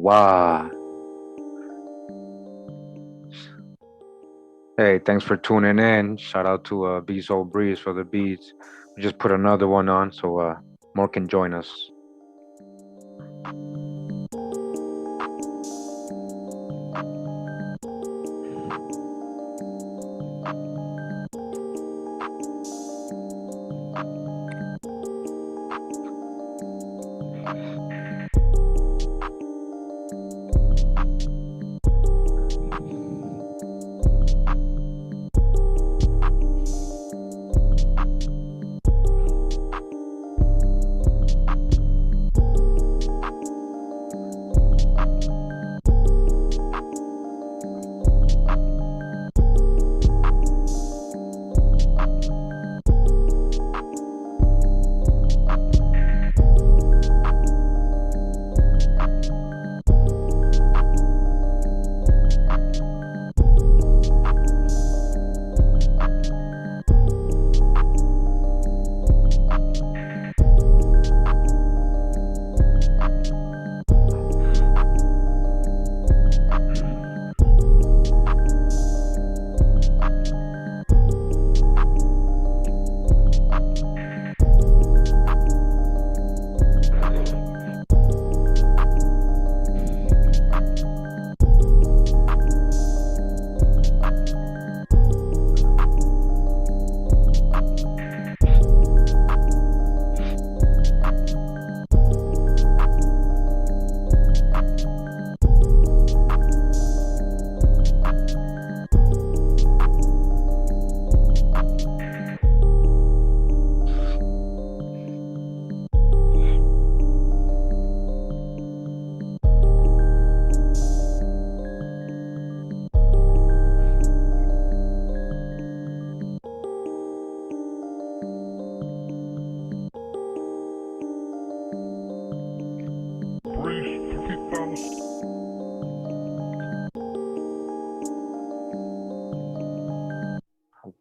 wow. Hey, thanks for tuning in. Shout out to Be So Breeze for the beats. We just put another one on so more can join us.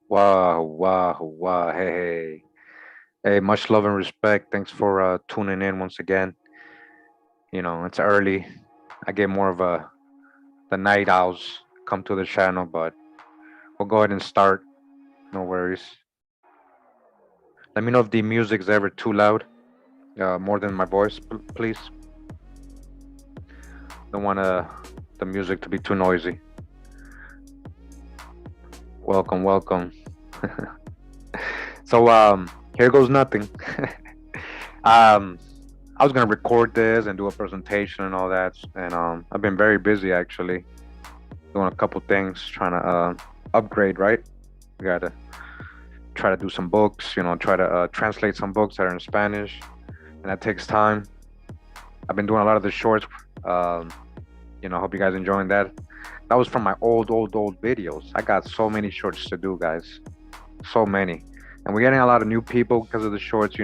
Wow, wow, wow. Hey, hey. Hey, much love and respect. Thanks for tuning in once again. It's early. I get more of the night owls come to the channel, but we'll go ahead and start. No worries. Let me know if the music's ever too loud, more than my voice, please. Don't want the music to be too noisy. Welcome, welcome. So here goes nothing. I was gonna record this and do a presentation and all that, and I've been very busy actually, doing a couple things, trying to upgrade. Right, we gotta try to do some books. Try to translate some books that are in Spanish, and that takes time. I've been doing a lot of the shorts. Hope you guys enjoying that. That was from my old videos. I got so many shorts to do, guys. So many. And we're getting a lot of new people because of the shorts,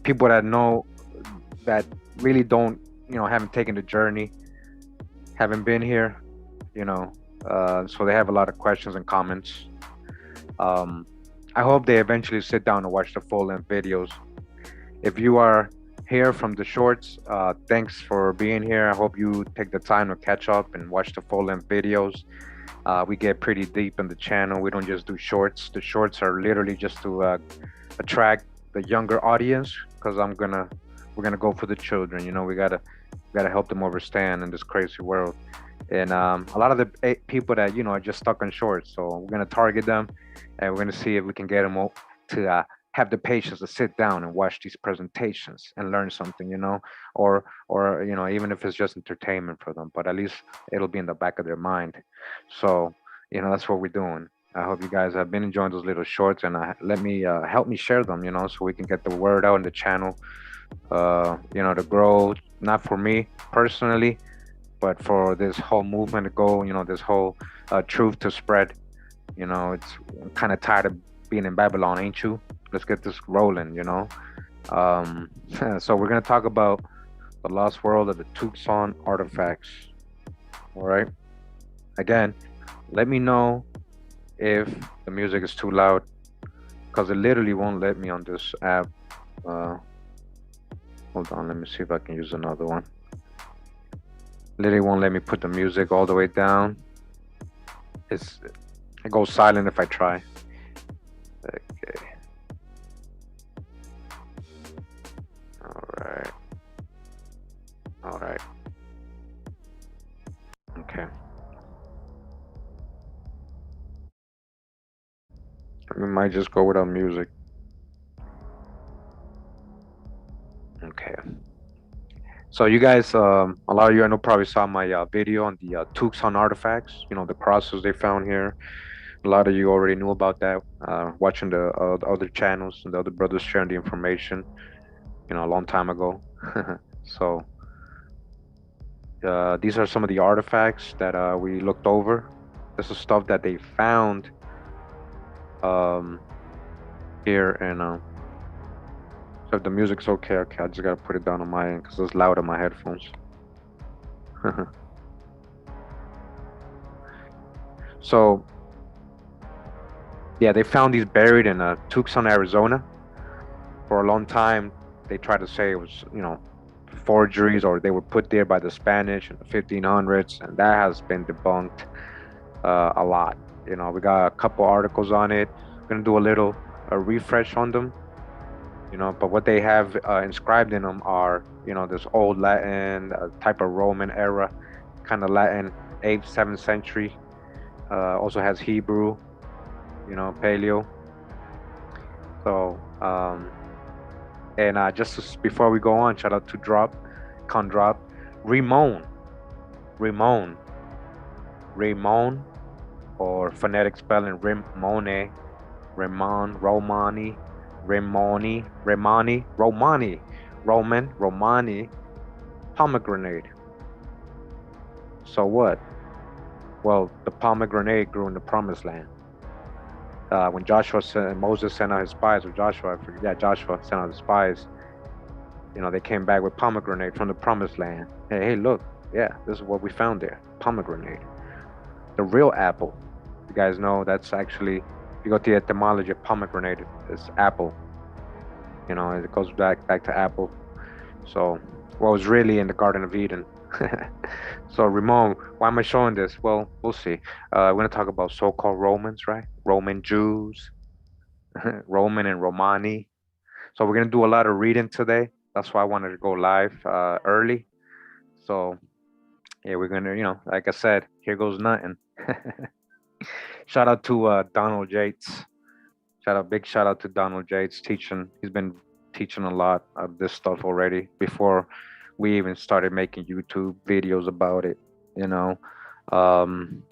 People that really don't, haven't taken the journey, haven't been here, so they have a lot of questions and comments. I hope they eventually sit down and watch the full-length videos. If you are here from the shorts, thanks for being here. I hope you take the time to catch up and watch the full-length videos. We get pretty deep in the channel. We don't just do shorts. The shorts are literally just to attract the younger audience, because we're gonna go for the children. We gotta help them understand in this crazy world. And a lot of the people that are just stuck on shorts, so we're gonna target them, and we're gonna see if we can get them to have the patience to sit down and watch these presentations and learn something, or even if it's just entertainment for them, but at least it'll be in the back of their mind. So that's what we're doing. I hope you guys have been enjoying those little shorts, and help me share them, so we can get the word out in the channel, to grow, not for me personally, but for this whole movement to go, this whole truth to spread. I'm kind of tired of being in Babylon, ain't you? Let's get this rolling, So we're gonna talk about the lost world of the Tucson artifacts. All right. Again, let me know if the music is too loud, because it literally won't let me on this app. Hold on, let me see if I can use another one. Literally won't let me put the music all the way down. It goes silent if I try. Okay. Alright. Alright. Okay. We might just go without music. Okay. So you guys, a lot of you I know probably saw my video on the Tucson artifacts. You know, the crosses they found here. A lot of you already knew about that. Watching the other channels and the other brothers sharing the information. You know, a long time ago. So these are some of the artifacts that we looked over. This is stuff that they found um, here, and so if the music's okay, I just gotta put it down on my end because it's loud on my headphones. So yeah, they found these buried in Tucson, Arizona. For a long time, they tried to say it was, you know, forgeries or they were put there by the Spanish in the 1500s, and that has been debunked a lot. You know, we got a couple articles on it. We're gonna do a little refresh on them. You know, but what they have inscribed in them are, you know, this old Latin type of Roman era, kind of Latin, 8th, 7th century. Also has Hebrew, you know, Paleo. So, and before we go on, shout out to Drop, Ramon, or phonetic spelling Romani, Romani, pomegranate. So what? Well, the pomegranate grew in the promised land. When Moses sent out his spies, or Joshua, I forget, yeah, Joshua sent out his spies, you know, they came back with pomegranate from the promised land. Hey, look, yeah, this is what we found there, pomegranate. The real apple, you guys know that's actually, if you go to the etymology of pomegranate, it's apple. You know, it goes back to apple. So, what was really in the Garden of Eden? So, Ramon, why am I showing this? Well, we'll see. We're going to talk about so-called Romans, right? Roman Jews, Roman and Romani. So, we're going to do a lot of reading today. That's why I wanted to go live early. So, yeah, we're going to, you know, like I said, here goes nothing. Shout out to Donald Yates. Big shout out to Donald Yates teaching. He's been teaching a lot of this stuff already before we even started making YouTube videos about it. You know, um,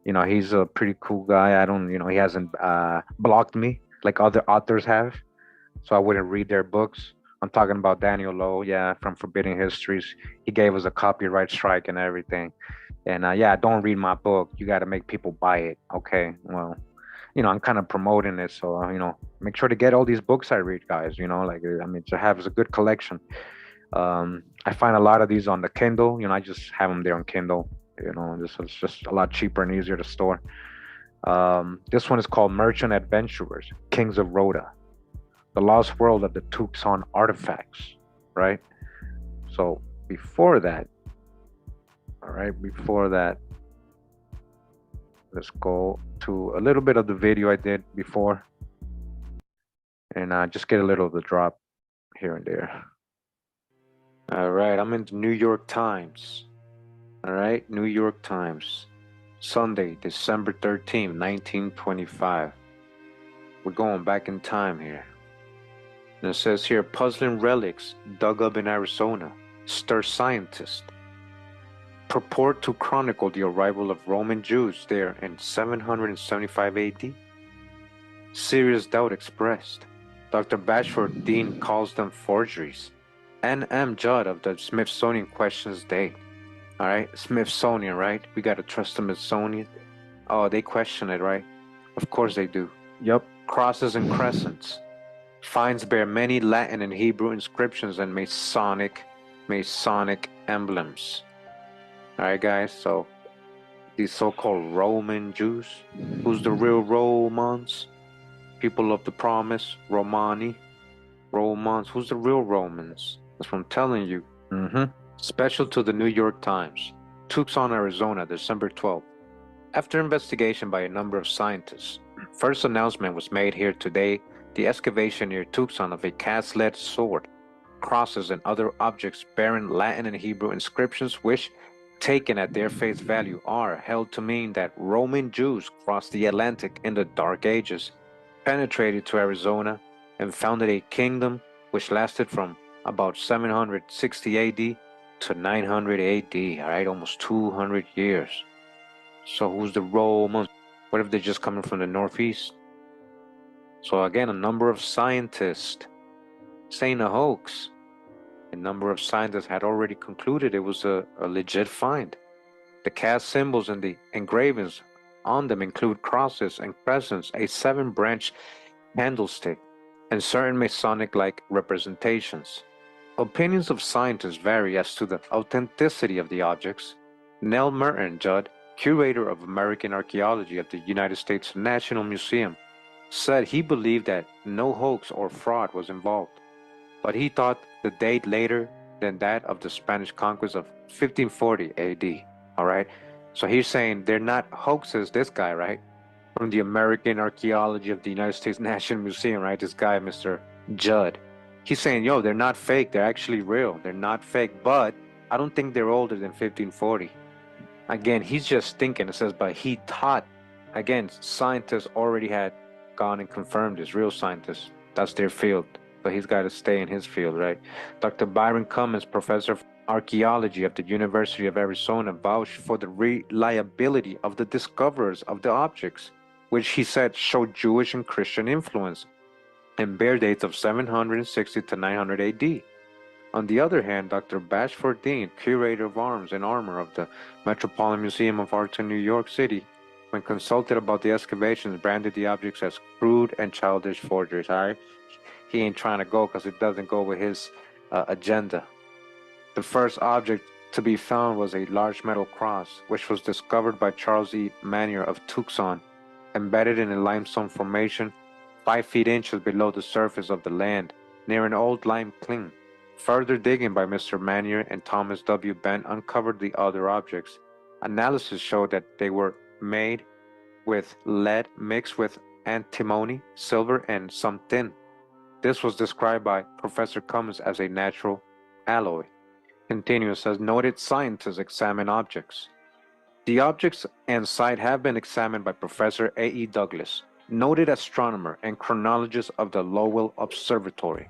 he's a pretty cool guy. I don't, he hasn't blocked me like other authors have, so I wouldn't read their books. I'm talking about Daniel Lowe, yeah, from Forbidden Histories. He gave us a copyright strike and everything. And yeah, don't read my book. You got to make people buy it. Okay, well, I'm kind of promoting it, so make sure to get all these books I read, guys. I mean, to have a good collection. I find a lot of these on the Kindle. I just have them there on Kindle. It's just a lot cheaper and easier to store. This one is called Merchant Adventurers, Kings of Rhoda, the Lost World of the Tucson Artifacts. Right. So before that, let's go to a little bit of the video I did before, and just get a little of the drop here and there. All right, I'm in the New York Times. All right, New York Times, Sunday, December 13th, 1925. We're going back in time here. And it says here, puzzling relics dug up in Arizona stir scientists. Purport to chronicle the arrival of Roman Jews there in 775 AD. Serious doubt expressed. Dr. Bashford Dean calls them forgeries. N.M. Judd of the Smithsonian questions date. All right, Smithsonian, right? We got to trust the Smithsonian. Oh, they question it, right? Of course they do. Yup. Crosses and crescents. Finds bear many Latin and Hebrew inscriptions and Masonic emblems. All right, guys, so these so-called Roman Jews, who's the real Romans? People of the promise, Romani, Romans, who's the real Romans? That's what I'm telling you. Special to the New York Times. Tucson, Arizona, December 12th. After investigation by a number of scientists, first announcement was made here today the excavation near Tucson of a cast-lead sword, crosses, and other objects bearing Latin and Hebrew inscriptions which, taken at their face value, are held to mean that Roman Jews crossed the Atlantic in the Dark Ages, penetrated to Arizona, and founded a kingdom which lasted from about 760 AD to 900 AD, all right, almost 200 years. So who's the Romans? What if they're just coming from the northeast? So again, a number of scientists saying a hoax. A number of scientists had already concluded it was a legit find. The cast symbols and the engravings on them include crosses and crescents, a 7-branch candlestick, and certain Masonic-like representations. Opinions of scientists vary as to the authenticity of the objects. Nell Merton Judd, curator of American archaeology at the United States National Museum, said he believed that no hoax or fraud was involved, but he thought the date later than that of the Spanish conquest of 1540 AD. All right, so he's saying they're not hoaxes. This guy, right, from the American Archaeology of the United States National Museum, right? This guy, Mr. Judd, he's saying, yo, they're not fake. They're actually real. They're not fake, but I don't think they're older than 1540. Again, he's just thinking. It says, but he thought. Again, scientists already had gone and confirmed this. Real scientists. That's their field. But he's got to stay in his field, right? Dr. Byron Cummins, professor of archaeology at the University of Arizona, vouched for the reliability of the discoverers of the objects, which he said showed Jewish and Christian influence and bear dates of 760 to 900 AD. On the other hand, Dr. Bashford Dean, curator of arms and armor of the Metropolitan Museum of Art in New York City, when consulted about the excavations, branded the objects as crude and childish forgeries. All right, he ain't trying to go because it doesn't go with his agenda. The first object to be found was a large metal cross, which was discovered by Charles E. Manier of Tucson, embedded in a limestone formation 5 feet inches below the surface of the land, near an old lime kiln. Further digging by Mr. Manier and Thomas W. Bent uncovered the other objects. Analysis showed that they were made with lead mixed with antimony, silver, and some tin. This was described by Professor Cummins as a natural alloy. Continues as noted scientists examine objects. The objects and site have been examined by Professor A. E. Douglas, noted astronomer and chronologist of the Lowell Observatory.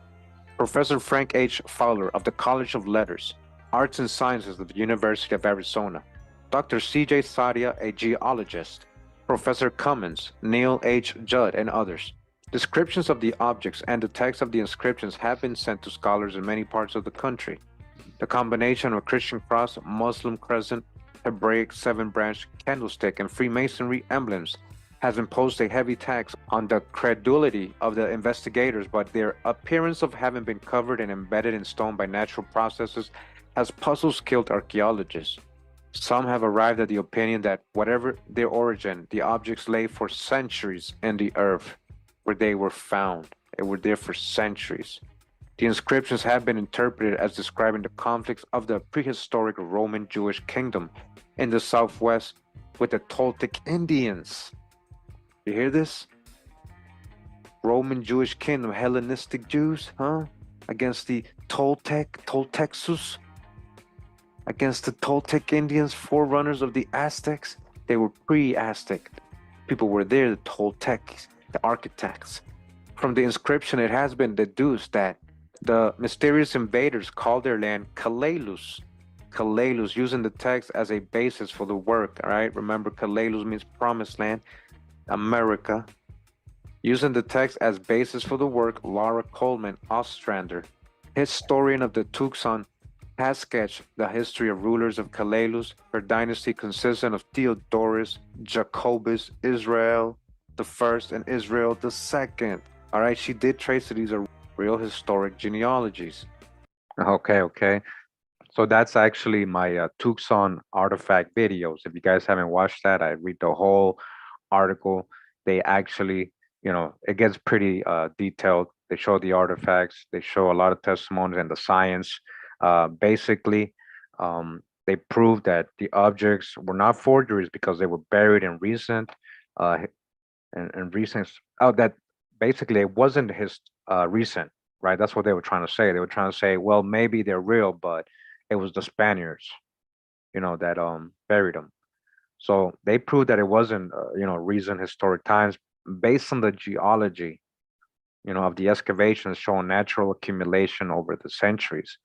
Professor Frank H. Fowler of the College of Letters, Arts and Sciences of the University of Arizona, Dr. C.J. Sadia, a geologist, Professor Cummins, Neil H. Judd, and others. Descriptions of the objects and the text of the inscriptions have been sent to scholars in many parts of the country. The combination of a Christian cross, Muslim crescent, Hebraic 7-branch candlestick, and Freemasonry emblems has imposed a heavy tax on the credulity of the investigators, but their appearance of having been covered and embedded in stone by natural processes has puzzled skilled archaeologists. Some have arrived at the opinion that whatever their origin, the objects lay for centuries in the earth where they were found. They were there for centuries. The inscriptions have been interpreted as describing the conflicts of the prehistoric Roman Jewish kingdom in the southwest with the Toltec Indians. You hear this? Roman Jewish kingdom, Hellenistic Jews, huh? Against the Toltexus, against the Toltec Indians, forerunners of the Aztecs. They were pre-Aztec. People were there, the Toltecs, the architects. From the inscription, it has been deduced that the mysterious invaders called their land Calalus. Calalus, using the text as a basis for the work, all right? Remember, Calalus means promised land. America. Using the text as basis for the work, Laura Coleman Ostrander, historian of the Tucson, has sketched the history of rulers of Calalus. Her dynasty consisted of Theodorus, Jacobus, Israel the First, and Israel the Second. All right, she did trace that these are real historic genealogies. Okay. So that's actually my Tucson artifact videos. If you guys haven't watched that, I read the whole article. They actually, it gets pretty detailed. They show the artifacts. They show a lot of testimonies and the science. Basically, They proved that the objects were not forgeries because they were buried in recent uh, and recent that basically it wasn't his recent, right? That's what they were trying to say. They were trying to say, well, maybe they're real, but it was the Spaniards, that buried them. So they proved that it wasn't recent historic times based on the geology, of the excavations showing natural accumulation over the centuries.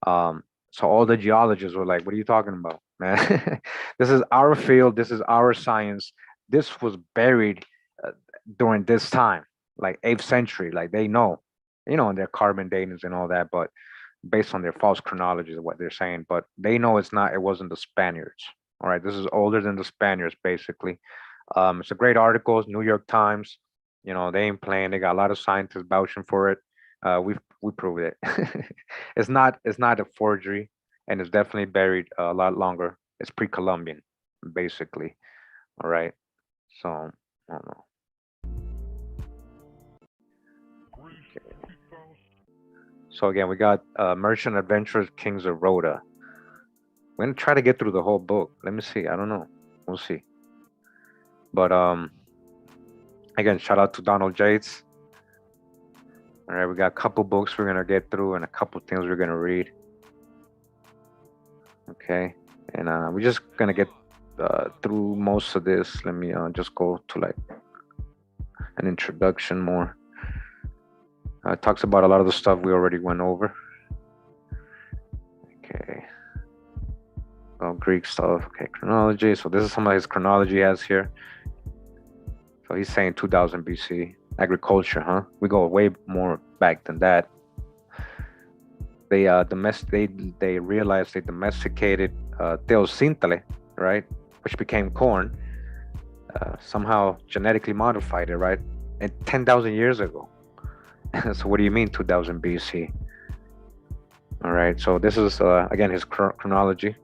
Um, so all the geologists were like, "What are you talking about, man? This is our field. This is our science. This was buried uh, during this time, like 8th century. Like they know, and their carbon datings and all that, but based on their false chronologies of what they're saying. But they know it's not. It wasn't the Spaniards. All right, this is older than the Spaniards, basically. It's a great article. New York Times. They ain't playing. They got a lot of scientists vouching for it. We proved it. It's not a forgery, and it's definitely buried a lot longer. It's pre-Columbian, basically. All right. So I don't know. Okay. So again, we got Merchant Adventurers, Kings of Rhoda. We're gonna try to get through the whole book. Let me see. I don't know. We'll see. But again, shout out to Donald Yates. All right, we got a couple books we're gonna get through and a couple things we're gonna read. Okay, and we're just gonna get through most of this. Let me just go to like an introduction more. It talks about a lot of the stuff we already went over. Okay. Oh, Greek stuff. Okay, chronology. So this is some of his chronology he has here. So he's saying 2000 BC. Agriculture, huh? We go way more back than that. They they realized they domesticated teosintale, right, which became corn. Somehow genetically modified it, right, and 10,000 years ago. So what do you mean 2000 BC? All right. So this is again his chronology.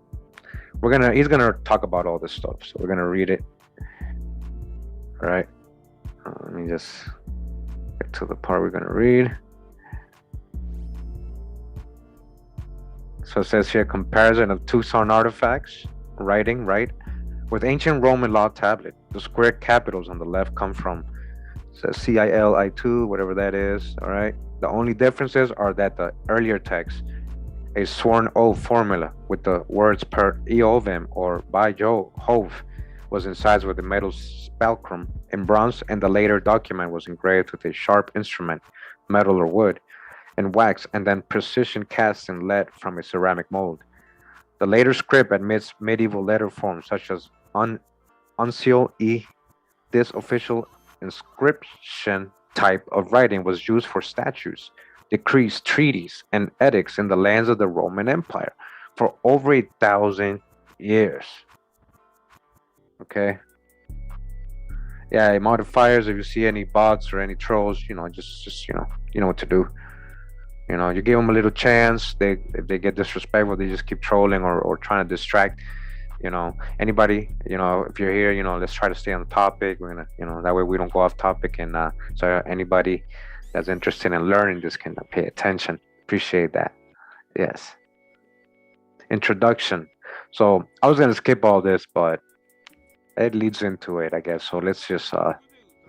He's gonna talk about all this stuff. So we're gonna read it. All right. Let me just get to the part we're gonna read. So it says here, comparison of Tucson artifacts, writing, right, with ancient Roman law tablet. The square capitals on the left come from, says CILI2, whatever that is, all right? The only differences are that the earlier text, a sworn oath formula with the words per Eovem or by Jove was incised with a metal spelcrum in bronze, and the later document was engraved with a sharp instrument, metal or wood, and wax, and then precision cast in lead from a ceramic mold. The later script admits medieval letter forms such as uncial e. This official inscription type of writing was used for statutes, decrees, treaties, and edicts in the lands of the Roman Empire for over 1,000 years. Okay. Yeah, modifiers. If you see any bots or any trolls, just you know what to do. You give them a little chance. If they get disrespectful, they just keep trolling or trying to distract. Anybody. If you're here, let's try to stay on the topic. We're gonna, that way we don't go off topic. And so anybody that's interested in learning this can pay attention. Appreciate that. Yes. Introduction. So I was gonna skip all this, but it leads into it, I guess. So let's just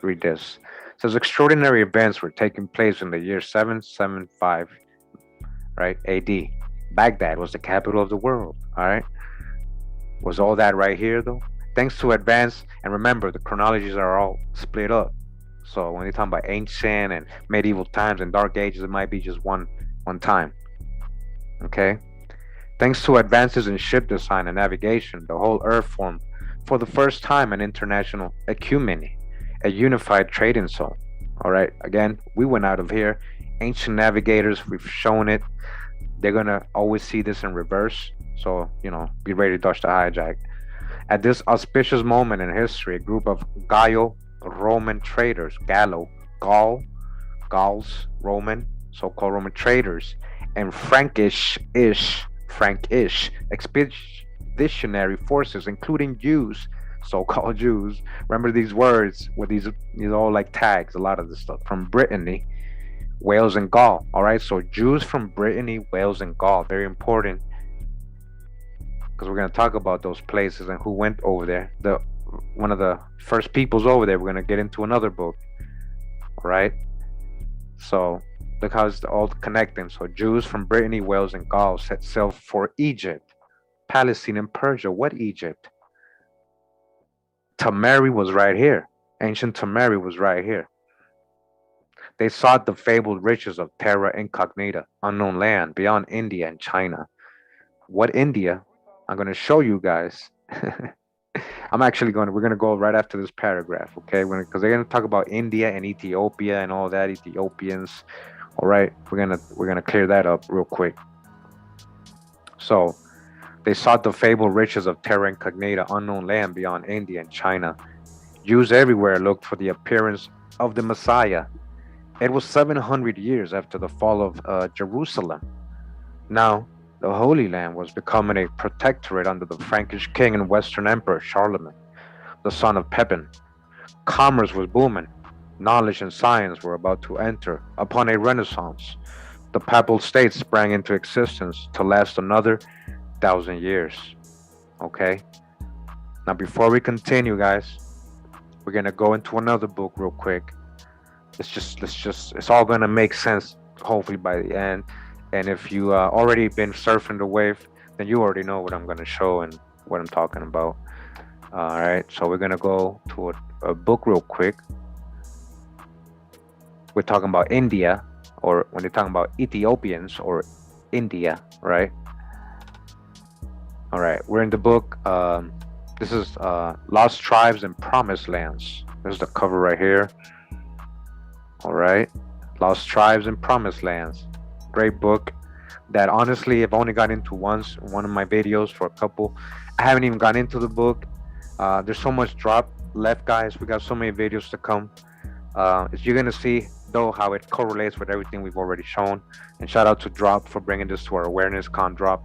read this. It says extraordinary events were taking place in the year 775, right, AD. Baghdad was the capital of the world, all right? Was all that right here, though? Thanks to advance, and remember, the chronologies are all split up. So when you're talking about ancient and medieval times and dark ages, it might be just one time, okay? Thanks to advances in ship design and navigation, the whole earth formed for the first time an international ecumeny, a unified trading zone. All right, again, we went out of here. Ancient navigators, we've shown it. They're gonna always see this in reverse. So, be ready to dodge the hijack. At this auspicious moment in history, a group of Gallo-Roman traders, Gauls, Roman, so-called Roman traders, and Frankish expeditionary forces, including Jews, so-called Jews. Remember these words with these all like tags, a lot of this stuff, from Brittany, Wales, and Gaul. All right, so Jews from Brittany, Wales, and Gaul, very important. because we're going to talk about those places and who went over there. The one of the first peoples over there. We're going to get into another book. All right. So look how it's all connecting. So Jews from Brittany, Wales, and Gaul set sail for Egypt, Palestine, and Persia. What Egypt? Tamari was right here. Ancient Tamari was right here. They sought the fabled riches of terra incognita, unknown land beyond India and China. What India? I'm going to show you guys. We're going to go right after this paragraph, okay? Because they're going to talk about India and Ethiopia and all that, Ethiopians. All right, we're going to clear that up real quick. So, they sought the fabled riches of terra incognita, unknown land beyond India and China. Jews everywhere looked for the appearance of the Messiah. It was 700 years after the fall of Jerusalem. Now, the Holy Land was becoming a protectorate under the Frankish king and Western emperor Charlemagne, the son of Pepin. Commerce was booming. Knowledge and science were about to enter upon a renaissance. The papal state sprang into existence to last another 1,000 years. Okay? Now, before we continue, guys, we're going to go into another book real quick. It's all going to make sense, hopefully, by the end. And if you already been surfing the wave, then you already know what I'm going to show and what I'm talking about. All right, so we're going to go to a book real quick. We're talking about India, or when they're talking about Ethiopians or India, right? All right, we're in the book. This is Lost Tribes and Promised Lands. There's the cover right here. All right, Lost Tribes and Promised Lands. Great book that honestly I've only got into once in one of my videos for a couple. I haven't even gone into the book. There's so much drop left, guys. We got so many videos to come. As you're gonna see though how it correlates with everything we've already shown. And shout out to Drop for bringing this to our awareness. Con Drop,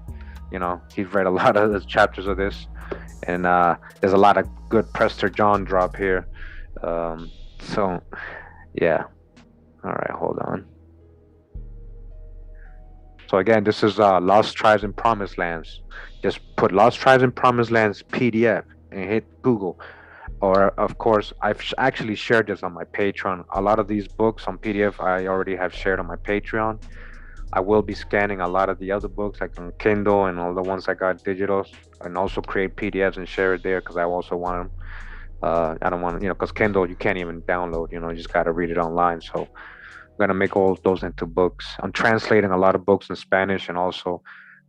you know, he's read a lot of the chapters of this, and there's a lot of good Prester John drop here. So yeah. All right, hold on. So again, this is Lost Tribes and Promised Lands. Just put Lost Tribes and Promised Lands PDF and hit Google. Or of course, I've actually shared this on my Patreon. A lot of these books on PDF I already have shared on my Patreon. I will be scanning a lot of the other books like on Kindle and all the ones I got digital, and also create PDFs and share it there because I also want them. I don't want, because Kindle you can't even download. You just got to read it online. So gonna make all those into books. I'm translating a lot of books in Spanish and also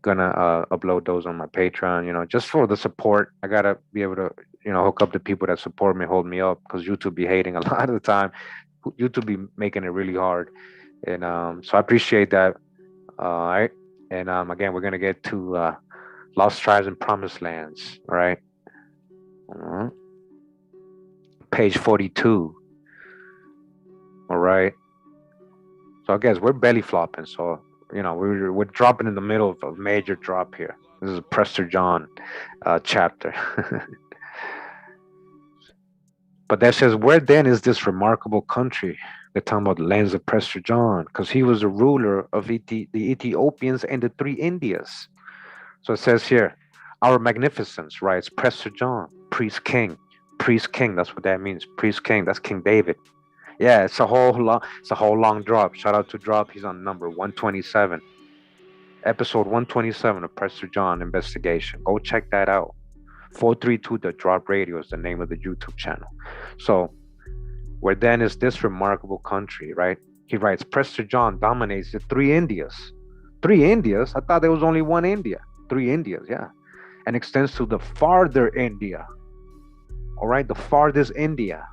gonna upload those on my Patreon, just for the support. I gotta be able to hook up the people that support me, hold me up, because YouTube be hating a lot of the time. YouTube be making it really hard, and so I appreciate that. All right, and again, we're gonna get to Lost Tribes and Promised Lands. All right, page 42. All right. So I guess we're belly flopping. So, we're dropping in the middle of a major drop here. This is a Prester John chapter. But that says, where then is this remarkable country? They're talking about the lands of Prester John, because he was the ruler of the Ethiopians and the three Indias. So it says here, our magnificence, writes Prester John, priest king. Priest king, that's what that means. Priest king, that's King David. Yeah, it's a whole long drop. Shout out to Drop. He's on number 127. Episode 127 of Prester John Investigation. Go check that out. 432 The Drop Radio is the name of the YouTube channel. So, where then is this remarkable country, right? He writes, Prester John dominates the three Indias. Three Indias? I thought there was only one India. Three Indias, yeah. And extends to the farther India. All right, the farthest India.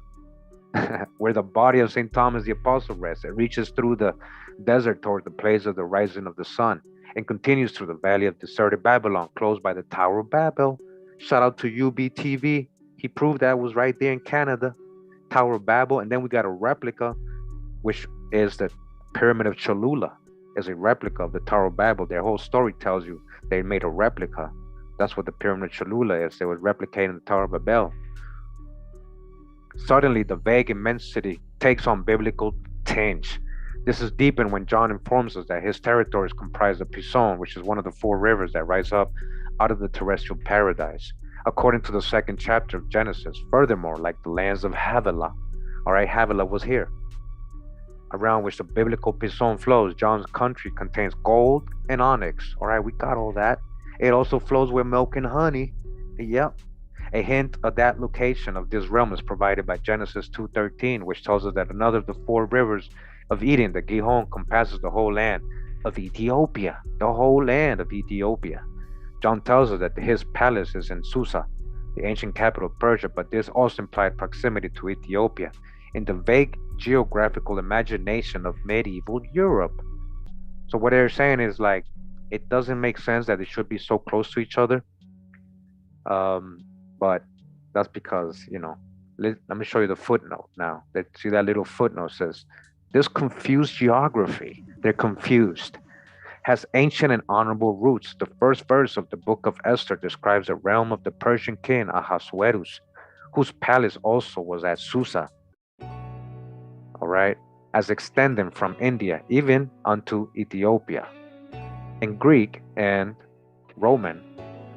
Where the body of St. Thomas the Apostle rests. It reaches through the desert toward the place of the rising of the sun and continues through the valley of deserted Babylon, close by the Tower of Babel. Shout out to UBTV. He proved that was right there in Canada, Tower of Babel. And then we got a replica, which is the Pyramid of Cholula, is a replica of the Tower of Babel. Their whole story tells you they made a replica. That's what the Pyramid of Cholula is. They were replicating the Tower of Babel. Suddenly, the vague immensity takes on biblical tinge. This is deepened when John informs us that his territory is comprised of Pison, which is one of the four rivers that rise up out of the terrestrial paradise, according to the second chapter of Genesis. Furthermore, like the lands of Havilah, all right, Havilah was here, around which the biblical Pison flows. John's country contains gold and onyx. All right, we got all that. It also flows with milk and honey. Yep. A hint of that location of this realm is provided by Genesis 2:13, which tells us that another of the four rivers of Eden, the Gihon, compasses the whole land of Ethiopia. The whole land of Ethiopia. John tells us that his palace is in Susa, the ancient capital of Persia, but this also implied proximity to Ethiopia in the vague geographical imagination of medieval Europe. So what they're saying is like it doesn't make sense that it should be so close to each other. But that's because, let me show you the footnote now. See that little footnote says, this confused geography, they're confused, has ancient and honorable roots. The first verse of the book of Esther describes the realm of the Persian king Ahasuerus, whose palace also was at Susa, all right, as extending from India even unto Ethiopia. In Greek and Roman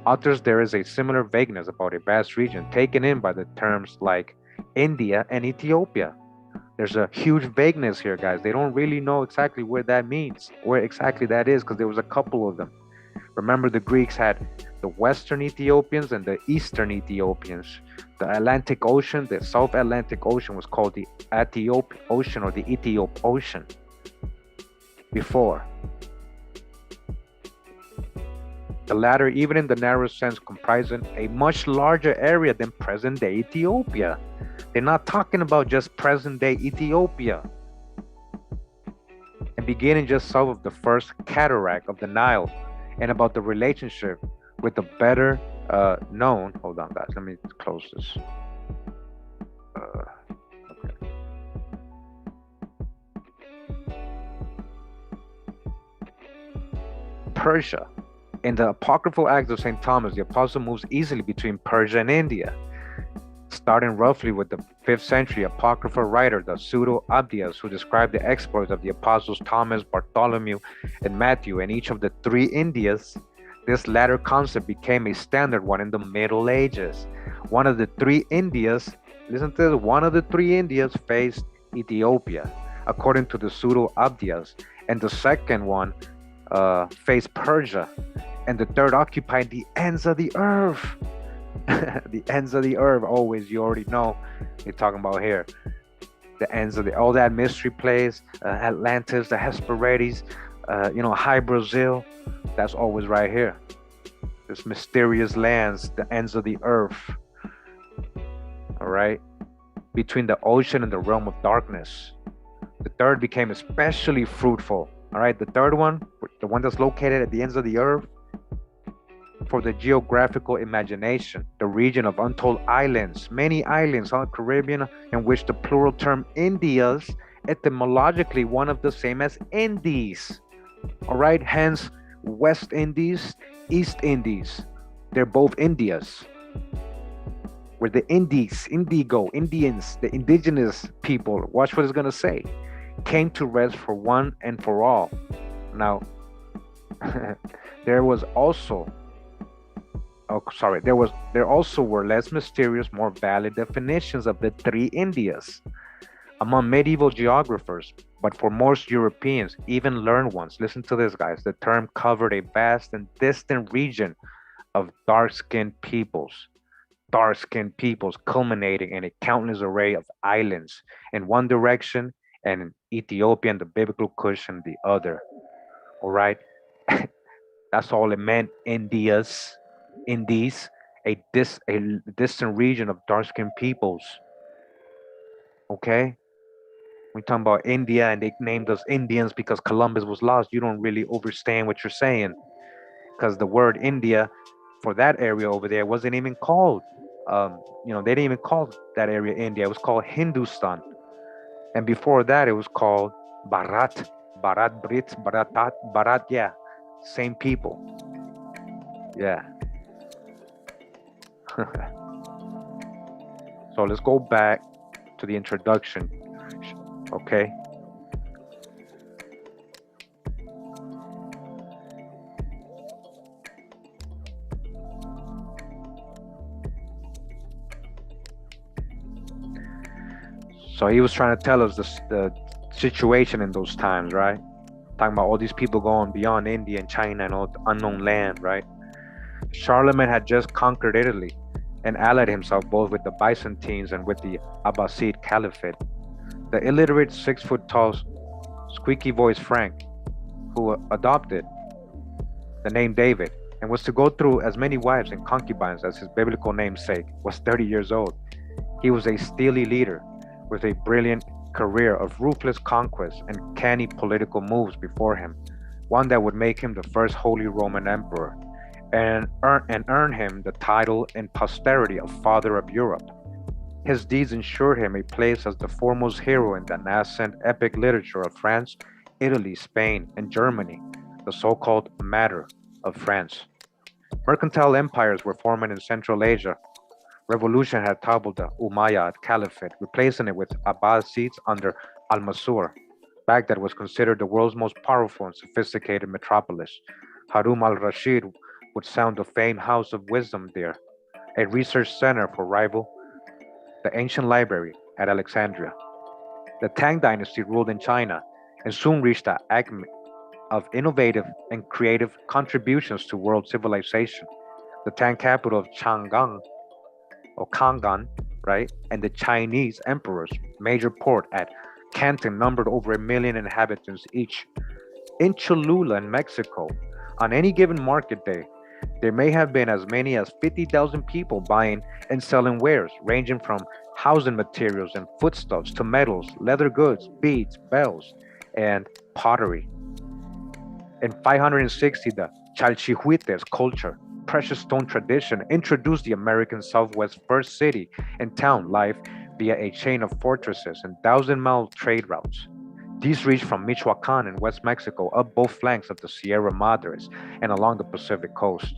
authors, there is a similar vagueness about a vast region taken in by the terms like India and Ethiopia. There's a huge vagueness here, guys. They don't really know exactly where that means, where exactly that is, because there was a couple of them. Remember, the Greeks had the Western Ethiopians and the Eastern Ethiopians. The Atlantic Ocean, the South Atlantic Ocean was called the Ethiop Ocean or the Ethiop Ocean before. The latter, even in the narrow sense, comprising a much larger area than present-day Ethiopia. They're not talking about just present-day Ethiopia. And beginning just south of the first cataract of the Nile, and about the relationship with the better known. Hold on, guys. Let me close this. Okay. Persia. In the apocryphal Acts of St. Thomas, the apostle moves easily between Persia and India, starting roughly with the 5th century apocryphal writer, the Pseudo-Abdias, who described the exploits of the apostles Thomas, Bartholomew, and Matthew in each of the three Indias. This latter concept became a standard one in the Middle Ages. One of the three Indias, listen to this, one of the three Indias faced Ethiopia, according to the Pseudo-Abdias, and the second one faced Persia, and the third occupied the ends of the earth. The ends of the earth, always, you already know you're talking about here. The ends of all that mystery plays, Atlantis, the Hesperides, High Brazil, that's always right here. This mysterious lands, the ends of the earth. All right, between the ocean and the realm of darkness. The third became especially fruitful. All right, the third one, the one that's located at the ends of the earth, for the geographical imagination, the region of untold islands, many islands on the Caribbean, in which the plural term Indias, etymologically one of the same as Indies. All right, hence West Indies, East Indies. They're both Indias. Where the Indies, Indigo, Indians, the indigenous people, watch what it's going to say, came to rest for one and for all. Now, there also were less mysterious, more valid definitions of the three Indias among medieval geographers, but for most Europeans, even learned ones, listen to this, guys, the term covered a vast and distant region of dark-skinned peoples, culminating in a countless array of islands in one direction and Ethiopia and the biblical Kush in the other. All right, that's all it meant. Indies, a distant region of dark-skinned peoples. Okay, we're talking about India, and they named us Indians because Columbus was lost. You don't really understand what you're saying, because the word India for that area over there wasn't even called. They didn't even call that area India. It was called Hindustan, and before that, it was called Bharat, Brits, Bharat. Yeah, same people. Yeah. So let's go back to the introduction. Okay. So he was trying to tell us the situation in those times, right? Talking about all these people going beyond India and China and all the unknown land, right? Charlemagne had just conquered Italy and allied himself both with the Byzantines and with the Abbasid Caliphate. The illiterate 6 foot tall, squeaky voiced Frank, who adopted the name David and was to go through as many wives and concubines as his biblical namesake, was 30 years old. He was a steely leader with a brilliant career of ruthless conquest and canny political moves before him, one that would make him the first Holy Roman Emperor and earn him the title in posterity of Father of Europe. His deeds ensured him a place as the foremost hero in the nascent epic literature of France, Italy, Spain, and Germany, the so-called Matter of France. Mercantile empires were forming in Central Asia. Revolution had toppled the Umayyad Caliphate, replacing it with Abbasids under Al-Mansur. Baghdad was considered the world's most powerful and sophisticated metropolis. Harun al-Rashid would sound the famed House of Wisdom there, a research center for rival the ancient library at Alexandria. The Tang dynasty ruled in China and soon reached the acme of innovative and creative contributions to world civilization. The Tang capital of Chang'an or Kangan, right, and the Chinese emperor's major port at Canton numbered over 1 million inhabitants each. In Cholula, in Mexico, on any given market day, there may have been as many as 50,000 people buying and selling wares ranging from housing materials and foodstuffs to metals, leather goods, beads, bells, and pottery. In 560, the Chalchihuites culture, precious stone tradition, introduced the American Southwest first city and town life via a chain of fortresses and thousand-mile trade routes. These reached from Michoacan in West Mexico up both flanks of the Sierra Madres and along the Pacific coast.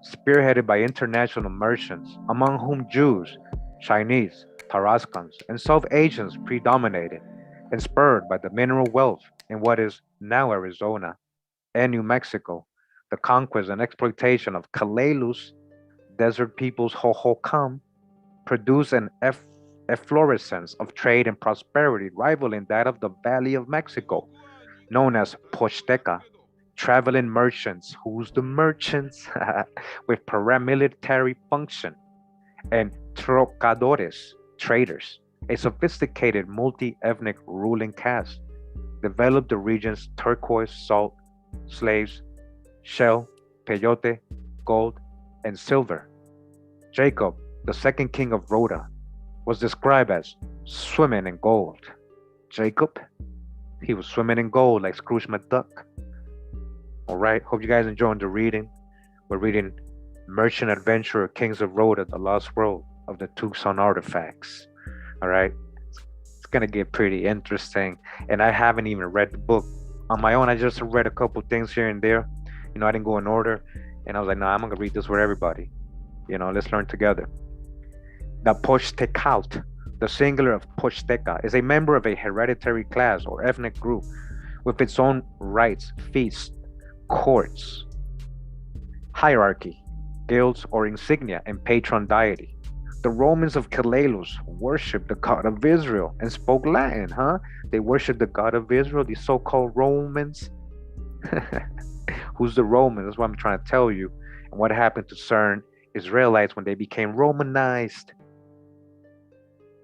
Spearheaded by international merchants, among whom Jews, Chinese, Tarascans, and South Asians predominated, and spurred by the mineral wealth in what is now Arizona and New Mexico, the conquest and exploitation of Calalus, desert peoples Hohokam, produced an efflorescence of trade and prosperity rivaling that of the Valley of Mexico, known as Posteca, traveling merchants, who's the merchants, with paramilitary function, and trocadores, traders, a sophisticated multi-ethnic ruling caste, developed the region's turquoise, salt, slaves, shell, peyote, gold, and silver. Jacob, the second king of Rhoda, was described as swimming in gold. Jacob, he was swimming in gold like Scrooge McDuck. All right, hope you guys enjoying the reading. We're reading Merchant Adventurer, Kings of Rhoda, The Lost World of the Tucson Artifacts. All right, it's gonna get pretty interesting. And I haven't even read the book on my own. I just read a couple things here and there. You know, I didn't go in order. And I was like, no, I'm gonna read this with everybody. You know, let's learn together. The Pochtecalt, the singular of Pochteca, is a member of a hereditary class or ethnic group with its own rites, feasts, courts, hierarchy, guilds or insignia, and patron deity. The Romans of Calalus worshipped the God of Israel and spoke Latin, huh? They worshiped the God of Israel, the so-called Romans. Who's the Romans? That's what I'm trying to tell you. And what happened to certain Israelites when they became Romanized?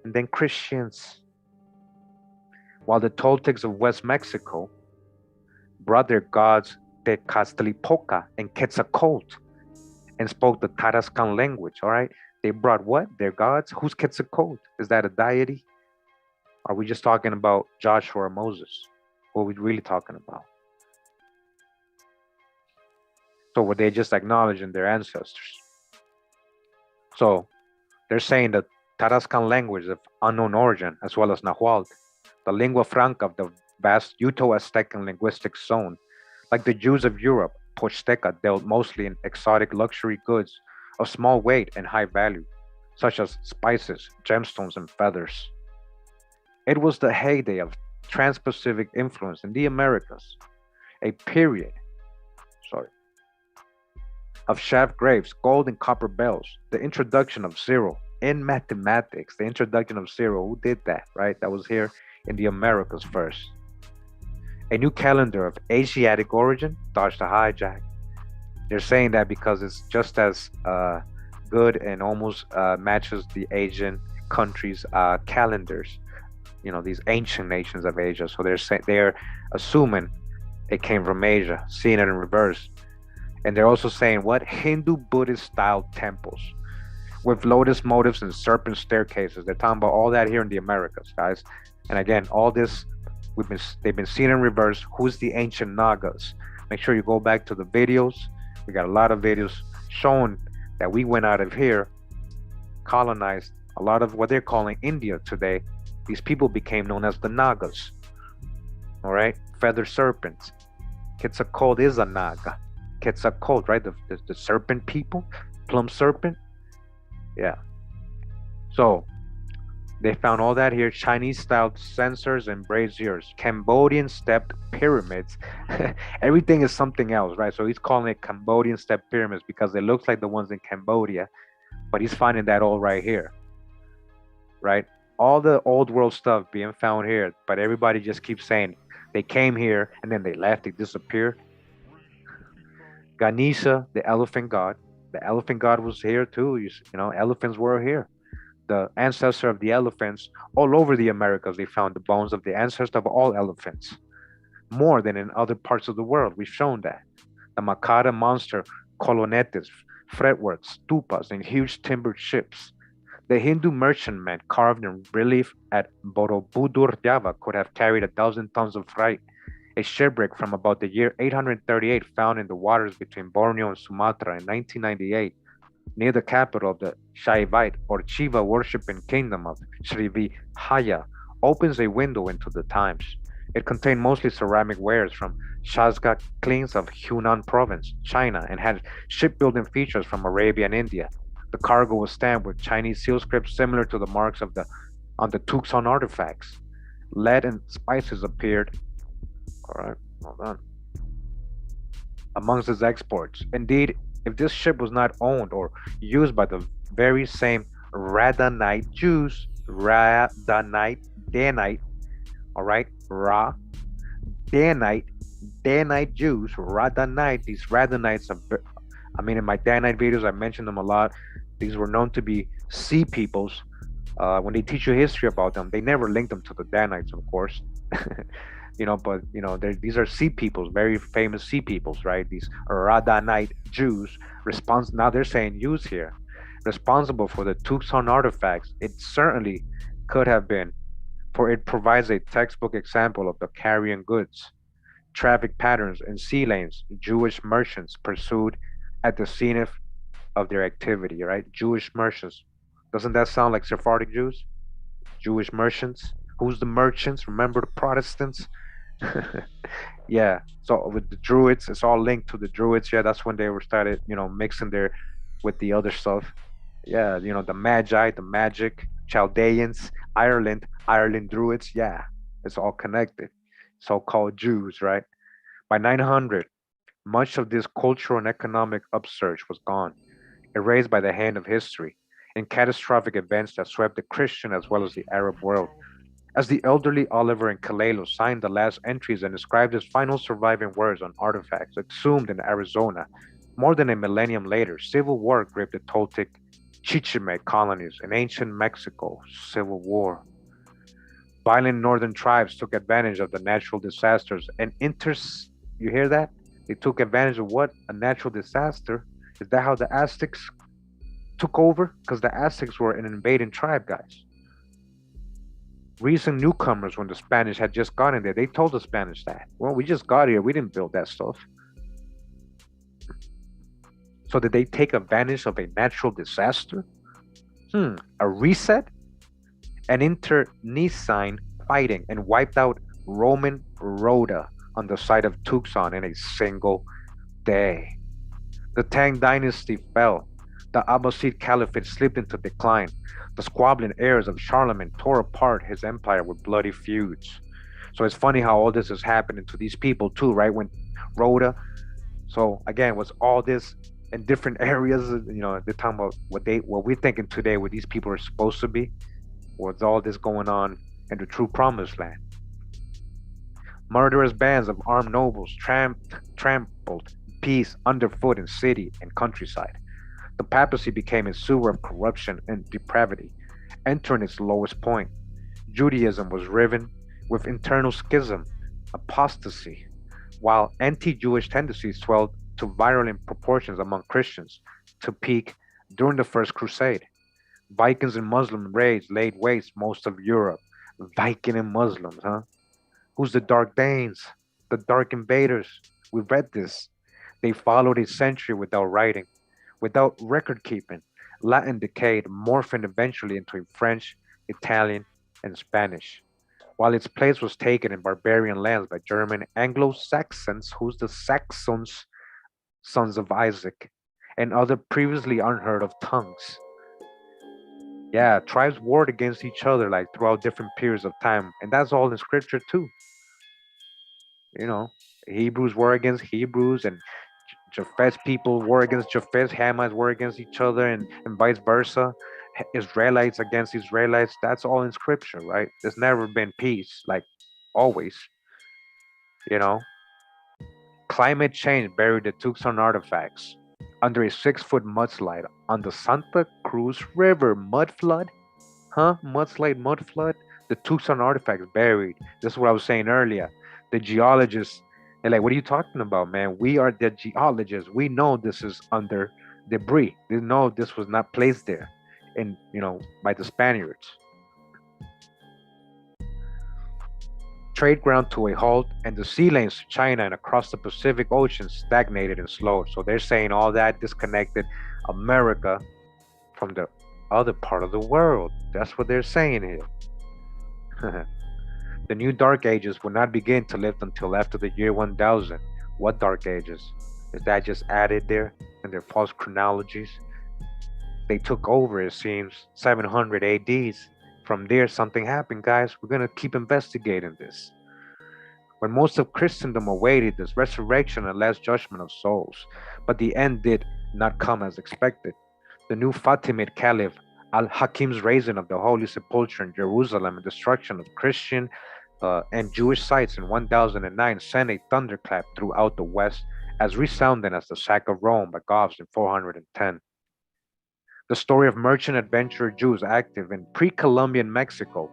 And then Christians. While the Toltecs of West Mexico brought their gods Tezcatlipoca and Quetzalcoatl and spoke the Tarascan language, all right? They brought what? Their gods? Who's Quetzalcoatl? Is that a deity? Are we just talking about Joshua or Moses? What are we really talking about? So were they just acknowledging their ancestors? So they're saying that Tarascan language of unknown origin, as well as Nahuatl, the lingua franca of the vast Uto-Aztecan linguistic zone. Like the Jews of Europe, Pochteca dealt mostly in exotic luxury goods of small weight and high value, such as spices, gemstones, and feathers. It was the heyday of trans-Pacific influence in the Americas, a period, of shaft graves, gold and copper bells, the introduction of zero, in mathematics, the introduction of zero. Who did that, right? That was here in the Americas first. A new calendar of Asiatic origin, dodge the hijack. They're saying that because it's just as good and almost matches the Asian countries' calendars. You know, these ancient nations of Asia. So they're assuming it came from Asia, seeing it in reverse. And they're also saying what Hindu Buddhist style temples with lotus motifs and serpent staircases. They're talking about all that here in the Americas, guys. And again, all this they've been seen in reverse. Who's the ancient Nagas? Make sure you go back to the videos. We got a lot of videos showing that we went out of here, colonized a lot of what they're calling India today. These people became known as the Nagas. All right, feather serpents. Quetzalcoatl is a Naga. Quetzalcoatl, right? The serpent people, plum serpent. Yeah. So they found all that here. Chinese-style censers and braziers, Cambodian stepped pyramids. Everything is something else, right? So he's calling it Cambodian stepped pyramids because it looks like the ones in Cambodia, but he's finding that all right here, right? All the old world stuff being found here, but everybody just keeps saying they came here and then they left, they disappeared. Ganesha, the elephant god. The elephant god was here too. You know, elephants were here. The ancestor of the elephants, all over the Americas, they found the bones of the ancestor of all elephants, more than in other parts of the world. We've shown that. The Makata monster, colonetes, fretworks, stupas, and huge timbered ships. The Hindu merchantman carved in relief at Borobudur, Java, could have carried 1,000 tons of freight. A shipwreck from about the year 838 found in the waters between Borneo and Sumatra in 1998, near the capital of the Shaivite or Shiva worshipping kingdom of Srivijaya, opens a window into the times. It contained mostly ceramic wares from Shazga Klings of Hunan province, China, and had shipbuilding features from Arabia and India. The cargo was stamped with Chinese seal script similar to the marks of on the Tucson artifacts. Lead and spices appeared. All right, hold on. Amongst its exports. Indeed, if this ship was not owned or used by the very same Rhadanite Jews, Danite, all right, Danite Jews, Rhadanite, these Rhadanites, I mean, in my Danite videos, I mentioned them a lot. These were known to be sea peoples. When they teach you history about them, they never link them to the Danites, of course. But these are sea peoples, very famous sea peoples, right? These Rhadanite Jews, now they're saying Jews here, responsible for the Tucson artifacts. It certainly could have been, for it provides a textbook example of the carrying goods, traffic patterns, and sea lanes Jewish merchants pursued at the zenith of their activity, right? Jewish merchants. Doesn't that sound like Sephardic Jews? Jewish merchants. Who's the merchants? Remember the Protestants? Yeah. So with the Druids, it's all linked to the Druids. Yeah, that's when they were started, mixing with the other stuff. Yeah, the Magi, the magic, Chaldeans, Ireland Druids. Yeah, it's all connected. So-called Jews, right? By 900, much of this cultural and economic upsurge was gone, erased by the hand of history, in catastrophic events that swept the Christian as well as the Arab world. As the elderly Oliver and Calalus signed the last entries and inscribed his final surviving words on artifacts exhumed in Arizona, more than a millennium later, civil war gripped the Toltec Chichime colonies in ancient Mexico. Civil war. Violent northern tribes took advantage of the natural disasters and you hear that? They took advantage of what? A natural disaster. Is that how the Aztecs took over? Because the Aztecs were an invading tribe, guys. Recent newcomers, when the Spanish had just gotten there, they told the Spanish that, well, we just got here, we didn't build that stuff. So did they take advantage of a natural disaster? A reset? An internecine fighting and wiped out Roman Rhoda on the site of Tucson in a single day. The Tang dynasty fell. The Abbasid Caliphate slipped into decline. The squabbling heirs of Charlemagne tore apart his empire with bloody feuds. So it's funny how all this is happening to these people too, right? When Rhoda, so again, was all this in different areas. They're talking about what we're thinking today, what these people are supposed to be, with all this going on in the true promised land. Murderous bands of armed nobles trampled peace underfoot in city and countryside. The papacy became a sewer of corruption and depravity, entering its lowest point. Judaism was riven with internal schism, apostasy, while anti-Jewish tendencies swelled to virulent proportions among Christians, to peak during the First Crusade. Vikings and Muslim raids laid waste most of Europe. Viking and Muslims, huh? Who's the Dark Danes? The Dark Invaders. We read this. They followed a century without writing, without record keeping. Latin decayed, morphing eventually into French, Italian, and Spanish, while its place was taken in barbarian lands by German Anglo-Saxons, who's the Saxons, sons of Isaac, and other previously unheard of tongues. Yeah, tribes warred against each other like throughout different periods of time, and that's all in scripture too. You know, Hebrews war against Hebrews, and Japheth's people war against Japheth, Hamites war against each other, and vice versa. Israelites against Israelites. That's all in scripture, right? There's never been peace, like always. You know, climate change buried the Tucson artifacts under a 6-foot mudslide on the Santa Cruz River. Mud flood? Huh? Mudslide, mud flood? The Tucson artifacts buried. This is what I was saying earlier. The geologists, they're like, what are you talking about, man? We are the geologists. We know this is under debris. We know this was not placed there, and by the Spaniards. Trade ground to a halt, and the sea lanes to China and across the Pacific Ocean stagnated and slowed. So they're saying all that disconnected America from the other part of the world. That's what they're saying here. The new Dark Ages will not begin to lift until after the year 1000. What Dark Ages? Is that just added there in their false chronologies? They took over, it seems, 700 ADs. From there, something happened, guys. We're going to keep investigating this. When most of Christendom awaited this resurrection and last judgment of souls, but the end did not come as expected. The new Fatimid Caliph, Al-Hakim's raising of the Holy Sepulchre in Jerusalem and destruction of Christian and Jewish sites in 1009 sent a thunderclap throughout the West, as resounding as the sack of Rome by Goths in 410. The story of merchant adventurer Jews active in pre-Columbian Mexico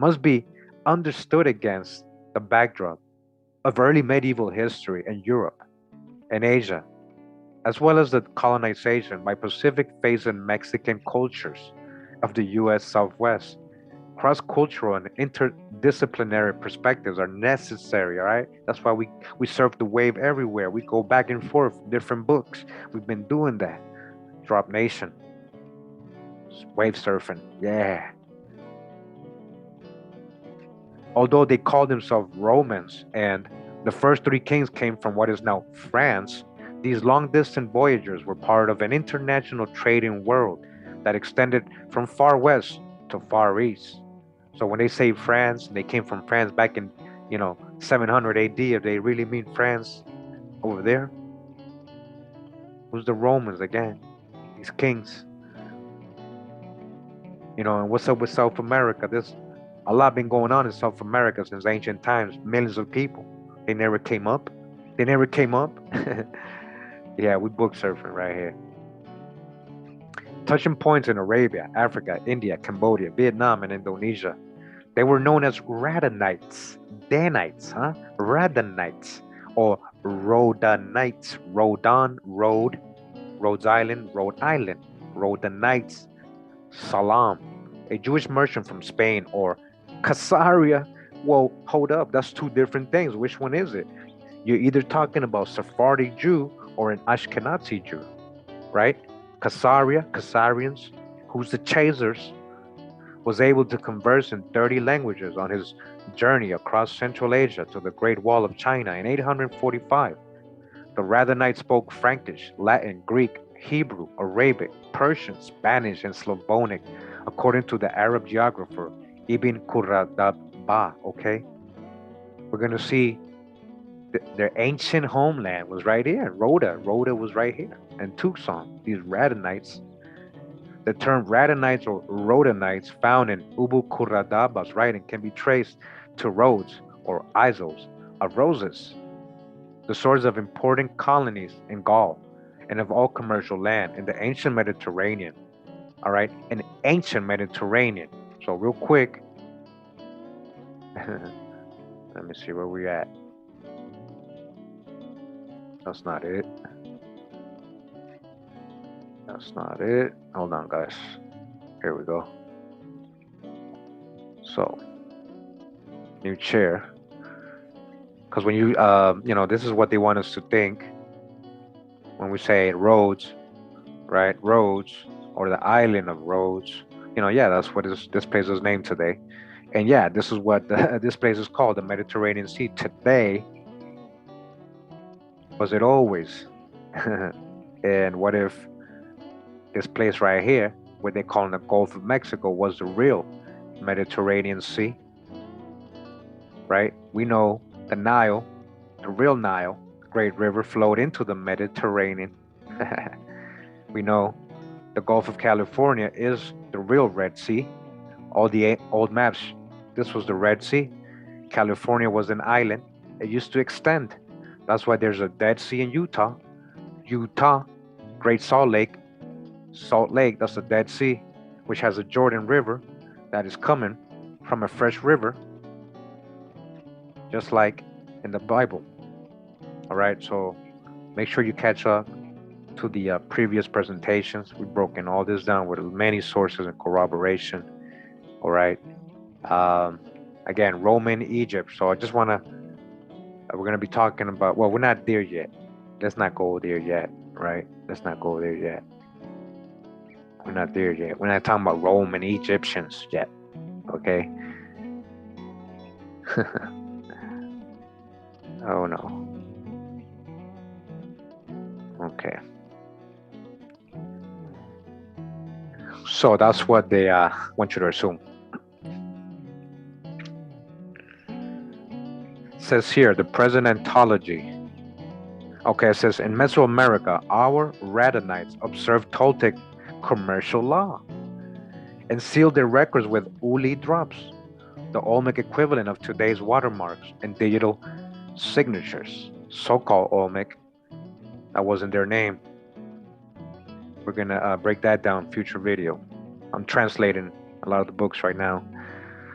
must be understood against the backdrop of early medieval history in Europe and Asia, as well as the colonization by Pacific-facing Mexican cultures of the U.S. Southwest. Cross-cultural and interdisciplinary perspectives are necessary, all right? That's why we surf the wave everywhere. We go back and forth, different books. We've been doing that. Drop Nation. Wave surfing, yeah. Although they called themselves Romans and the first 3 kings came from what is now France, these long-distance voyagers were part of an international trading world that extended from far west to far east. So when they say France, they came from France back in, 700 AD, if they really mean France over there. Who's the Romans again? These kings. And what's up with South America? There's a lot been going on in South America since ancient times. Millions of people. They never came up. They never came up. Yeah, we book surfing right here. Touching points in Arabia, Africa, India, Cambodia, Vietnam, and Indonesia. They were known as Rhadanites. Danites, huh? Rhadanites. Or Rhodanites. Rhodes Island, Rhode Island. Rhodanites. Salam, a Jewish merchant from Spain, or Khasaria. Well, hold up, that's 2 different things. Which one is it? You're either talking about Sephardic Jew or an Ashkenazi Jew, right? Khazarians, who's the Chasers, was able to converse in 30 languages on his journey across Central Asia to the Great Wall of China in 845. The Rhadanites spoke Frankish, Latin, Greek, Hebrew, Arabic, Persian, Spanish, and Slavonic, according to the Arab geographer, 'Ibn Qurdaba, okay? We're going to see, Their ancient homeland was right here. Rhoda was right here. And Tucson, these Rhadanites. The term Rhadanites or Rhodanites found in Ubu writing can be traced to Rhodes or Isles of Roses, the source of important colonies in Gaul and of all commercial land in the ancient Mediterranean. All right, in ancient Mediterranean. So real quick, let me see where we're at. That's not it. That's not it. Hold on, guys. Here we go. So, new chair. Because when you, this is what they want us to think when we say Rhodes, right? Rhodes, or the island of Rhodes. Yeah, that's what this place is named today. And yeah, this is what this place is called, the Mediterranean Sea. Today, was it always? And what if this place right here, what they call in the Gulf of Mexico, was the real Mediterranean Sea? Right? We know the Nile, the real Nile, great river, flowed into the Mediterranean. We know the Gulf of California is the real Red Sea. All the old maps, this was the Red Sea. California was an island. It used to extend. That's why there's a Dead Sea in Utah. Utah, Great Salt Lake, that's the Dead Sea, which has a Jordan River that is coming from a fresh river, just like in the Bible. All right, so make sure you catch up to the previous presentations. We've broken all this down with many sources and corroboration. All right. Again, Roman Egypt. So I just want to, we're going to be talking about, well, we're not there yet. Let's not go there yet, right? Let's not go there yet. We're not there yet. We're not talking about Roman Egyptians yet, okay? Oh, no. Okay. So that's what they want you to assume. It says here, the present ontology. Okay, it says, in Mesoamerica, our Rhadanites observed Toltec commercial law and sealed their records with uli drops, the Olmec equivalent of today's watermarks and digital signatures. So-called Olmec, that wasn't their name. We're gonna break that down future video. I'm translating a lot of the books right now.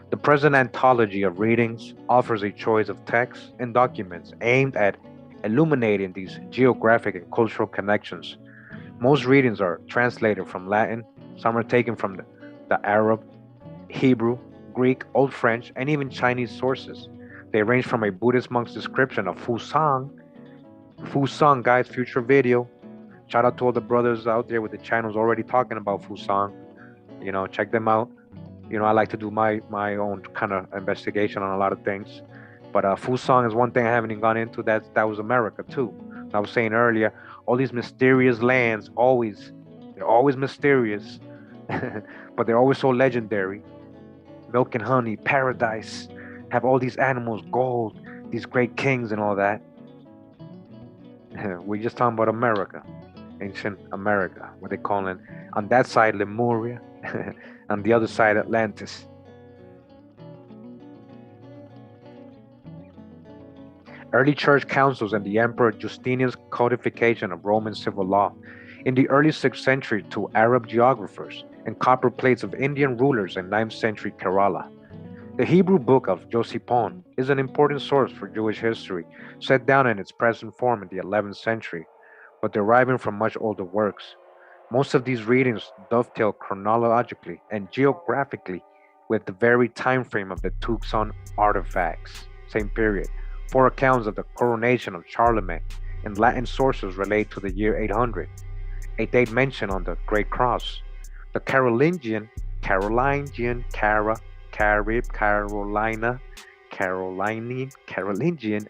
The present anthology of readings offers a choice of texts and documents aimed at illuminating these geographic and cultural connections. Most readings are translated from Latin. Some are taken from the Arab, Hebrew, Greek, Old French, and even Chinese sources. They range from a Buddhist monk's description of Fusang, guys, future video. Shout out to all the brothers out there with the channels already talking about Fusang. Check them out. I like to do my own kind of investigation on a lot of things. But Fusang is one thing I haven't even gone into. That was America too. I was saying earlier, all these mysterious lands, they're always mysterious, but they're always so legendary. Milk and honey, paradise, have all these animals, gold, these great kings and all that. We're just talking about America, ancient America, what they call it. On that side, Lemuria, on the other side, Atlantis. Early church councils and the Emperor Justinian's codification of Roman civil law in the early 6th century to Arab geographers and copper plates of Indian rulers in 9th century Kerala. The Hebrew book of Josephon is an important source for Jewish history, set down in its present form in the 11th century, but deriving from much older works. Most of these readings dovetail chronologically and geographically with the very time frame of the Tucson artifacts, same period. 4 accounts of the coronation of Charlemagne in Latin sources relate to the year 800, a date mentioned on the Great Cross. The Carolingian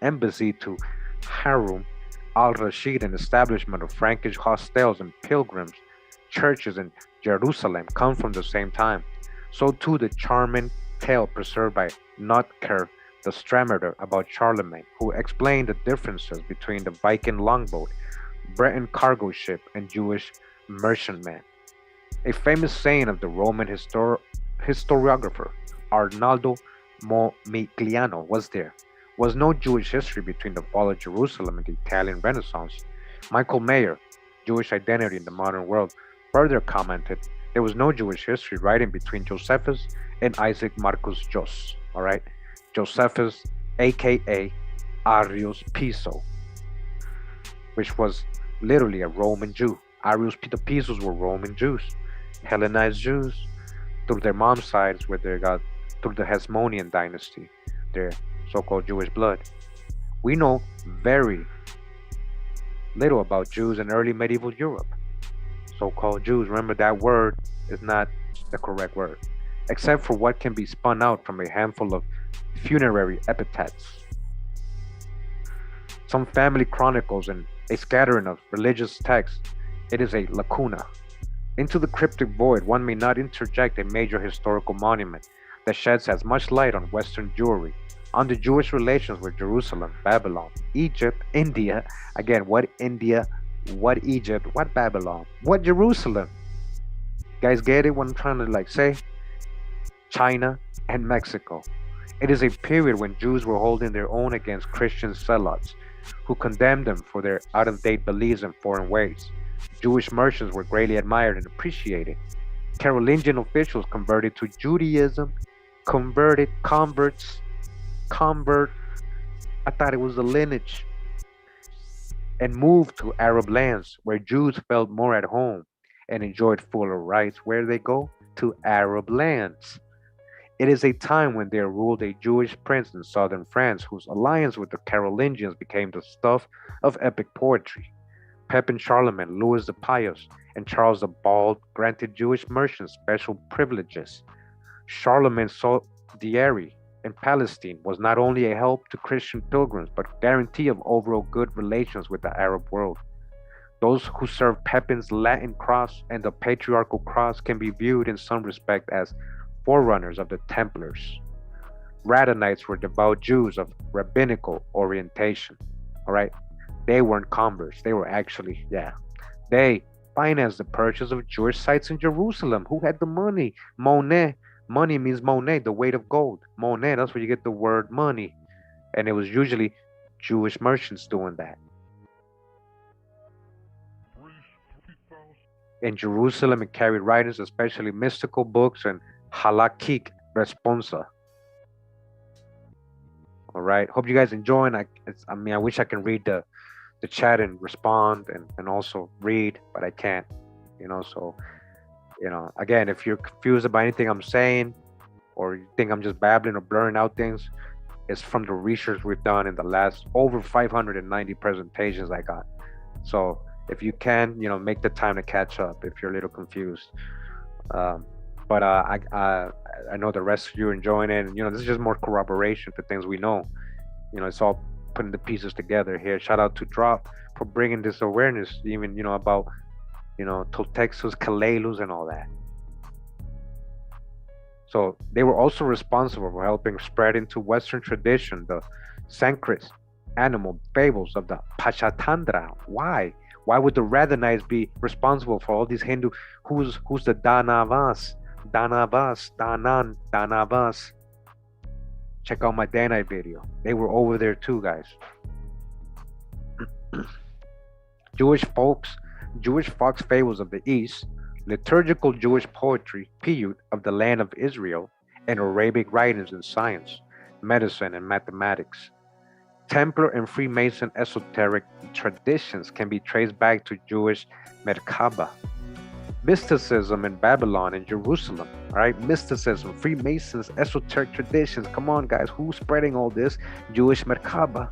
embassy to Harun al-Rashid and establishment of Frankish hostels and pilgrims churches in Jerusalem come from the same time. So too the charming tale preserved by Notker the Strameter about Charlemagne, who explained the differences between the Viking longboat, Breton cargo ship, and Jewish merchantman. A famous saying of the Roman historiographer Arnaldo Momigliano was there was no Jewish history between the fall of Jerusalem and the Italian Renaissance. Michael Mayer, Jewish Identity in the Modern World, further commented there was no Jewish history writing between Josephus and Isaac Marcus Jos. All right, Josephus, aka Arius Piso, which was literally a Roman Jew. The Pisos were Roman Jews, Hellenized Jews, through their mom's sides, where they got through the Hasmonean dynasty, their so-called Jewish blood. We know very little about Jews in early medieval Europe. So-called Jews, remember that word is not the correct word, except for what can be spun out from a handful of funerary epitaphs, some family chronicles, and a scattering of religious texts. It is a lacuna. Into the cryptic void, one may not interject a major historical monument that sheds as much light on Western Jewry, on the Jewish relations with Jerusalem, Babylon, Egypt, India. Again, what India, what Egypt, what Babylon, what Jerusalem? Guys, get it what I'm trying to say? China and Mexico. It is a period when Jews were holding their own against Christian zealots who condemned them for their out-of-date beliefs and foreign ways. Jewish merchants were greatly admired and appreciated. Carolingian officials converted to Judaism, convert, I thought it was a lineage, and moved to Arab lands where Jews felt more at home and enjoyed fuller rights. Where they go? To Arab lands. It is a time when there ruled a Jewish prince in southern France whose alliance with the Carolingians became the stuff of epic poetry. Pepin Charlemagne, Louis the Pious, and Charles the Bald granted Jewish merchants special privileges. Charlemagne's soldiery in Palestine was not only a help to Christian pilgrims, but a guarantee of overall good relations with the Arab world. Those who served Pepin's Latin cross and the patriarchal cross can be viewed in some respect as forerunners of the Templars. Rhadanites were devout Jews of rabbinical orientation. All right, they weren't converts. They were actually, they financed the purchase of Jewish sites in Jerusalem. Who had the money? Monet. Money means Monet, the weight of gold. Monet, that's where you get the word money. And it was usually Jewish merchants doing that. In Jerusalem, it carried writings, especially mystical books and halakhic responsa. All right. Hope you guys enjoying. I wish I can read the chat and respond and also read, but I can't. So again, if you're confused about anything I'm saying, or you think I'm just babbling or blurring out things, it's from the research we've done in the last over 590 presentations I got. So if you can, make the time to catch up if you're a little confused. But I know the rest of you are enjoying it. And, this is just more corroboration for things we know. It's all putting the pieces together here. Shout out to Drop for bringing this awareness, even, about, Toltexus, Calalus, and all that. So they were also responsible for helping spread into Western tradition the Sanskrit animal fables of the Pachatandra. Why? Why would the Rhadanites be responsible for all these Hindu? Who's the Danavas? Danavas. Check out my Danite video. They were over there too, guys. Jewish fox fables of the East, liturgical Jewish poetry, piyut of the land of Israel, and Arabic writings in science, medicine, and mathematics. Templar and Freemason esoteric traditions can be traced back to Jewish Merkaba. Mysticism in Babylon and Jerusalem, all right? Mysticism, Freemasons, esoteric traditions. Come on, guys, who's spreading all this? Jewish Merkaba,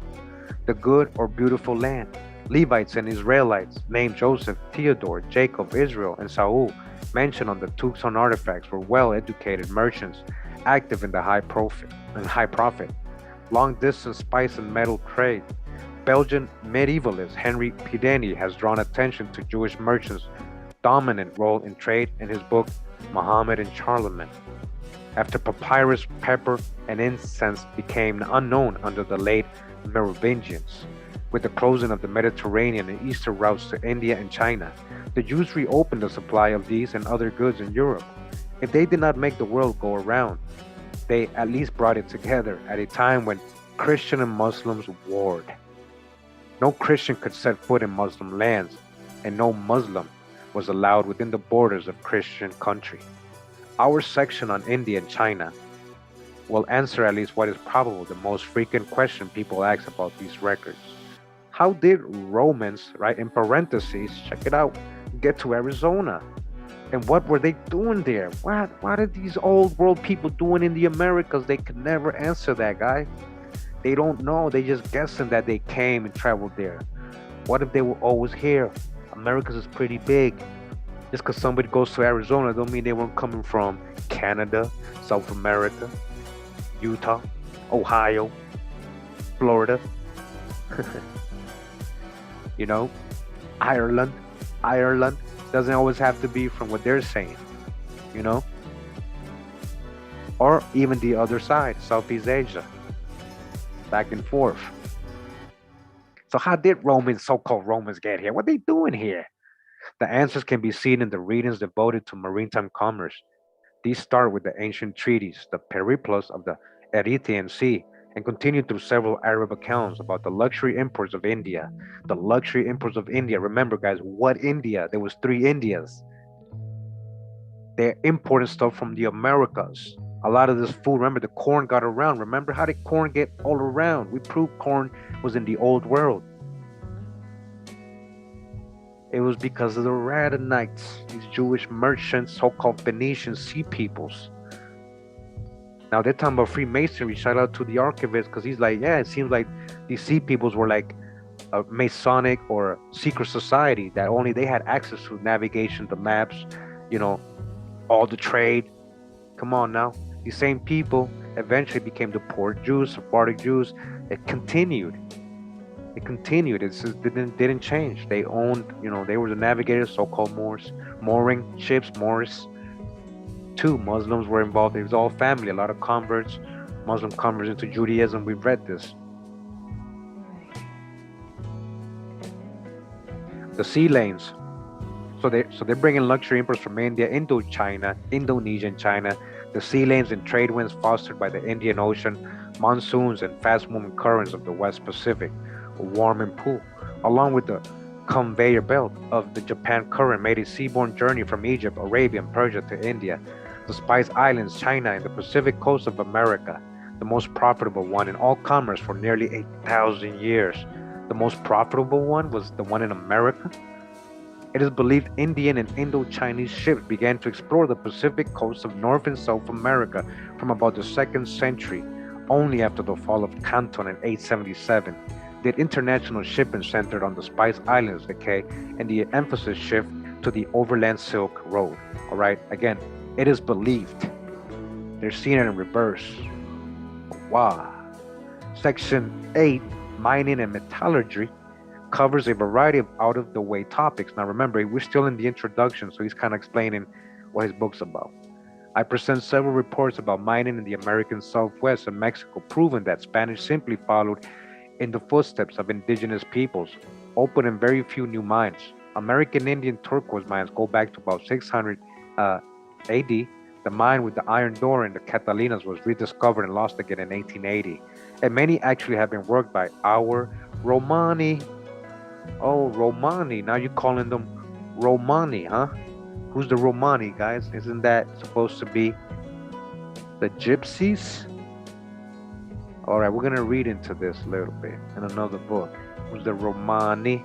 the good or beautiful land. Levites and Israelites named Joseph, Theodore, Jacob, Israel, and Saul, mentioned on the Tucson artifacts, were well-educated merchants, active in the high profit, long-distance spice and metal trade. Belgian medievalist Henry Pideni has drawn attention to Jewish merchants' dominant role in trade in his book Muhammad and Charlemagne. after papyrus, pepper, and incense became unknown under the late Merovingians. With the closing of the Mediterranean and eastern routes to India and China, the Jews reopened the supply of these and other goods in Europe. If they did not make the world go around, they at least brought it together at a time when Christian and Muslims warred. No Christian could set foot in Muslim lands, and no Muslim was allowed within the borders of Christian country. Our section on India and China will answer at least what is probably the most frequent question people ask about these records. How did Romans, right, in parentheses, check it out, get to Arizona? And what were they doing there? What are these old world people doing in the Americas? They could never answer that, guy. They don't know. They just guessing that they came and traveled there. What if they were always here? Americas is pretty big. Just because somebody goes to Arizona don't mean they weren't coming from Canada, South America, Utah, Ohio, Florida, you know, Ireland. Ireland doesn't always have to be from what they're saying, you know, or even the other side, Southeast Asia, back and forth. So how did Romans, so-called Romans, get here? What are they doing here? The answers can be seen in the readings devoted to maritime commerce. These start with the ancient treaties, the Periplus of the Erythraean Sea, and continue through several Arab accounts about the luxury imports of India. The luxury imports of India. Remember, guys, what India? There was three Indias. They're importing stuff from the Americas. A lot of this food, remember, the corn got around. Remember how did corn get all around? We proved corn was in the old world. It was because of the Rhadanites, these Jewish merchants, so-called Phoenician sea peoples. Now they're talking about Freemasonry. Shout out to the archivist because he's like, yeah, it seems like these sea peoples were like a Masonic or secret society that only they had access to navigation, the maps, you know, all the trade. Come on now. These same people eventually became the port Jews, Sephardic Jews. It continued. It continued. It just didn't change. They owned, you know, they were the navigators, so-called Moors, mooring ships, Moors. Too, Muslims were involved. It was all family. A lot of converts, Muslim converts into Judaism. We've read this. The sea lanes. So they're bringing luxury imports from India, Indochina, Indonesia, and China. The sea lanes and trade winds fostered by the Indian Ocean, monsoons, and fast-moving currents of the West Pacific, warm and cool, along with the conveyor belt of the Japan current, made a seaborne journey from Egypt, Arabia, and Persia to India, the Spice Islands, China, and the Pacific coast of America, the most profitable one in all commerce for nearly 8,000 years. The most profitable one was the one in America. It is believed Indian and Indo-Chinese ships began to explore the Pacific coast of North and South America from about the 2nd century. Only after the fall of Canton in 877 did international shipping centered on the Spice Islands decay and the emphasis shift to the overland Silk Road. All right, again, it is believed. They're seeing it in reverse. Wow. Section 8, mining and metallurgy, covers a variety of out-of-the-way topics. Now remember, we're still in the introduction, so he's kind of explaining what his book's about. I present several reports about mining in the American Southwest and Mexico, proving that Spanish simply followed in the footsteps of indigenous peoples, opening very few new mines. American Indian turquoise mines go back to about 600 AD. The mine with the iron door in the Catalinas was rediscovered and lost again in 1880. And many actually have been worked by our Romani. Oh, Romani. Now you're calling them Romani, huh? Who's the Romani, guys? Isn't that supposed to be the gypsies? All right, we're going to read into this a little bit in another book. Who's the Romani?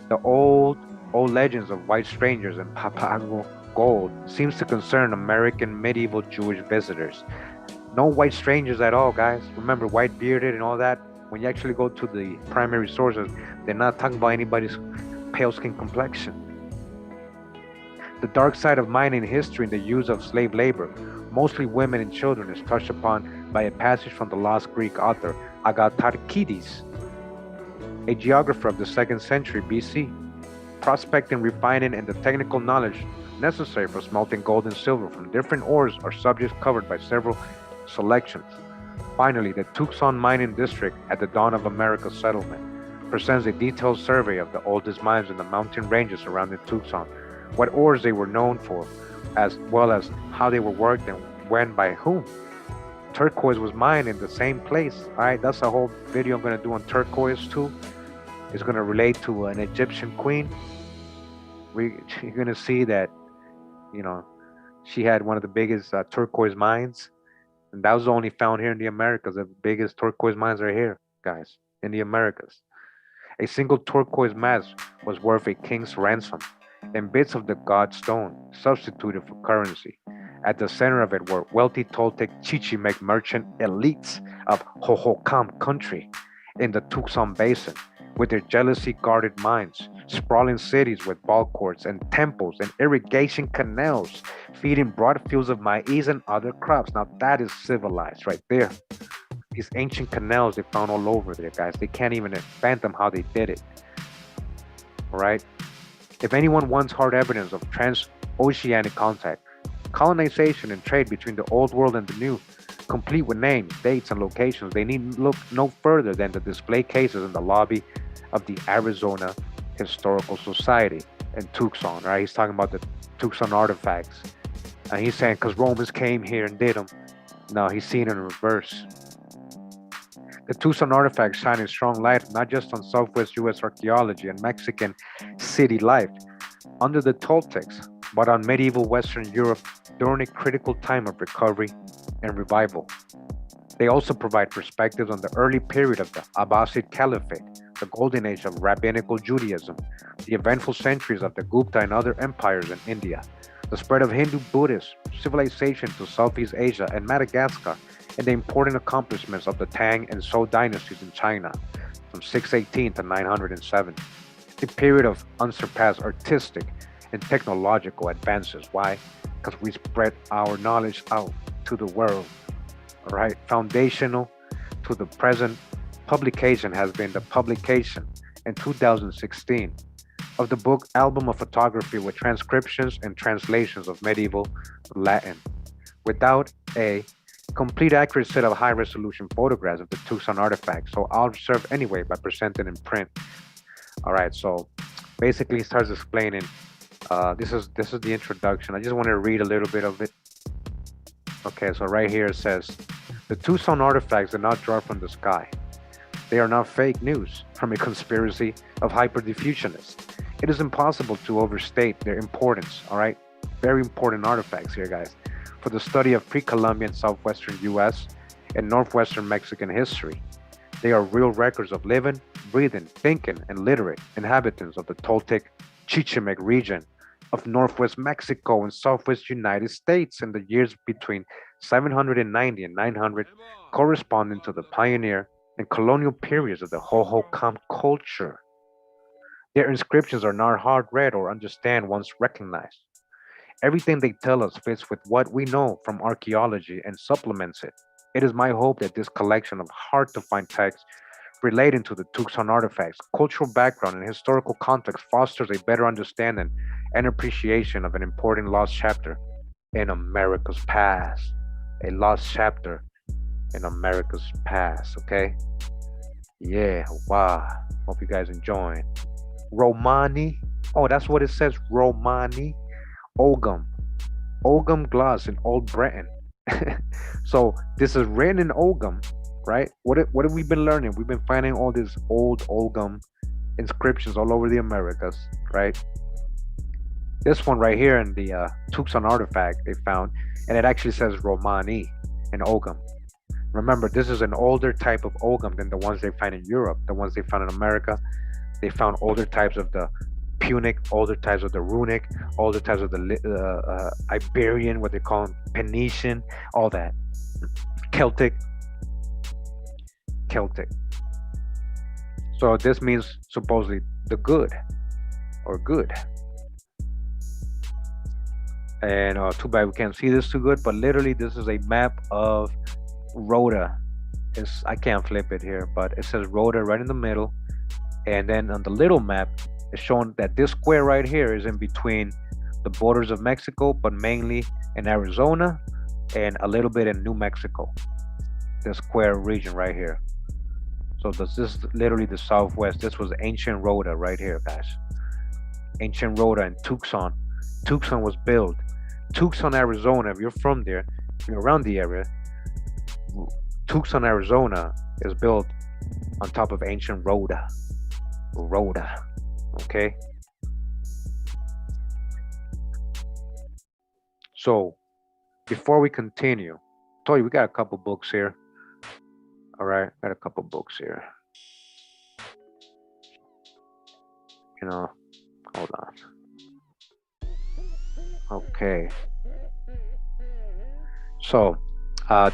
The old legends of white strangers and Papago gold seems to concern American medieval Jewish visitors. No white strangers at all, guys. Remember, white bearded and all that. When you actually go to the primary sources, they're not talking about anybody's pale skin complexion. The dark side of mining history and the use of slave labor, mostly women and children, is touched upon by a passage from the lost Greek author Agatarchides, a geographer of the 2nd century BC. Prospecting, refining, and the technical knowledge necessary for smelting gold and silver from different ores are subjects covered by several selections. Finally, the Tucson mining district at the dawn of America's settlement presents a detailed survey of the oldest mines in the mountain ranges surrounding Tucson, what ores they were known for, as well as how they were worked and when by whom. Turquoise was mined in the same place. All right, that's a whole video I'm going to do on turquoise too. It's going to relate to an Egyptian queen. You're going to see that, you know, she had one of the biggest turquoise mines, and that was only found here in the Americas. The biggest turquoise mines are here, guys, in the Americas. A single turquoise mass was worth a king's ransom, and bits of the god stone substituted for currency. At the center of it were wealthy Toltec Chichimex merchant elites of Hohokam country in the Tucson Basin, with their jealously guarded mines, sprawling cities with ball courts and temples and irrigation canals feeding broad fields of maize and other crops. Now that is civilized right there. These ancient canals they found all over there, guys. They can't even fathom how they did it. All right. If anyone wants hard evidence of transoceanic contact, colonization, and trade between the old world and the new, complete with names, dates, and locations, they need look no further than the display cases in the lobby of the Arizona Historical Society in Tucson. Right? He's talking about the Tucson artifacts, and he's saying because Romans came here and did them. No, he's seeing it in reverse. The Tucson artifacts shine a strong light not just on Southwest U.S. archaeology and Mexican city life under the Toltecs, but on medieval Western Europe during a critical time of recovery and revival. They also provide perspectives on the early period of the Abbasid Caliphate, the golden age of rabbinical Judaism, the eventful centuries of the Gupta and other empires in India, the spread of Hindu-Buddhist civilization to Southeast Asia and Madagascar, and the important accomplishments of the Tang and Zhou dynasties in China from 618 to 907. A period of unsurpassed artistic and technological advances. Why? Because we spread our knowledge out to the world. All right. Foundational to the present publication has been the publication in 2016 of the book Album of Photography with transcriptions and translations of medieval Latin. Without a complete accurate set of high resolution photographs of the Tucson artifacts, so I'll serve anyway by presenting in print. All right, so basically he starts explaining. This is the introduction. I just want to read a little bit of it. Okay, so right here it says, the Tucson artifacts did not drop from the sky. They are not fake news from a conspiracy of hyperdiffusionists. It is impossible to overstate their importance, all right? Very important artifacts here, guys, for the study of pre-Columbian southwestern U.S. and northwestern Mexican history. They are real records of living, breathing, thinking, and literate inhabitants of the Toltec Chichimex region of northwest Mexico and southwest United States in the years between 790 and 900, corresponding to the pioneer and colonial periods of the Hohokam culture. Their inscriptions are not hard read or understand once recognized. Everything they tell us fits with what we know from archaeology and supplements it. It is my hope that this collection of hard to find texts relating to the Tucson artifacts, cultural background, and historical context fosters a better understanding and appreciation of an important lost chapter in America's past. A lost chapter in America's past, okay? Yeah, wow. Hope you guys enjoying. Romani, oh, that's what it says, Romani Ogham gloss in Old Breton. So this is written in Ogham, right? What have we been learning? We've been finding all these old Ogham inscriptions all over the Americas, right? This one right here in the Tucson artifact they found, and it actually says Romani in Ogham. Remember, this is an older type of Ogham than the ones they find in Europe. The ones they found in America, they found older types of the Punic, older types of the Runic, older types of the Iberian, what they call them, Phoenician, all that. Celtic. So this means supposedly the good or good. And too bad we can't see this too good, but literally this is a map of Rhoda. I can't flip it here, but it says Rhoda right in the middle. And then on the little map, it's showing that this square right here is in between the borders of Mexico, but mainly in Arizona and a little bit in New Mexico, the square region right here. So this is literally the Southwest. This was ancient Rhoda right here, guys. Ancient Rhoda in Tucson. Tucson was built. Tucson, Arizona, if you're from there, if you're around the area, Tucson, Arizona is built on top of ancient Rhoda. Rhoda. Okay? So, before we continue, I told you we got a couple books here. All right, got a couple books here. You know, hold on. Okay. So,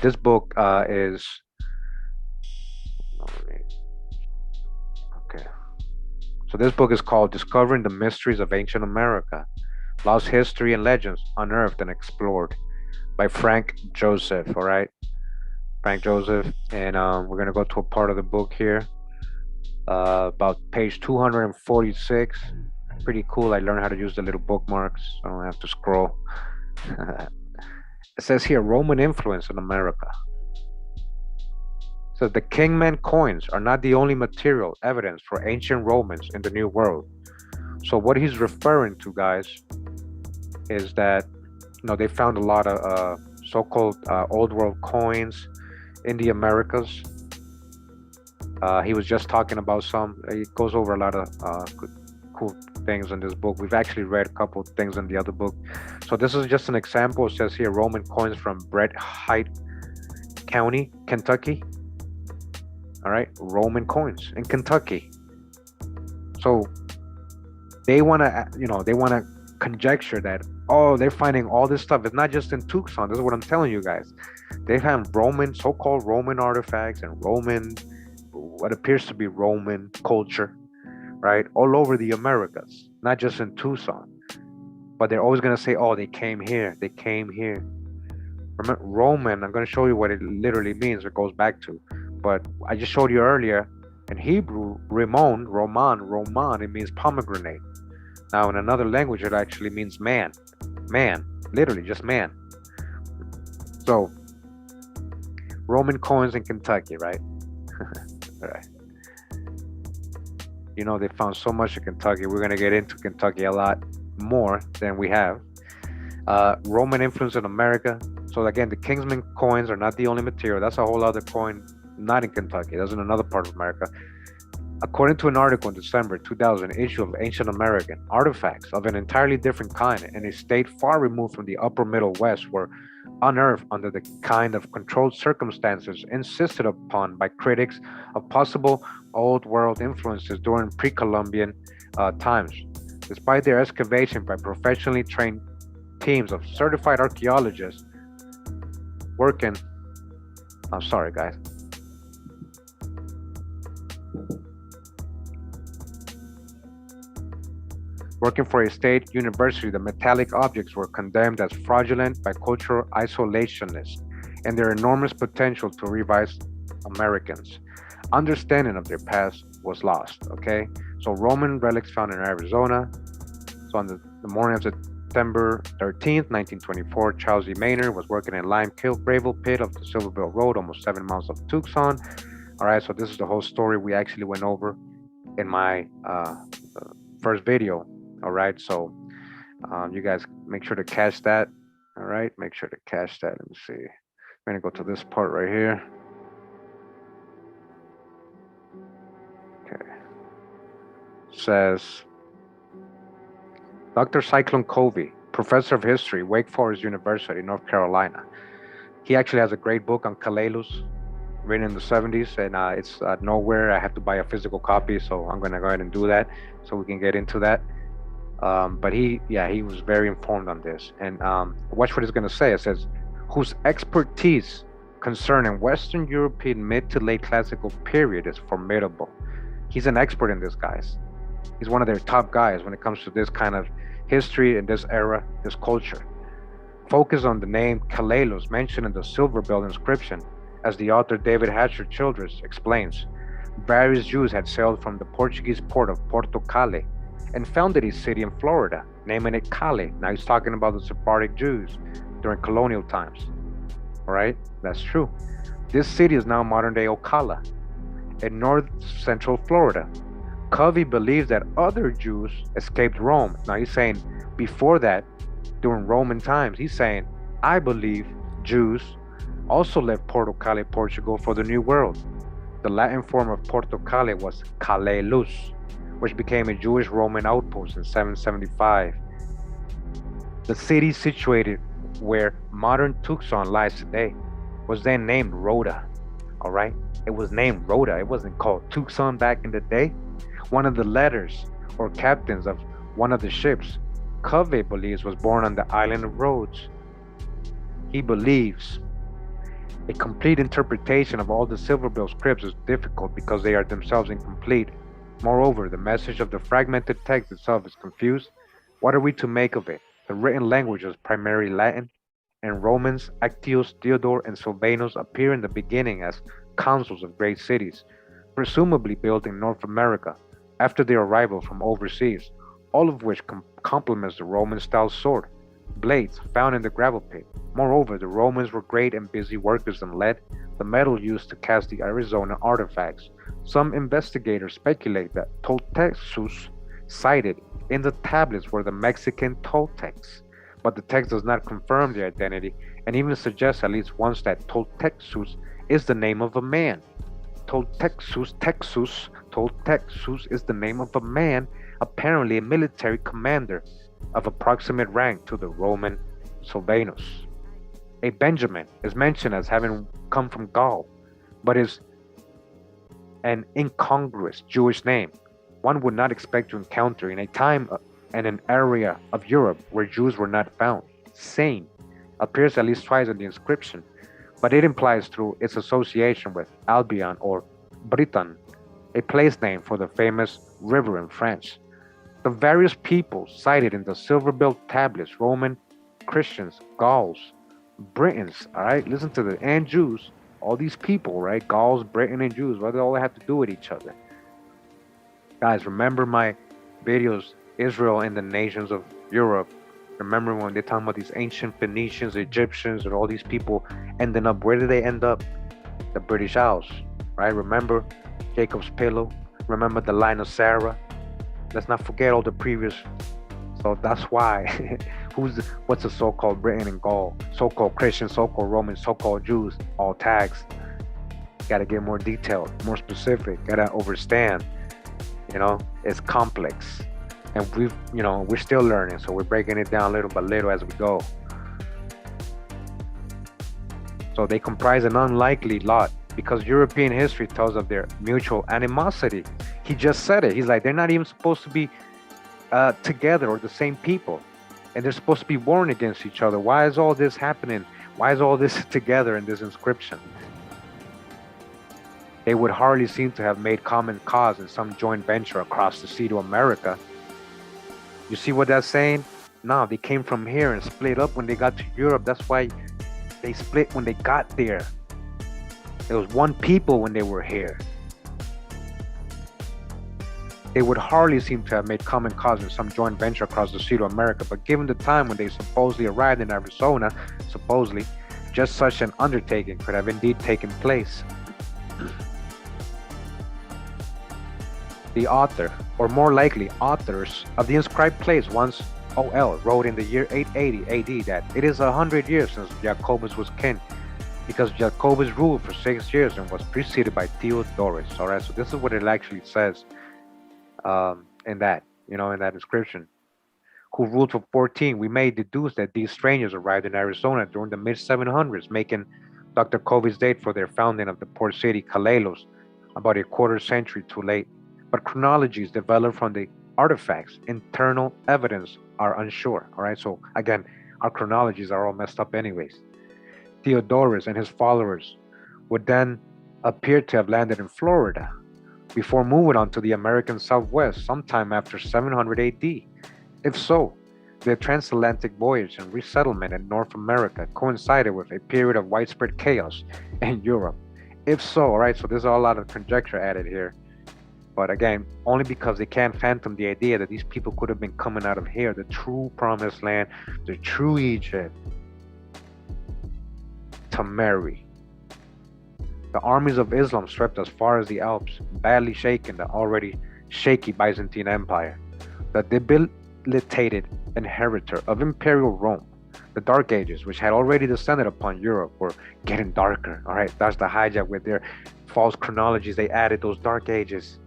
this book is. Okay. So this book is called "Discovering the Mysteries of Ancient America: Lost History and Legends Unearthed and Explored" by Frank Joseph. All right, Frank Joseph, and we're gonna go to a part of the book here, about page 246. Pretty cool. I learned how to use the little bookmarks. I don't have to scroll. It says here, Roman influence in America. So the Kingman coins are not the only material evidence for ancient Romans in the New World. So what he's referring to, guys, is that they found a lot of so-called old world coins in the Americas. He was just talking about some. He goes over a lot of cool things in this book. We've actually read a couple things in the other book. So this is just an example. It says here Roman coins from Bread Height County, Kentucky. All right, Roman coins in Kentucky. So they want to, conjecture that, they're finding all this stuff. It's not just in Tucson. This is what I'm telling you guys. They have so-called Roman artifacts and what appears to be Roman culture, right, all over the Americas, not just in Tucson. But they're always going to say, they came here. They came here. Remember, Roman, I'm going to show you what it literally means. It goes back to. But I just showed you earlier, in Hebrew, Roman, it means pomegranate. Now, in another language, it actually means man. Man, literally, just man. So, Roman coins in Kentucky, right? Right. They found so much in Kentucky. We're going to get into Kentucky a lot more than we have. Roman influence in America. So, again, the Kingsman coins are not the only material. That's a whole other coin. Not in Kentucky. That's in another part of America. According to an article in December 2000 issue of Ancient American, artifacts of an entirely different kind in a state far removed from the upper Middle West were unearthed under the kind of controlled circumstances insisted upon by critics of possible Old World influences during pre-Columbian times. Despite their excavation by professionally trained teams of certified archaeologists working for a state university, the metallic objects were condemned as fraudulent by cultural isolationists and their enormous potential to revise Americans. Understanding of their past was lost, okay? So Roman relics found in Arizona. So on the morning of September 13th, 1924, Charles E. Maynard was working in Lime Kiln Gravel Pit of the Silverville Road, almost 7 miles of Tucson. All right, so this is the whole story we actually went over in my first video. All right, so you guys make sure to catch that. All right, make sure to catch that. Let me see. I'm gonna go to this part right here. Okay. Says Dr. Cyclone Covey, professor of history, Wake Forest University, North Carolina. He actually has a great book on Calalus, written in the 70s, and it's nowhere. I have to buy a physical copy, so I'm gonna go ahead and do that so we can get into that. But he was very informed on this. And watch what it's going to say. It says, whose expertise concerning Western European mid to late classical period is formidable. He's an expert in this, guys. He's one of their top guys when it comes to this kind of history and this era, this culture. Focus on the name Calalus mentioned in the Silver Bell inscription, as the author David Hatcher Childress explains. Various Jews had sailed from the Portuguese port of Porto Cale and founded a city in Florida, naming it Cali. Now he's talking about the Sephardic Jews during colonial times. All right, that's true. This city is now modern day Ocala in north central Florida. Covey believes that other Jews escaped Rome. Now he's saying before that, during Roman times, he's saying, I believe Jews also left Porto Cali, Portugal for the New World. The Latin form of Porto Cali was Calalus, which became a Jewish Roman outpost in 775. The city situated where modern Tucson lies today was then named Rhoda. All right, it was named Rhoda. It wasn't called Tucson back in the day. One of the letters or captains of one of the ships Covey believes was born on the island of Rhodes. He believes a complete interpretation of all the silver bill scripts is difficult because they are themselves incomplete. Moreover, the message of the fragmented text itself is confused. What are we to make of it? The written language is primarily Latin, and Romans, Actius, Theodore, and Silvanus appear in the beginning as consuls of great cities, presumably built in North America after their arrival from overseas, all of which complements the Roman-style sword, blades found in the gravel pit. Moreover, the Romans were great and busy workers in lead, the metal used to cast the Arizona artifacts. Some investigators speculate that Toltecus cited in the tablets were the Mexican Toltecs, but the text does not confirm their identity and even suggests at least once that Toltecus is the name of a man. Toltecus is the name of a man, apparently a military commander of approximate rank to the Roman Silvanus. A Benjamin is mentioned as having come from Gaul, but is an incongruous Jewish name one would not expect to encounter in a time and an area of Europe where Jews were not found. Same appears at least twice in the inscription, but it implies through its association with Albion or Britain, a place name for the famous river in France. The various peoples cited in the silver-built tablets, Roman, Christians, Gauls, Britons, all right, listen to the, and Jews, all these people, right, Gauls, Britain, and Jews, what do they all have to do with each other? Guys, remember my videos, Israel and the nations of Europe. Remember when they're talking about these ancient Phoenicians, Egyptians, and all these people ending up, where did they end up? The British Isles, right? Remember Jacob's pillow? Remember the line of Sarah? Let's not forget all the previous. So that's why, what's the so-called Britain and Gaul? So-called Christians, so-called Romans, so-called Jews, all tags. Gotta get more detailed, more specific, gotta understand. You know, it's complex. And we're still learning, so we're breaking it down little by little as we go. So they comprise an unlikely lot because European history tells of their mutual animosity. He just said it. He's like, they're not even supposed to be together or the same people. And they're supposed to be warring against each other. Why is all this happening? Why is all this together in this inscription? They would hardly seem to have made common cause in some joint venture across the sea to America. You see what that's saying? No, they came from here and split up when they got to Europe. That's why they split when they got there. It was one people when they were here. They would hardly seem to have made common cause in some joint venture across the sea to America, but given the time when they supposedly arrived in Arizona, supposedly, just such an undertaking could have indeed taken place. The author, or more likely authors, of the inscribed plates once O.L. wrote in the year 880 AD that it is 100 years since Jacobus was king, because Jacobus ruled for 6 years and was preceded by Theodorus. All right, so this is what it actually says in that inscription. Who ruled for 14? We may deduce that these strangers arrived in Arizona during the mid-700s, making Dr. Covey's date for their founding of the port city, Calalus, about a quarter century too late. But chronologies developed from the artifacts, internal evidence are unsure. All right, so again, our chronologies are all messed up anyways. Theodorus and his followers would then appear to have landed in Florida before moving on to the American Southwest sometime after 700 AD. If so, the transatlantic voyage and resettlement in North America coincided with a period of widespread chaos in Europe. If so, all right, so there's a lot of conjecture added here. But again, only because they can't fathom the idea that these people could have been coming out of here, the true promised land, the true Egypt, to marry. The armies of Islam swept as far as the Alps, badly shaken the already shaky Byzantine Empire. The debilitated inheritor of Imperial Rome, the Dark Ages, which had already descended upon Europe, were getting darker. All right, that's the hijack with their false chronologies. They added those Dark Ages.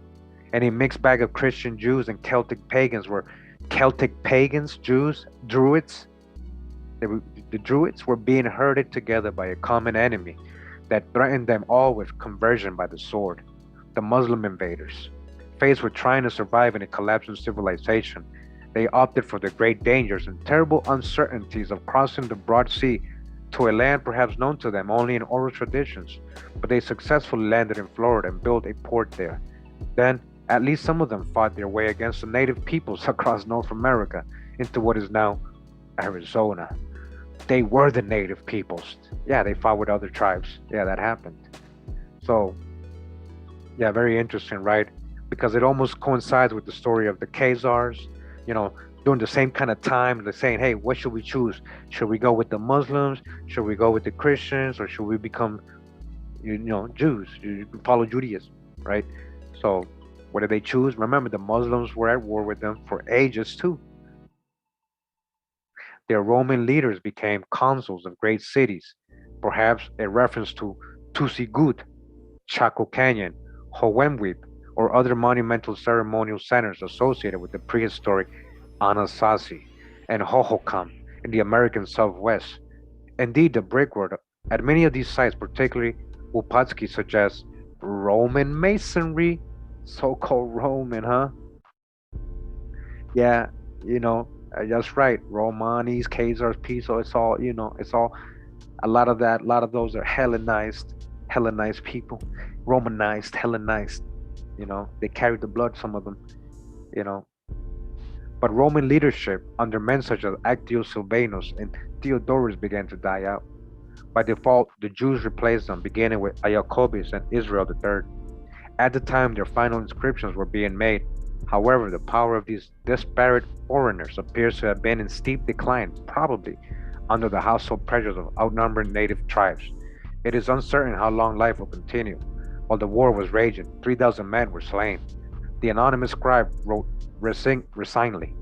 And a mixed bag of Christian Jews and Celtic pagans were Celtic pagans, Jews, Druids. The Druids were being herded together by a common enemy that threatened them all with conversion by the sword. The Muslim invaders, faced with trying to survive in a collapsing civilization, they opted for the great dangers and terrible uncertainties of crossing the broad sea to a land perhaps known to them only in oral traditions, but they successfully landed in Florida and built a port there. Then, at least some of them fought their way against the native peoples across North America into what is now Arizona. They were the native peoples. Yeah, they fought with other tribes. Yeah, that happened. So, yeah, very interesting, right? Because it almost coincides with the story of the Khazars, you know, during the same kind of time. They're saying, hey, what should we choose? Should we go with the Muslims? Should we go with the Christians? Or should we become, Jews? You follow Judaism, right? So, what did they choose? Remember, the Muslims were at war with them for ages too. Their Roman leaders became consuls of great cities, perhaps a reference to Tusigut, Chaco Canyon, Hohenwip, or other monumental ceremonial centers associated with the prehistoric Anasazi and Hohokam in the American Southwest. Indeed, the brickwork at many of these sites, particularly Upatsky, suggests Roman masonry, so-called Roman, huh? Yeah, that's right. Romanis, Khazars, Piso, it's all a lot of that. A lot of those are Hellenized people, Romanized, Hellenized. They carried the blood, some of them. You know, but Roman leadership under men such as Actius Silvanus and Theodorus began to die out. By default, the Jews replaced them, beginning with Jacobus and Israel III. At the time, their final inscriptions were being made. However, the power of these disparate foreigners appears to have been in steep decline, probably under the household pressures of outnumbered native tribes. It is uncertain how long life will continue. While the war was raging, 3,000 men were slain. The anonymous scribe wrote resignedly,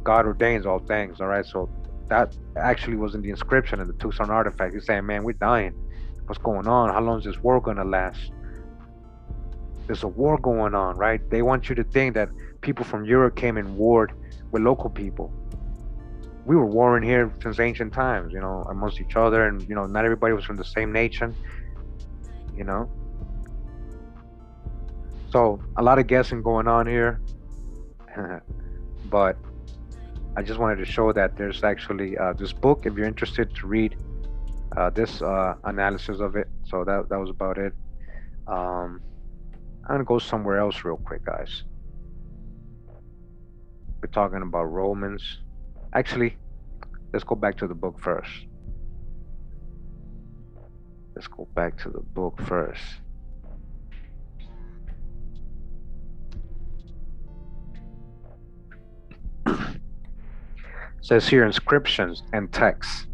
God ordains all things. All right, so that actually was in the inscription in the Tucson artifact. He's saying, man, we're dying. What's going on? How long is this war gonna last? There's a war going on, right? They want you to think that people from Europe came and warred with local people. We were warring here since ancient times, amongst each other, and not everybody was from the same nation, So a lot of guessing going on here, but I just wanted to show that there's actually this book if you're interested to read this analysis of it. So that was about it. I'm gonna go somewhere else real quick, guys. We're talking about Romans. Actually, let's go back to the book first. It says here inscriptions and texts.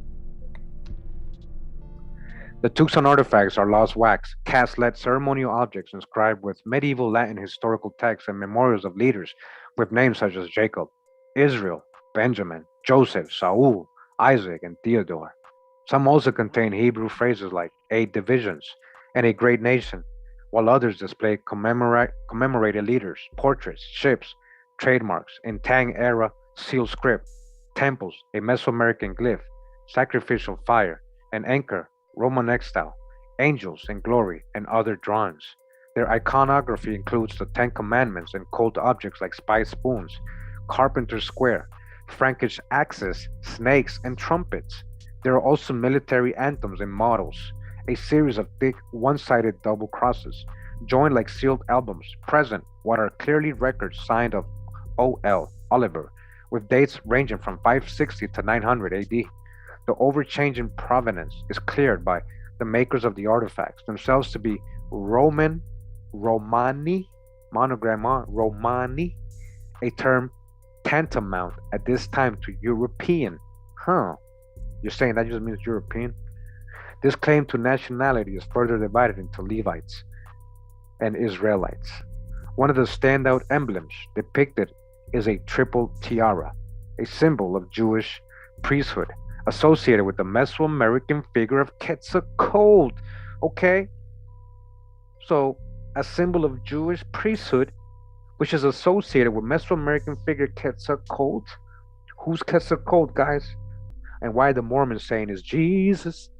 The Tucson artifacts are lost wax, cast-lead ceremonial objects inscribed with medieval Latin historical texts and memorials of leaders with names such as Jacob, Israel, Benjamin, Joseph, Saul, Isaac, and Theodore. Some also contain Hebrew phrases like 8 divisions and a great nation, while others display commemorated leaders, portraits, ships, trademarks, in Tang-era seal script, temples, a Mesoamerican glyph, sacrificial fire, an anchor, Romanesque style, angels in glory, and other drawings. Their iconography includes the 10 Commandments and cult objects like spice spoons, carpenter's square, Frankish axes, snakes, and trumpets. There are also military anthems and models, a series of thick, one-sided double crosses, joined like sealed albums, present what are clearly records signed of O.L. Oliver, with dates ranging from 560 to 900 AD. The overchanging provenance is cleared by the makers of the artifacts themselves to be Roman Romani, monogram on Romani, a term tantamount at this time to European. Huh? You're saying that just means European? This claim to nationality is further divided into Levites and Israelites. One of the standout emblems depicted is a triple tiara, a symbol of Jewish priesthood associated with the Mesoamerican figure of Quetzalcoatl. Okay, so a symbol of Jewish priesthood, which is associated with Mesoamerican figure Quetzalcoatl. Who's Quetzalcoatl, guys? And why the Mormons saying is Jesus?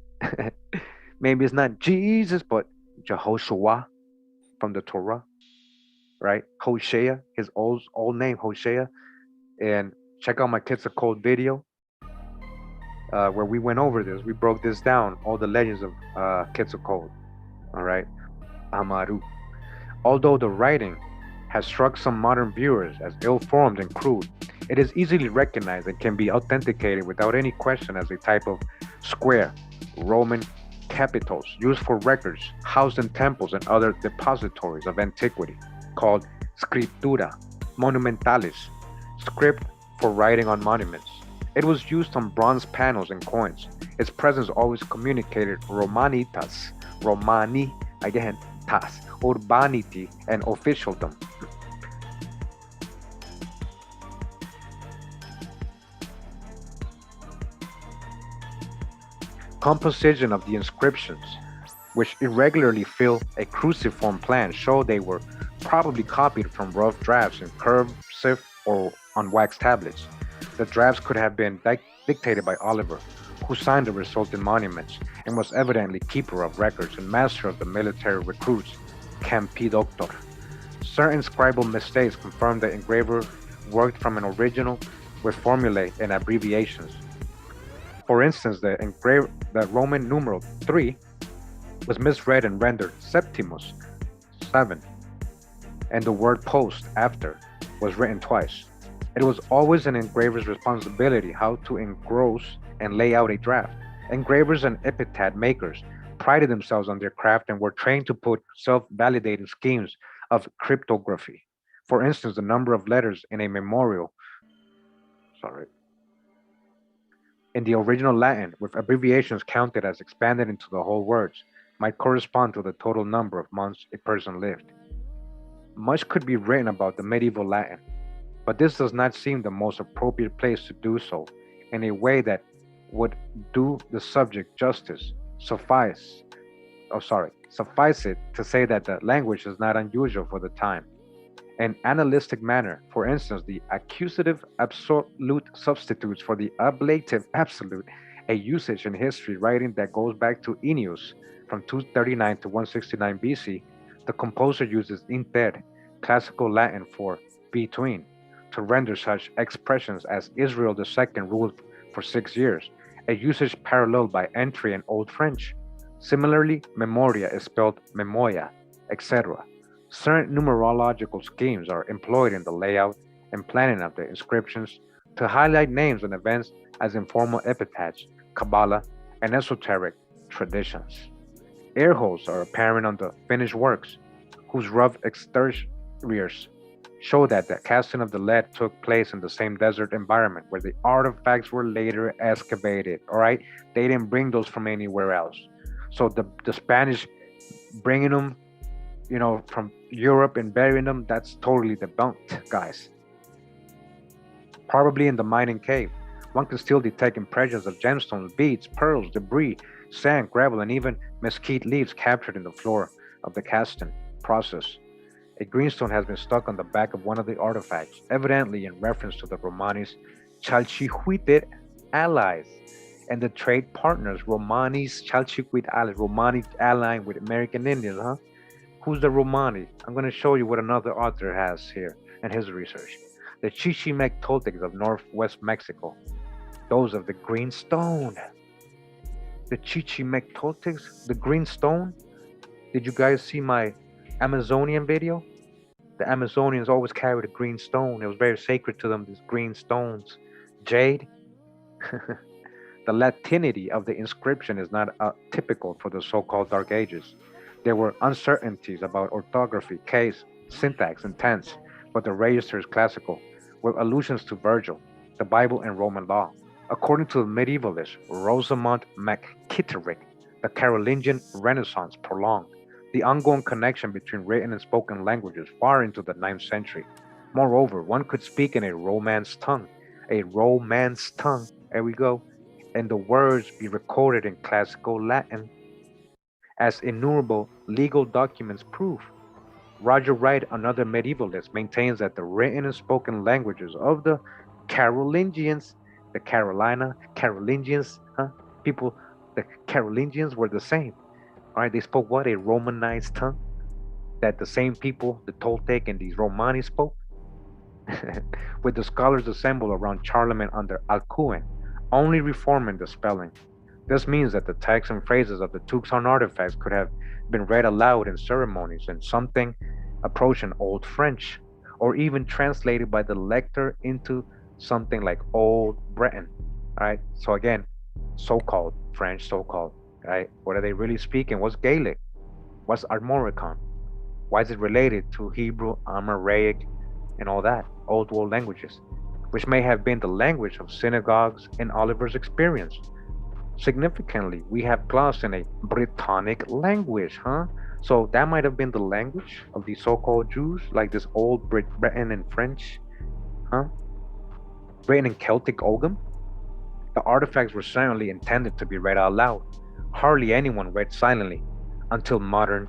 Maybe it's not Jesus, but Jehoshua from the Torah, right? Hosea, his old name, Hosea. And check out my Quetzalcoatl video where we went over this. We broke this down, all the legends of Quetzalcoatl, all right? Amaru. Although the writing has struck some modern viewers as ill-formed and crude, it is easily recognized and can be authenticated without any question as a type of square Roman capitals used for records housed in temples and other depositories of antiquity, called scriptura monumentalis, script for writing on monuments. It was used on bronze panels and coins. Its presence always communicated Romanitas, Romani, again, tas, urbanity, and officialdom. Composition of the inscriptions, which irregularly fill a cruciform plan, show they were probably copied from rough drafts in cursive or on wax tablets. The drafts could have been dictated by Oliver, who signed the resulting monuments and was evidently keeper of records and master of the military recruits, Campidoctor. Certain scribal mistakes confirm the engraver worked from an original with formulae and abbreviations. For instance, the Roman numeral 3 was misread and rendered Septimus, 7, and the word post after was written twice. It was always an engraver's responsibility how to engross and lay out a draft. Engravers and epitaph makers prided themselves on their craft and were trained to put self-validating schemes of cryptography. For instance, the number of letters in a memorial, sorry, in the original Latin, with abbreviations counted as expanded into the whole words, might correspond to the total number of months a person lived. Much could be written about the medieval Latin, but this does not seem the most appropriate place to do so in a way that would do the subject justice. Suffice it to say that the language is not unusual for the time. An analytic manner, for instance, the accusative absolute substitutes for the ablative absolute, a usage in history writing that goes back to Ennius from 239 to 169 BC. The composer uses inter, classical Latin for between, to render such expressions as Israel II ruled for 6 years, a usage paralleled by entry in Old French. Similarly, memoria is spelled memoria, etc. Certain numerological schemes are employed in the layout and planning of the inscriptions to highlight names and events as informal epitaphs, Kabbalah, and esoteric traditions. Air holes are apparent on the finished works, whose rough exteriors show that the casting of the lead took place in the same desert environment where the artifacts were later excavated. All right, they didn't bring those from anywhere else. So the Spanish bringing them, from Europe and burying them, that's totally debunked, guys. Probably in the mining cave, one can still detect impressions of gemstones, beads, pearls, debris, sand, gravel, and even mesquite leaves captured in the floor of the casting process. A greenstone has been stuck on the back of one of the artifacts, evidently in reference to the Romani's Chalchihuitic allies and the trade partners, Romani's Chalchihuit allies, Romani allying with American Indians, huh? Who's the Romani? I'm going to show you what another author has here in his research. The Chichimec Toltecs of northwest Mexico, those of the green stone. The Chichimec Toltecs, the green stone. Did you guys see my Amazonian video? The Amazonians always carried a green stone. It was very sacred to them, these green stones. Jade. The Latinity of the inscription is not typical for the so-called Dark Ages. There were uncertainties about orthography, case, syntax, and tense, but the register is classical, with allusions to Virgil, the Bible, and Roman law. According to the medievalist Rosamond McKitterick, the Carolingian Renaissance prolonged the ongoing connection between written and spoken languages far into the ninth century. Moreover, one could speak in a Romance tongue, there we go, and the words be recorded in classical Latin, as innumerable legal documents prove. Roger Wright, another medievalist, maintains that the written and spoken languages of the Carolingians, the Carolingians, huh? People, the Carolingians were the same. All right, they spoke what? A Romanized tongue that the same people, the Toltec and these Romani spoke, with the scholars assembled around Charlemagne under Alcuin, only reforming the spelling. This means that the texts and phrases of the Tucson artifacts could have been read aloud in ceremonies in something approaching Old French, or even translated by the lector into something like Old Breton. Right? So again, so-called French, so-called, right? What are they really speaking? What's Gaelic? What's Armorican? Why is it related to Hebrew, Amharic, and all that, Old World languages, which may have been the language of synagogues in Oliver's experience? Significantly, we have glossed in a Brittonic language, huh? So that might have been the language of the so-called Jews, like this old Breton and French, huh? Written in Celtic Ogham. The artifacts were certainly intended to be read out loud. Hardly anyone read silently until modern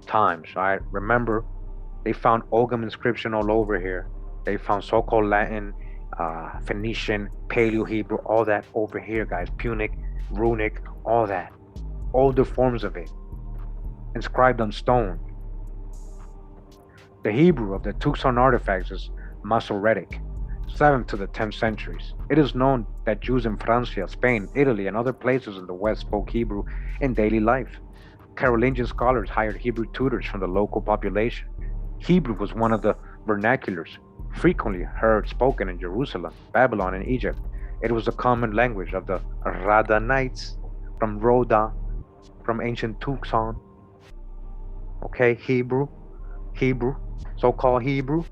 times. Right? Remember, they found Ogham inscription all over here. They found so-called Latin, Phoenician, Paleo-Hebrew, all that over here, guys. Punic, runic, all that. All the forms of it, inscribed on stone. The Hebrew of the Tucson artifacts is Masoretic, 7th to the 10th centuries. It is known that Jews in Francia, Spain, Italy, and other places in the West spoke Hebrew in daily life. Carolingian scholars hired Hebrew tutors from the local population. Hebrew was one of the vernaculars frequently heard spoken in Jerusalem, Babylon, and Egypt. It was the common language of the Rhadanites from Rhoda, from ancient Tucson. Okay, Hebrew, so-called Hebrew.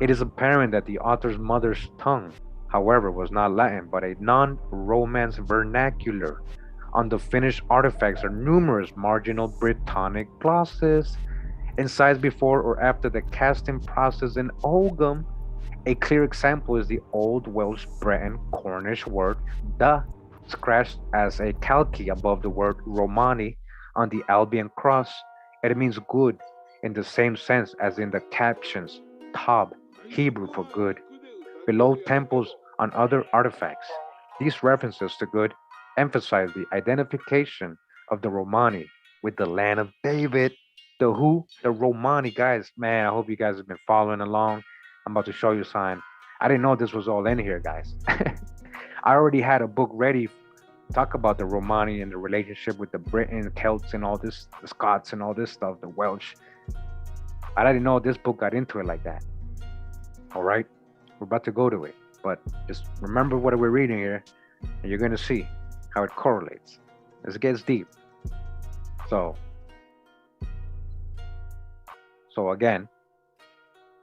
It is apparent that the author's mother's tongue, however, was not Latin, but a non-Romance vernacular. On the finished artifacts are numerous marginal Brittonic glosses, incised before or after the casting process in Ogham. A clear example is the Old Welsh Breton Cornish word "da," scratched as a calque above the word Romani on the Albion cross. It means good in the same sense as in the captions "Tob," Hebrew for good, below temples on other artifacts. These references to good emphasize the identification of the Romani with the land of David. The who? The Romani, guys. Man, I hope you guys have been following along. I'm about to show you something. I didn't know this was all in here, guys. I already had a book ready to talk about the Romani and the relationship with the Britons, Celts, and all this, the Scots, and all this stuff, the Welsh. I didn't know this book got into it like that. All right, we're about to go to it, but just remember what we're reading here, and you're gonna see how it correlates. This gets deep. So again,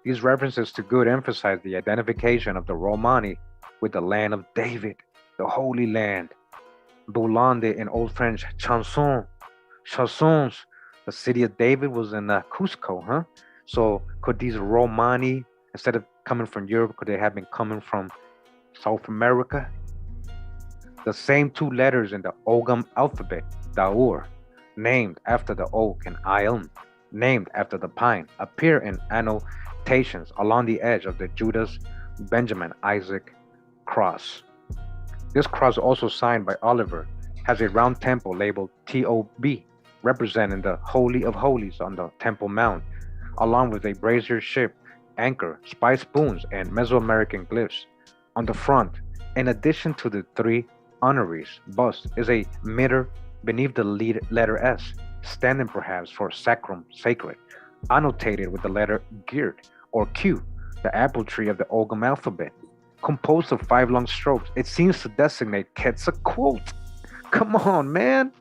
these references to good emphasize the identification of the Romani with the land of David, the Holy Land. Boulande in Old French, chansons. The city of David was in Cusco, huh? So could these Romani, instead of coming from Europe, could they have been coming from South America? The same two letters in the Ogham alphabet, Daur, named after the oak, and Ayum, named after the pine, appear in annotations along the edge of the Judas Benjamin Isaac cross. This cross, also signed by Oliver, has a round temple labeled TOB, representing the Holy of Holies on the Temple Mount, along with a brazier ship, anchor, spice spoons, and Mesoamerican glyphs. On the front, in addition to the three honorees, bust is a mitre beneath the letter S, standing perhaps for sacrum, sacred, annotated with the letter Girt, or Q, the apple tree of the Ogham alphabet. Composed of 5 long strokes, it seems to designate Quetzalcoatl. Come on, man.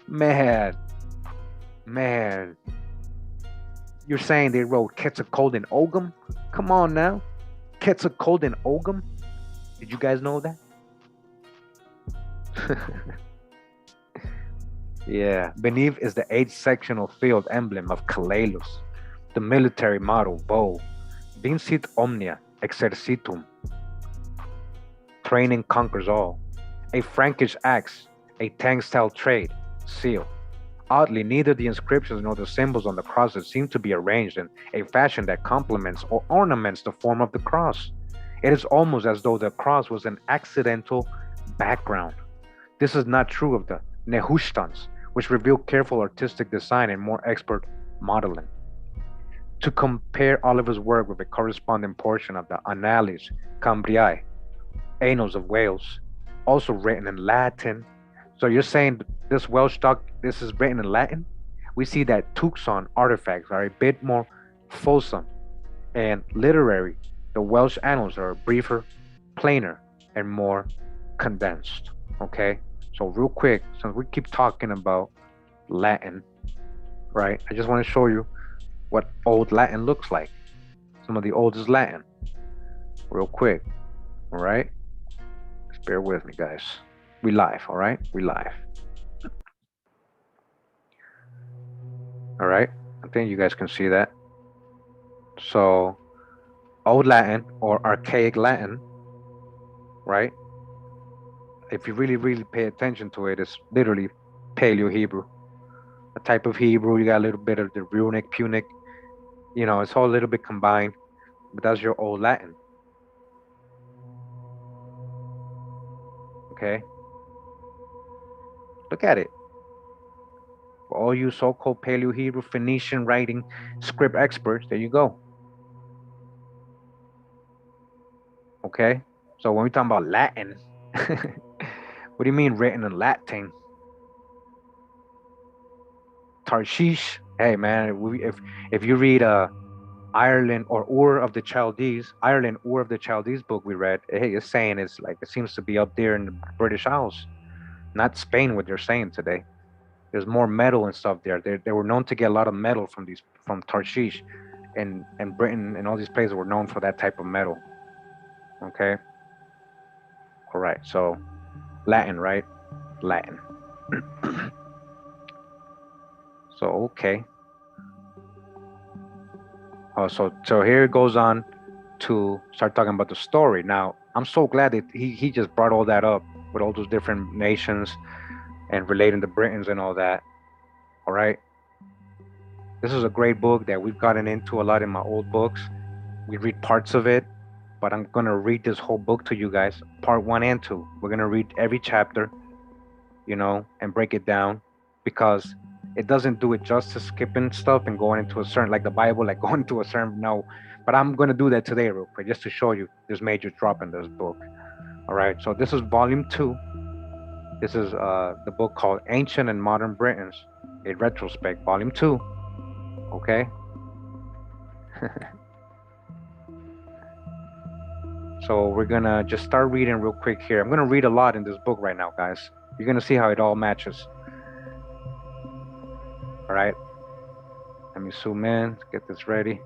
Man. Man, you're saying they wrote Quetzalcoatl Come on now. Quetzalcoatl. Did you guys know that? Yeah. Beneath is the 8 sectional field emblem of Calalus, the military motto, bow. Vincit omnia exercitum. Training conquers all. A Frankish axe, a tank-style trade, seal. Oddly, neither the inscriptions nor the symbols on the crosses seem to be arranged in a fashion that complements or ornaments the form of the cross. It is almost as though the cross was an accidental background. This is not true of the Nehushtans, which reveal careful artistic design and more expert modeling. To compare Oliver's work with a corresponding portion of the Annales Cambriae, Annals of Wales, also written in Latin. So you're saying this Welsh doc, this is written in Latin? We see that Tucson artifacts are a bit more fulsome and literary. The Welsh annals are briefer, plainer, and more condensed. Okay? So real quick, since we keep talking about Latin, right? I just want to show you what old Latin looks like. Some of the oldest Latin. Real quick. All right? Just bear with me, guys. We live, all right? We live. All right? I think you guys can see that. So, Old Latin or Archaic Latin, right? If you really, really pay attention to it, it's literally Paleo Hebrew. A type of Hebrew, you got a little bit of the runic, Punic, it's all a little bit combined, but that's your Old Latin. Okay? Look at it. For all you so-called Paleo Hebrew, Phoenician writing script experts, there you go. Okay? So when we talk about Latin, what do you mean written in Latin? Tarshish. Hey man, if you read Ireland or Ur of the Chaldees, Ireland Ur of the Chaldees book we read, hey, it's saying it's like it seems to be up there in the British Isles, not Spain. What they're saying today, there's more metal and stuff there. They were known to get a lot of metal from Tarshish, and Britain and all these places were known for that type of metal. Okay, all right. So Latin, right? Latin. So okay. Oh, so here it goes on to start talking about the story. Now, I'm so glad that he just brought all that up with all those different nations and relating to Britons and all that. All right. This is a great book that we've gotten into a lot in my old books. We read parts of it, but I'm going to read this whole book to you guys, part 1 and 2. We're going to read every chapter, and break it down because it doesn't do it justice skipping stuff and going into a certain, like the Bible, like going into a certain, no. But I'm going to do that today real quick just to show you this major drop in this book. All right. So this is volume 2. This is the book called Ancient and Modern Britons, a retrospect, volume 2. Okay. So we're gonna just start reading real quick here. I'm gonna read a lot in this book right now, guys. You're gonna see how it all matches. All right. Let me zoom in, get this ready.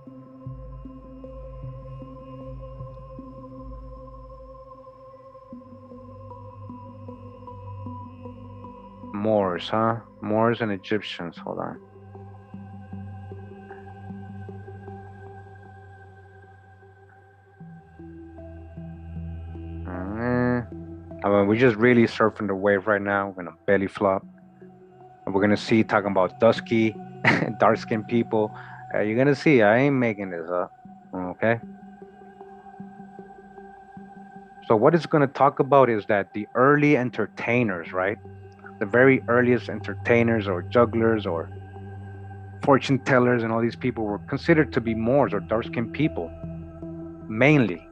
Moors, huh? Moors and Egyptians. Hold on. We're just really surfing the wave right now. We're gonna belly flop. And we're gonna see talking about dusky, dark-skinned people. You're gonna see. I ain't making this up. Okay. So what it's gonna talk about is that the early entertainers, right? The very earliest entertainers or jugglers or fortune tellers and all these people were considered to be Moors or dark-skinned people, mainly.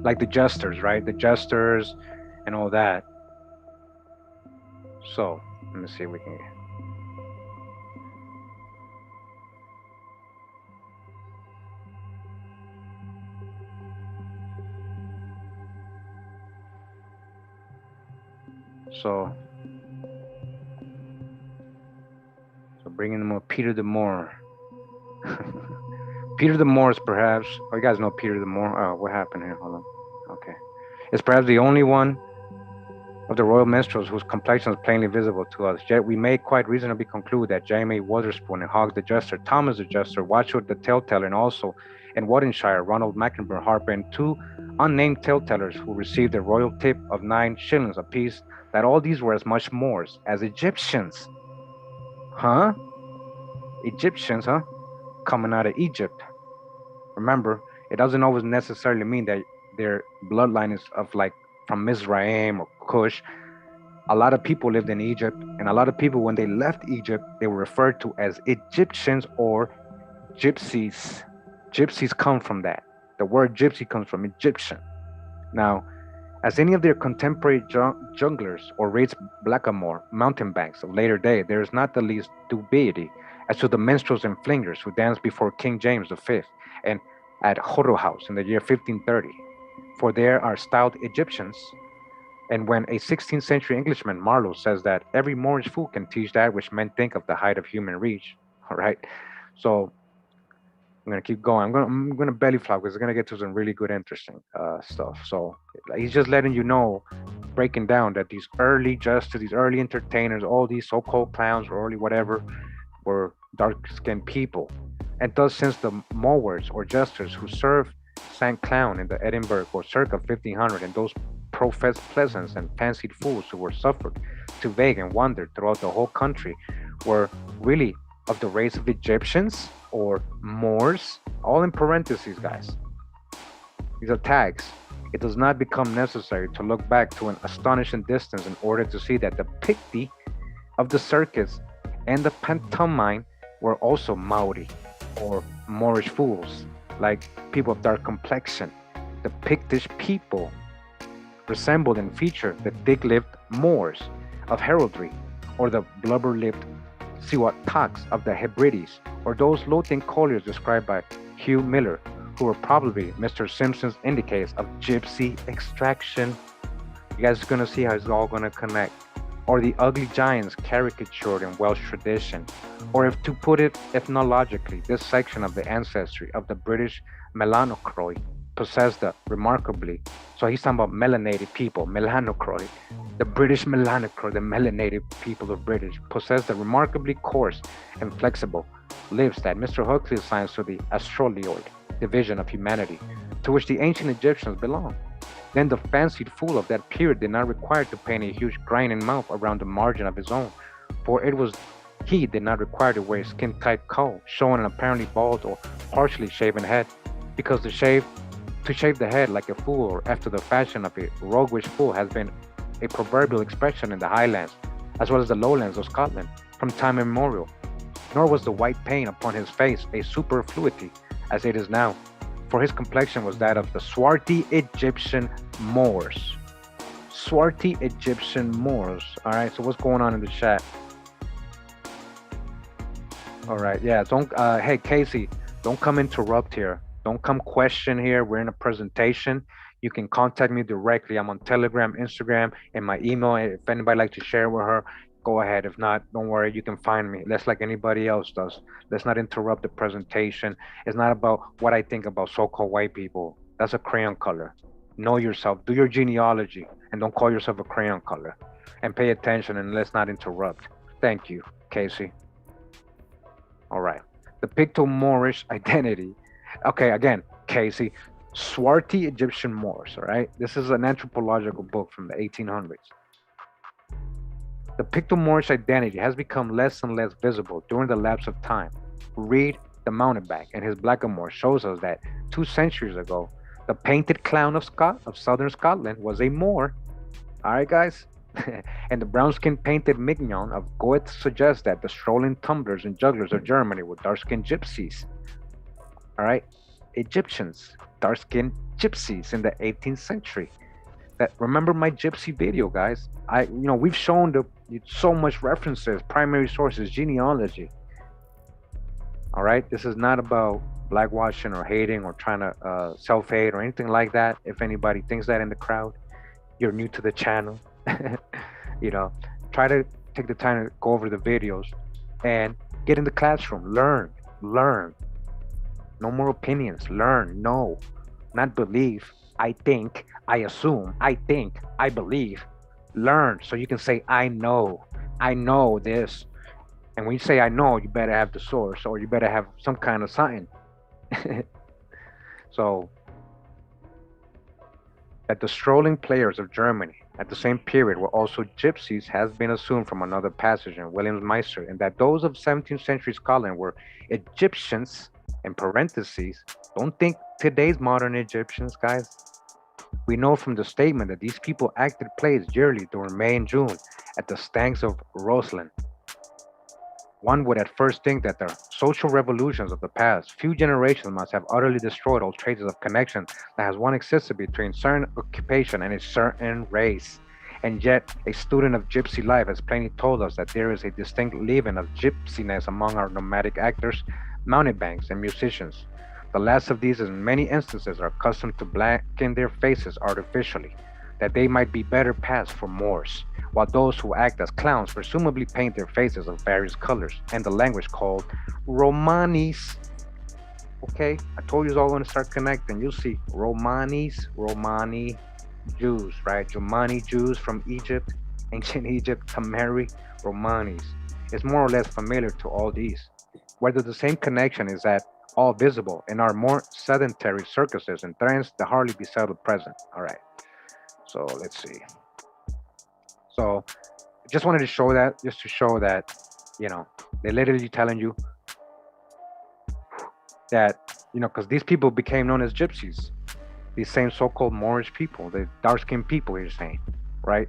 Like the jesters, right? The jesters and all that. So let me see if we can. So Bringing them up, Peter the Moor. Peter the Moor is perhaps. Oh, you guys know Peter the Moor. Oh, what happened here? Hold on. Okay, is perhaps the only one of the royal minstrels whose complexion is plainly visible to us. Yet we may quite reasonably conclude that Jamie Wotherspoon and Hogg the Jester, Thomas the Jester, Watchwood the Telltale, and also in Wardenshire, Ronald Mecklenburg Harper, and two unnamed telltellers who received a royal tip of 9 shillings apiece, that all these were as much Moors as Egyptians. Huh? Egyptians, huh? Coming out of Egypt. Remember, it doesn't always necessarily mean that their bloodline is of like from Mizraim or Kush. A lot of people lived in Egypt, and a lot of people, when they left Egypt, they were referred to as Egyptians or gypsies. Gypsies come from that. The word gypsy comes from Egyptian. Now, as any of their contemporary junglers or raised blackamoor mountebanks of later day, there is not the least dubiety as to the minstrels and flingers who danced before King James V and at Horro House in the year 1530. For there are styled Egyptians, and when a 16th century Englishman, Marlowe, says that every Moorish fool can teach that which men think of the height of human reach, all right? So I'm gonna keep going. I'm gonna belly flop because we're gonna get to some really good, interesting stuff. So he's just letting you know, breaking down that these early jesters, these early entertainers, all these so-called clowns or early whatever, were dark-skinned people. And thus, since the mowers or jesters who served St. Clown in the Edinburgh or circa 1500, and those professed pleasants and fancied fools who were suffered to vague and wander throughout the whole country, were really of the race of Egyptians or Moors, all in parentheses, guys. These are tags. It does not become necessary to look back to an astonishing distance in order to see that the Picti of the circus and the pantomime were also Maori or Moorish fools, like people of dark complexion. The Pictish people resembled in feature the thick-lipped Moors of heraldry, or the blubber-lipped Siwatoks of the Hebrides, or those Lothian colliers described by Hugh Miller, who were probably Mr. Simpson's indicates of gypsy extraction. You guys are gonna see how it's all gonna connect. Or the ugly giants caricatured in Welsh tradition, or if to put it ethnologically, this section of the ancestry of the British Melanochroi possessed the remarkably, so he's talking about melanated people, Melanochroi, the British Melanochroi, the melanated people of British, possessed the remarkably coarse and flexible lips that Mr. Huxley assigns to the astrolioid division of humanity, to which the ancient Egyptians belonged. Then the fancied fool of that period did not require to paint a huge grinding mouth around the margin of his own, for he did not require to wear a skin-tight coat, showing an apparently bald or partially shaven head, because to shave the head like a fool or after the fashion of a roguish fool has been a proverbial expression in the highlands, as well as the lowlands of Scotland, from time immemorial. Nor was the white paint upon his face a superfluity, as it is now, for his complexion was that of the swarthy Egyptian Moors. Swarthy Egyptian Moors. All right, so what's going on in the chat? All right, yeah, hey, Casey, don't come interrupt here. Don't come question here. We're in a presentation. You can contact me directly. I'm on Telegram, Instagram, and my email. If anybody likes to share with her, go ahead. If not, don't worry. You can find me. That's like anybody else does. Let's not interrupt the presentation. It's not about what I think about so-called white people. That's a crayon color. Know yourself. Do your genealogy, and don't call yourself a crayon color. And pay attention, and let's not interrupt. Thank you, Casey. All right. The Picto-Moorish identity. Okay, again, Casey. Swarthy Egyptian Moors, all right? This is an anthropological book from the 1800s. The Picto-Moorish identity has become less and less visible during the lapse of time. Reed, the mountebank, and his blackamoor shows us that 2 centuries ago, the painted clown of southern Scotland was a Moor. All right, guys? And the brown-skinned painted mignon of Goethe suggests that the strolling tumblers and jugglers of Germany were dark-skinned gypsies. All right? Egyptians, dark-skinned gypsies in the 18th century. That, remember my gypsy video, guys? We've shown so much references, primary sources, genealogy. All right, this is not about blackwashing or hating or trying to self-hate or anything like that. If anybody thinks that in the crowd, you're new to the channel. Try to take the time to go over the videos and Get in the classroom, learn. No more opinions, learn, know, not believe. I think, I assume, I think, I believe. Learn so you can say, I know this. And when you say I know, you better have the source or you better have some kind of something. So that the strolling players of Germany at the same period were also gypsies has been assumed from another passage in William Meister, and that those of 17th century Scotland were Egyptians, in parentheses. Don't think today's modern Egyptians, guys. We know from the statement that these people acted plays yearly during May and June at the stanks of Roslin. One would at first think that the social revolutions of the past few generations must have utterly destroyed all traces of connection that has once existed between certain occupation and a certain race. And yet, a student of gypsy life has plainly told us that there is a distinct leaven of gypsiness among our nomadic actors, mountebanks, and musicians. The last of these, in many instances, are accustomed to blacken their faces artificially, that they might be better passed for Moors, while those who act as clowns presumably paint their faces of various colors, and the language called Romanis. Okay, I told you it's all going to start connecting. You'll see Romanis, Romani Jews, right? Romani Jews from Egypt, ancient Egypt, Tamari, Romanis. It's more or less familiar to all these. Whether the same connection is at all visible in our more sedentary circuses and trends that hardly be settled present. All right, so let's see. So just wanted to show that, just to show that, you know, they're literally telling you that, because these people became known as gypsies, these same so-called Moorish people, the dark-skinned people, you're saying, right?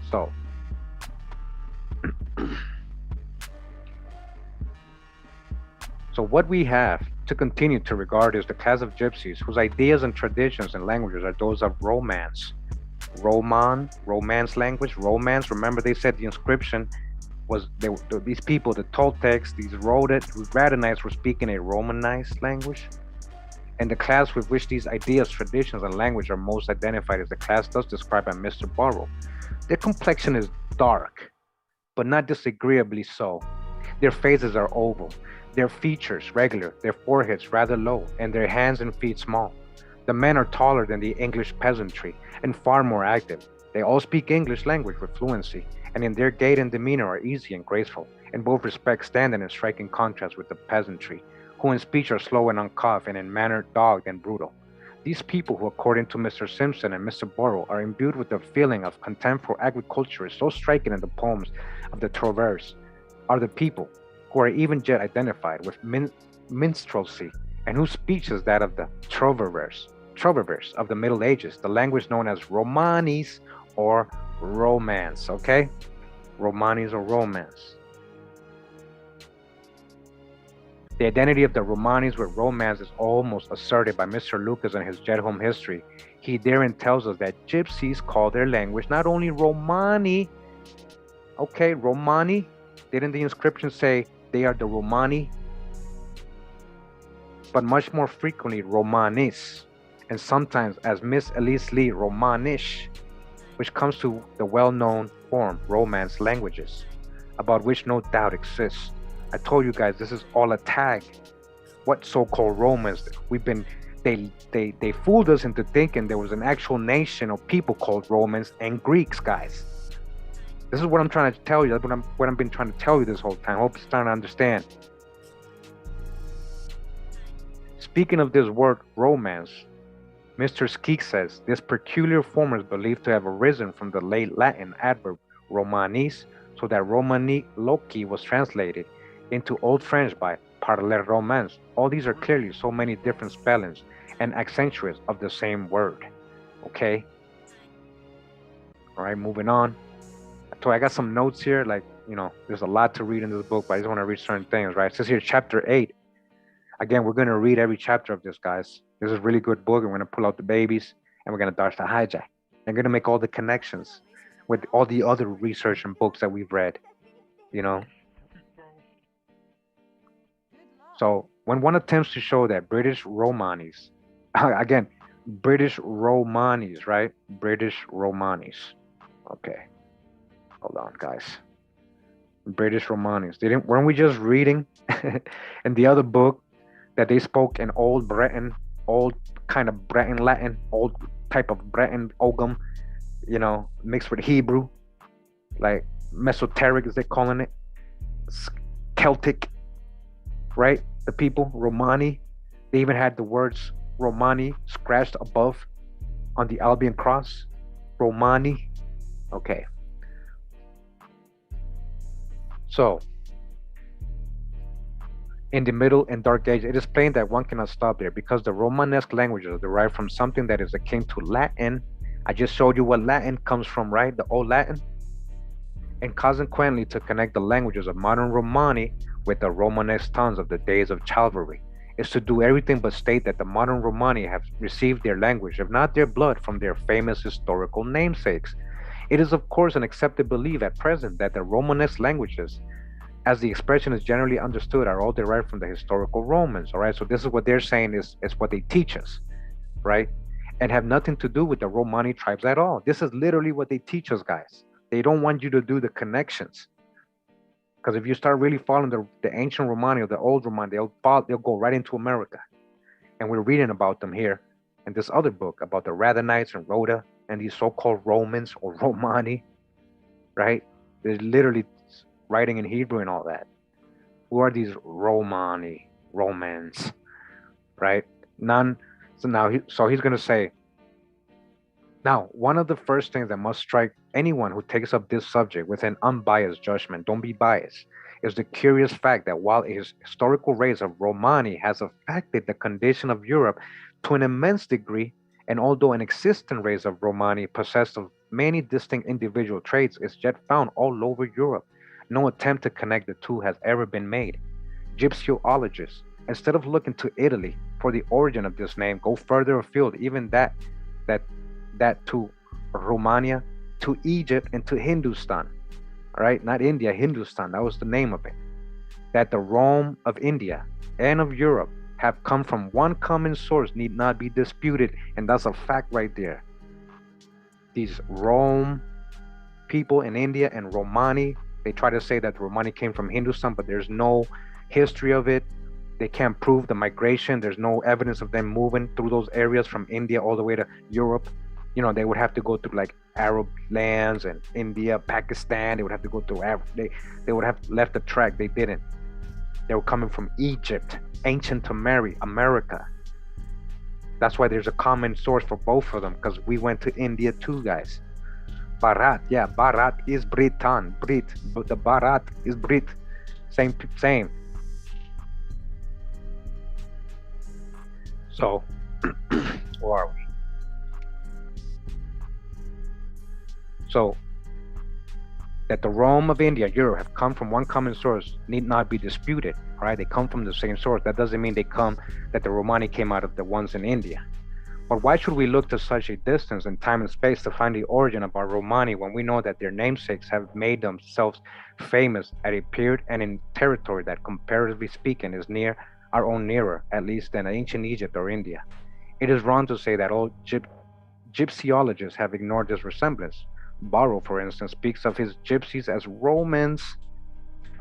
So, so what we have to continue to regard is the class of gypsies whose ideas and traditions and languages are those of Romance. Romance language, Romance. Remember, they said the inscription was these people, the Toltecs, these Rhadanites were speaking a Romanized language. And the class with which these ideas, traditions, and language are most identified is the class thus described by Mr. Burrow. Their complexion is dark, but not disagreeably so. Their faces are oval, their features regular, their foreheads rather low, and their hands and feet small. The men are taller than the English peasantry and far more active. They all speak English language with fluency, and in their gait and demeanor are easy and graceful. In both respects, standing in striking contrast with the peasantry, who in speech are slow and uncouth, and in manner dogged and brutal. These people, who according to Mr. Simpson and Mr. Burrow are imbued with the feeling of contempt for agriculture, is so striking in the poems of the Trovers, are the people who are even yet identified with minstrelsy, and whose speech is that of the Trovers of the Middle Ages, the language known as Romanis or Romance. Okay, Romanis or Romance. The identity of the Romanis with Romance is almost asserted by Mr. Lucas in his Jet Home History. He therein tells us that gypsies call their language not only Romani, okay, Romani, didn't the inscription say they are the Romani, but much more frequently Romanis, and sometimes, as Miss Elise Lee, Romanish, which comes to the well-known form Romance languages, about which no doubt exists. I told you guys this is all a tag. What so-called Romans? They fooled us into thinking there was an actual nation of people called Romans and Greeks, guys. This is what I'm trying to tell you. That's what I've been trying to tell you this whole time. I hope you're starting to understand. Speaking of this word romance, Mr. Skeek says this peculiar form is believed to have arisen from the late Latin adverb romanis, so that Romani loci was translated into Old French by parler romance. All these are clearly so many different spellings and accentuates of the same word. Okay? All right, moving on. So I got some notes here, like, there's a lot to read in this book, but I just want to read certain things, right? It says here, chapter 8. Again, we're going to read every chapter of this, guys. This is a really good book. We're going to pull out the babies, and we're going to dodge the hijack. I'm going to make all the connections with all the other research and books that we've read, So when one attempts to show that British Romanis, again, British Romanis, right? British Romanis. Okay. Hold on, guys. British Romanis. Didn't weren't we just reading in the other book that they spoke in old Breton, old kind of Breton Latin, old type of Breton Ogham, mixed with Hebrew, like Mesoteric as they're calling it, Celtic, right? The people, Romani, they even had the words Romani scratched above on the Albion cross. Romani. Okay. So, in the Middle and Dark Age, it is plain that one cannot stop there because the Romanesque languages are derived from something that is akin to Latin. I just showed you what Latin comes from, right? The Old Latin. And consequently, to connect the languages of modern Romani with the Romanesque tongues of the days of chivalry is to do everything but state that the modern Romani have received their language, if not their blood, from their famous historical namesakes. It is, of course, an accepted belief at present that the Romanesque languages, as the expression is generally understood, are all derived from the historical Romans. All right, so this is what they're saying is what they teach us, right? And have nothing to do with the Romani tribes at all. This is literally what they teach us, guys. They don't want you to do the connections. Because if you start really following the ancient Romani or the old Romani, they'll go right into America. And we're reading about them here in this other book about the Rhadanites and Rhoda and these so-called Romans or Romani, right? They're literally writing in Hebrew and all that. Who are these Romani, Romans, right? None. So now, he's going to say, now, one of the first things that must strike anyone who takes up this subject with an unbiased judgment, don't be biased, is the curious fact that while a historical race of Romani has affected the condition of Europe to an immense degree, and although an existing race of Romani possessed of many distinct individual traits is yet found all over Europe, no attempt to connect the two has ever been made. Gypsyologists, instead of looking to Italy for the origin of this name, go further afield, even that to Romania, to Egypt, and to Hindustan. All right, not India, Hindustan. That was the name of it. That the Rome of India and of Europe have come from one common source need not be disputed, and that's a fact right there. These Rome people in India and Romani, they try to say that Romani came from Hindustan, but there's no history of it. They can't prove the migration. There's no evidence of them moving through those areas from India all the way to Europe. They would have to go through like Arab lands and India, Pakistan. They would have to go through they would have left the track. They didn't. They were coming from Egypt, ancient America. That's why there's a common source for both of them, because we went to India too, guys. Bharat is Britan, Brit, but the Bharat is Brit. Same. So, where are we? So, that the Rome of India, Europe, have come from one common source need not be disputed. Right? They come from the same source. That doesn't mean that the Romani came out of the ones in India. But why should we look to such a distance in time and space to find the origin of our Romani when we know that their namesakes have made themselves famous at a period and in territory that, comparatively speaking, is nearer, at least, than ancient Egypt or India? It is wrong to say that all gypsyologists have ignored this resemblance. Barrow, for instance, speaks of his gypsies as Romans.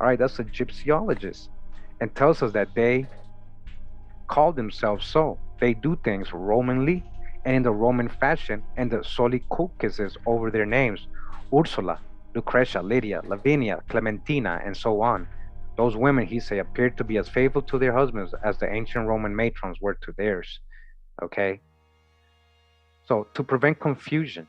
All right, that's a gypsyologist, and tells us that they call themselves so. They do things Romanly and in the Roman fashion, and the solicoukises over their names: Ursula, Lucretia, Lydia, Lavinia, Clementina, and so on. Those women, he say, appeared to be as faithful to their husbands as the ancient Roman matrons were to theirs. Okay? So, to prevent confusion,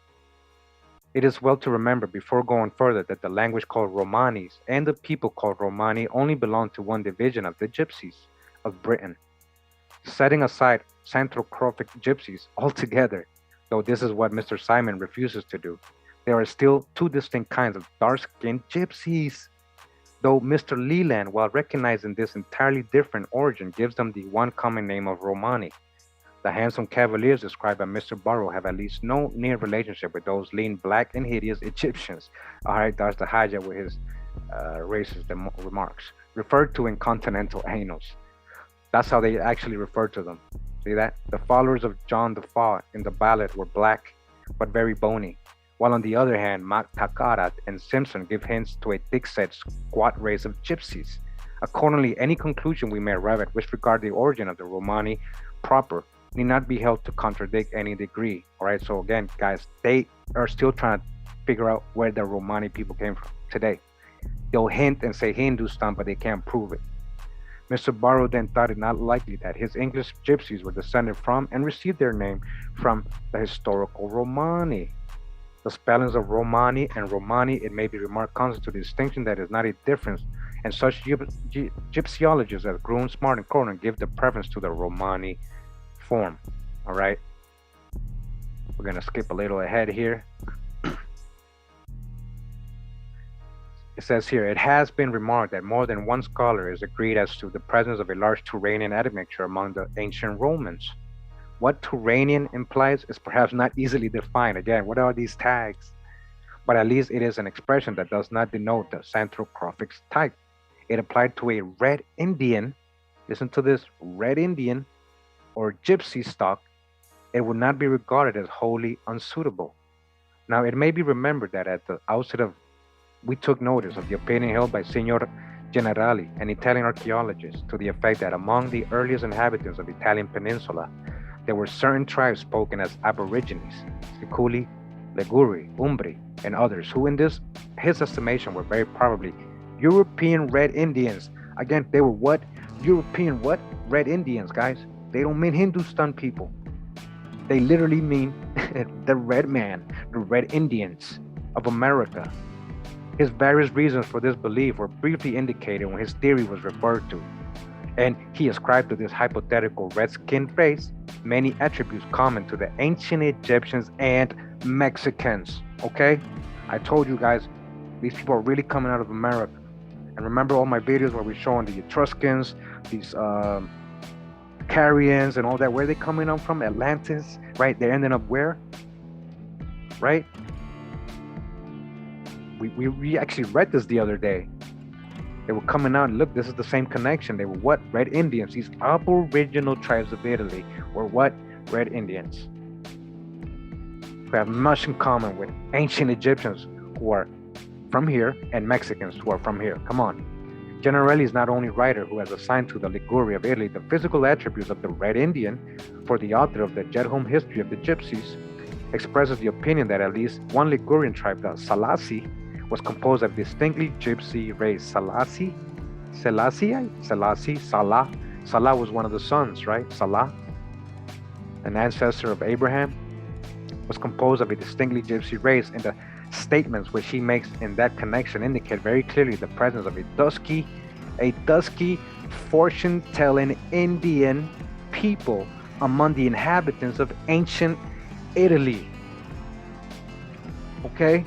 it is well to remember before going further that the language called Romanis and the people called Romani only belong to one division of the gypsies of Britain. Setting aside Xanthrocorphic gypsies altogether, though this is what Mr. Simon refuses to do, there are still two distinct kinds of dark-skinned gypsies. Though Mr. Leland, while recognizing this entirely different origin, gives them the one common name of Romani. The handsome cavaliers described by Mr. Barrow have at least no near relationship with those lean, black, and hideous Egyptians. All right, that's the hijack with his racist remarks, referred to in continental annals. That's how they actually refer to them. See that? The followers of John the Faw in the ballad were black, but very bony, while on the other hand, Takara and Simpson give hints to a thick-set squat race of gypsies. Accordingly, any conclusion we may arrive at with regard to the origin of the Romani proper need not be held to contradict any degree. All right, so again, guys, they are still trying to figure out where the Romani people came from today. They'll hint and say Hindustan, but they can't prove it. Mr. Barrow then thought it not likely that his English gypsies were descended from and received their name from the historical Romani. The spellings of Romani and Romani, it may be remarked, constitute a distinction that is not a difference, and such gypsyologists as Grun, Smart, and Cronin give the preference to the Romani form. All right, we're gonna skip a little ahead here. It says here, it has been remarked that more than one scholar is agreed as to the presence of a large Turanian admixture among the ancient Romans. What Turanian implies is perhaps not easily defined. Again, what are these tags? But at least it is an expression that does not denote the Centrocrophic type. It applied to a red Indian, listen to this, red Indian or gypsy stock, it would not be regarded as wholly unsuitable. Now, it may be remembered that at the outset of we took notice of the opinion held by Signor Generali, an Italian archaeologist, to the effect that among the earliest inhabitants of the Italian peninsula, there were certain tribes spoken as Aborigines, Siculi, Liguri, Umbri, and others, who in his estimation were very probably European Red Indians. Again, they were what? European what? Red Indians, guys. They don't mean Hindustan people. They literally mean the red man, the Red Indians of America. His various reasons for this belief were briefly indicated when his theory was referred to, and he ascribed to this hypothetical red-skinned race many attributes common to the ancient Egyptians and Mexicans. Okay? I told you guys, these people are really coming out of America. And remember all my videos where we're showing the Etruscans, these Carians and all that, where they coming up from? Atlantis, right? They're ending up where? Right? We actually read this the other day. They were coming out, look, this is the same connection. They were what? Red Indians. These aboriginal tribes of Italy were what? Red Indians. We have much in common with ancient Egyptians who are from here and Mexicans who are from here. Come on. Generelli is not only writer who has assigned to the Liguria of Italy the physical attributes of the Red Indian, for the author of the Jet Home History of the Gypsies expresses the opinion that at least one Ligurian tribe, the Salasi, was composed of distinctly gypsy race. Selassie, Salah. Salah was one of the sons, right? Salah, an ancestor of Abraham, was composed of a distinctly gypsy race, and the statements which he makes in that connection indicate very clearly the presence of a dusky fortune-telling Indian people among the inhabitants of ancient Italy. Okay?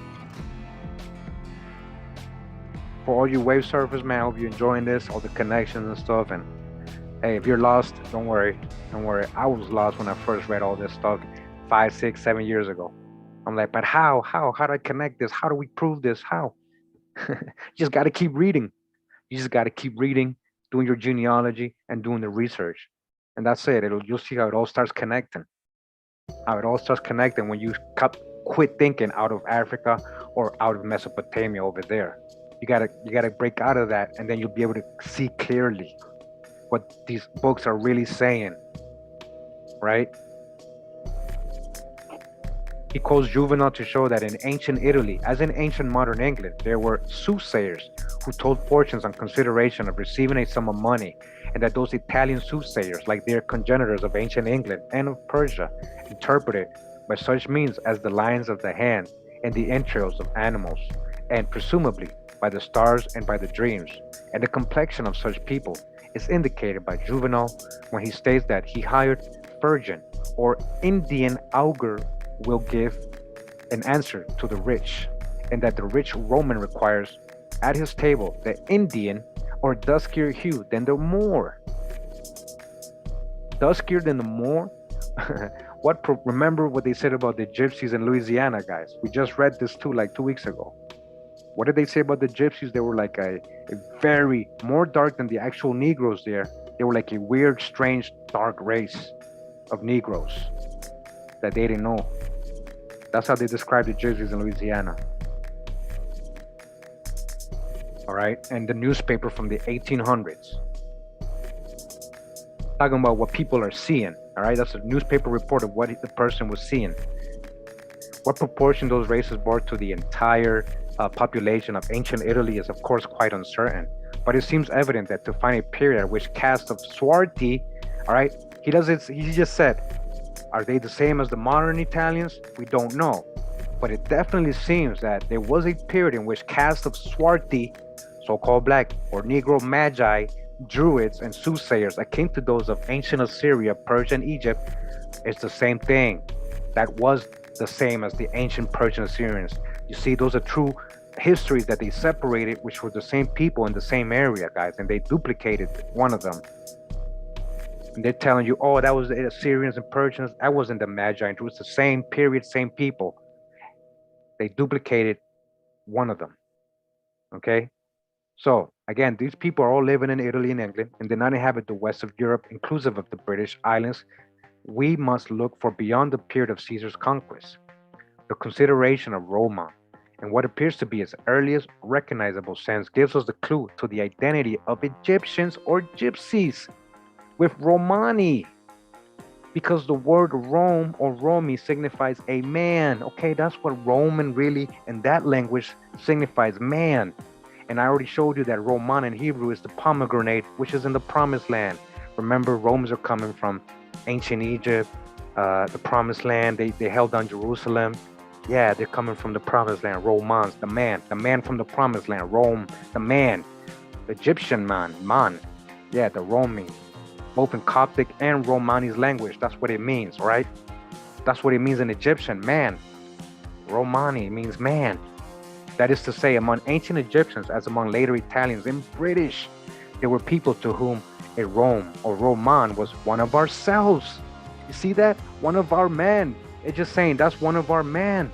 For all you wave surfers, man, I hope you're enjoying this, all the connections and stuff. And hey, if you're lost, don't worry. I was lost when I first read all this stuff 5, 6, 7 years ago. I'm like, but how do I connect this? How do we prove this? How? You just got to keep reading. You just got to keep reading, doing your genealogy and doing the research. And that's it. You'll see how it all starts connecting. How it all starts connecting when you quit thinking out of Africa or out of Mesopotamia over there. You gotta break out of that, and then you'll be able to see clearly what these books are really saying, right? He quotes Juvenal to show that in ancient Italy, as in ancient modern England, there were soothsayers who told fortunes on consideration of receiving a sum of money, and that those Italian soothsayers, like their congenitors of ancient England and of Persia, interpreted by such means as the lines of the hand and the entrails of animals, and presumably by the stars and by the dreams. And the complexion of such people is indicated by Juvenal when he states that he hired virgin or Indian augur will give an answer to the rich, and that the rich Roman requires at his table the Indian or duskier hue than the Moor. Duskier than the Moor? Remember what they said about the gypsies in Louisiana, guys? We just read this too, like 2 weeks ago. What did they say about the gypsies? They were like a very more dark than the actual Negroes there. They were like a weird, strange, dark race of Negroes that they didn't know. That's how they describe the gypsies in Louisiana. All right, and the newspaper from the 1800s, talking about what people are seeing. All right, that's a newspaper report of what the person was seeing. What proportion those races bore to the entire population of ancient Italy is, of course, quite uncertain. But it seems evident that to find a period at which caste of Swarti, all right, he does it. He just said, are they the same as the modern Italians? We don't know, but it definitely seems that there was a period in which caste of Swarti, so-called black or Negro magi, druids, and soothsayers akin to those of ancient Assyria, Persia, and Egypt, it's the same thing. That was the same as the ancient Persian Assyrians. You see, those are true histories that they separated, which were the same people in the same area, guys, and they duplicated one of them. And they're telling you, oh, that was the Assyrians and Persians. That wasn't the Magi. It was the same period, same people. They duplicated one of them. Okay? So, again, these people are all living in Italy and England and did not inhabit the west of Europe, inclusive of the British Islands. We must look for beyond the period of Caesar's conquest. The consideration of Roma and what appears to be its earliest recognizable sense gives us the clue to the identity of Egyptians or gypsies with Romani, because the word Rome or Romi signifies a man. Okay, that's what Roman really in that language signifies, man. And I already showed you that Roman in Hebrew is the pomegranate, which is in the promised land. Remember, Romans are coming from ancient Egypt, the promised land. They held down Jerusalem. Yeah, they're coming from the promised land. Romans, the man from the promised land. Rome, the man, the Egyptian man. Yeah, the Romi, both in Coptic and Romani's language. That's what it means, right? That's what it means in Egyptian, man. Romani means man. That is to say, among ancient Egyptians, as among later Italians and British, there were people to whom a Rome or Roman was one of ourselves. You see that? One of our men. It's just saying that's one of our men.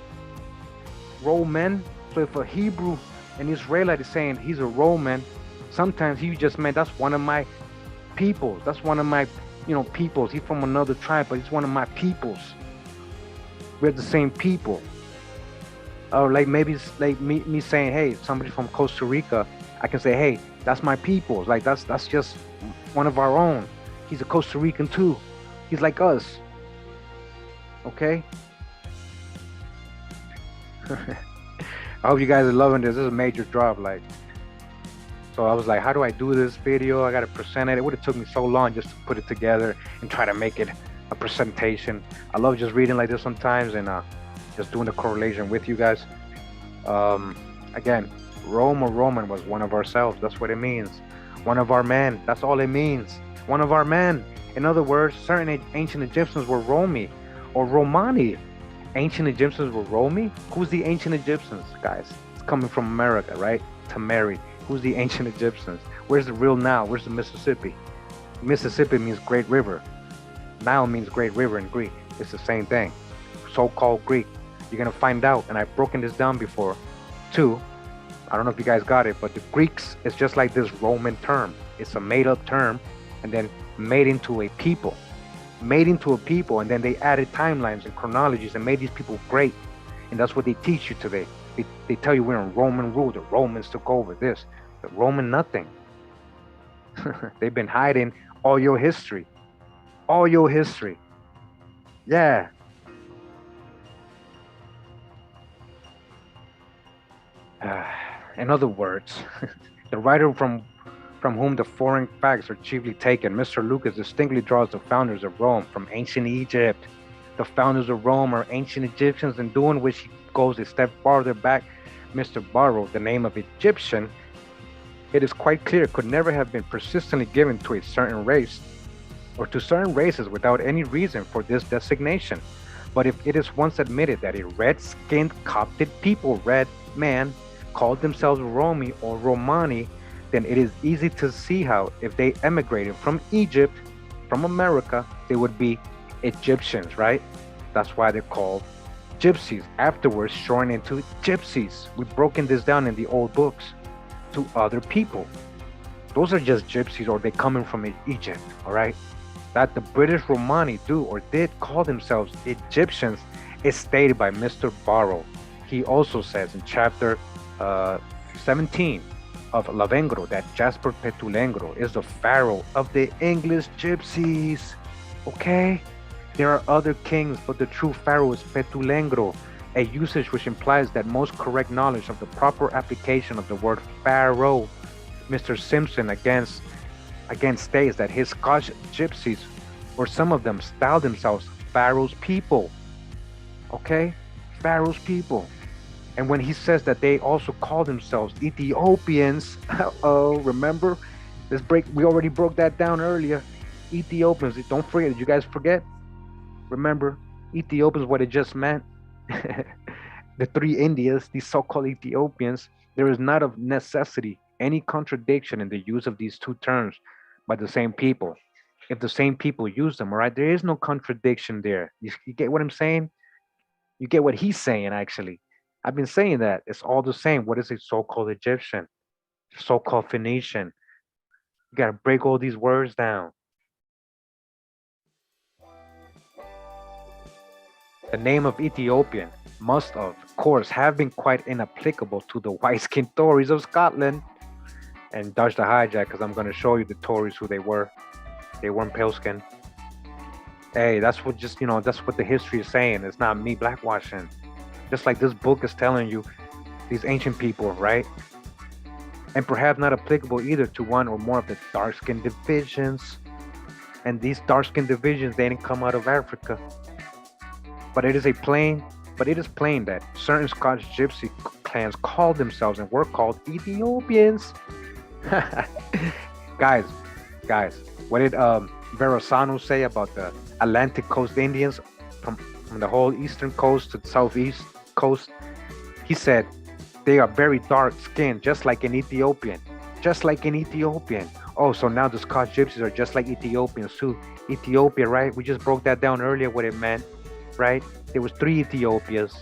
Roman. So if a Hebrew, an Israelite is saying he's a Roman, sometimes he just meant that's one of my peoples. That's one of my, peoples. He's from another tribe, but he's one of my peoples. We're the same people. Or like maybe it's like me saying, hey, somebody from Costa Rica, I can say, hey, that's my people. Like that's just one of our own. He's a Costa Rican too. He's like us. Okay? I hope you guys are loving this. This is a major drop. So I was like, how do I do this video? I got to present it. It would have took me so long just to put it together and try to make it a presentation. I love just reading like this sometimes and just doing the correlation with you guys. Again, Rome or Roman was one of ourselves. That's what it means. One of our men. That's all it means. One of our men. In other words, certain ancient Egyptians were Romi or Romani. Ancient Egyptians were Romi? Who's the ancient Egyptians, guys? It's coming from America, right? To marry. Who's the ancient Egyptians? Where's the real Nile? Where's the Mississippi? Mississippi means Great River. Nile means Great River in Greek. It's the same thing. So-called Greek. You're going to find out, and I've broken this down before, too. I don't know if you guys got it, but the Greeks is just like this Roman term. It's a made-up term, and then made into a people. Made into a people, and then they added timelines and chronologies and made these people great. And that's what they teach you today. They tell you we're in Roman rule. The Romans took over this. The Roman nothing. They've been hiding all your history. All your history. Yeah. In other words, the writer from whom the foreign facts are chiefly taken, Mr. Lucas distinctly draws the founders of Rome from ancient Egypt. The founders of Rome are ancient Egyptians, and doing which he goes a step farther back, Mr. Barrow, the name of Egyptian, it is quite clear, could never have been persistently given to a certain race or to certain races without any reason for this designation. But if it is once admitted that a red-skinned Coptic people, red man, called themselves Romi or Romani, then it is easy to see how, if they emigrated from Egypt, from America, they would be Egyptians, right? That's why they're called gypsies, afterwards shortened into gypsies. We've broken this down in the old books to other people. Those are just gypsies, or they coming from Egypt, all right? That the British Romani do or did call themselves Egyptians, is stated by Mr. Barrow. He also says in chapter 17 of Lavengro that Jasper Petulengro is the pharaoh of the English gypsies. Okay? There are other kings, but the true pharaoh is Petulengro, a usage which implies that most correct knowledge of the proper application of the word pharaoh. Mr. Simpson again states that his Scotch gypsies, or some of them, styled themselves Pharaoh's people. Okay? Pharaoh's people. And when he says that they also call themselves Ethiopians, oh, remember? We already broke that down earlier. Ethiopians, don't forget, did you guys forget? Remember, Ethiopians, what it just meant? The three Indias, these so-called Ethiopians, there is not of necessity any contradiction in the use of these two terms by the same people. If the same people use them, all right, there is no contradiction there. You get what I'm saying? You get what he's saying, actually. I've been saying that. It's all the same. What is a so-called Egyptian? So-called Phoenician? You got to break all these words down. The name of Ethiopian must, of course, have been quite inapplicable to the white-skinned Tories of Scotland. And dodge the hijack, because I'm going to show you the Tories who they were. They weren't pale-skinned. Hey, that's what the history is saying. It's not me blackwashing. Just like this book is telling you, these ancient people, right? And perhaps not applicable either to one or more of the dark-skinned divisions. And these dark-skinned divisions, they didn't come out of Africa. But it is plain that certain Scotch gypsy clans called themselves and were called Ethiopians. guys, what did Verrazano say about the Atlantic Coast Indians from the whole eastern coast to the southeast coast? He said they are very dark skinned, just like an Ethiopian. Oh, so now the Scotch gypsies are just like Ethiopians too. Ethiopia, right? We just broke that down earlier, what it meant, right? There was 3 Ethiopias.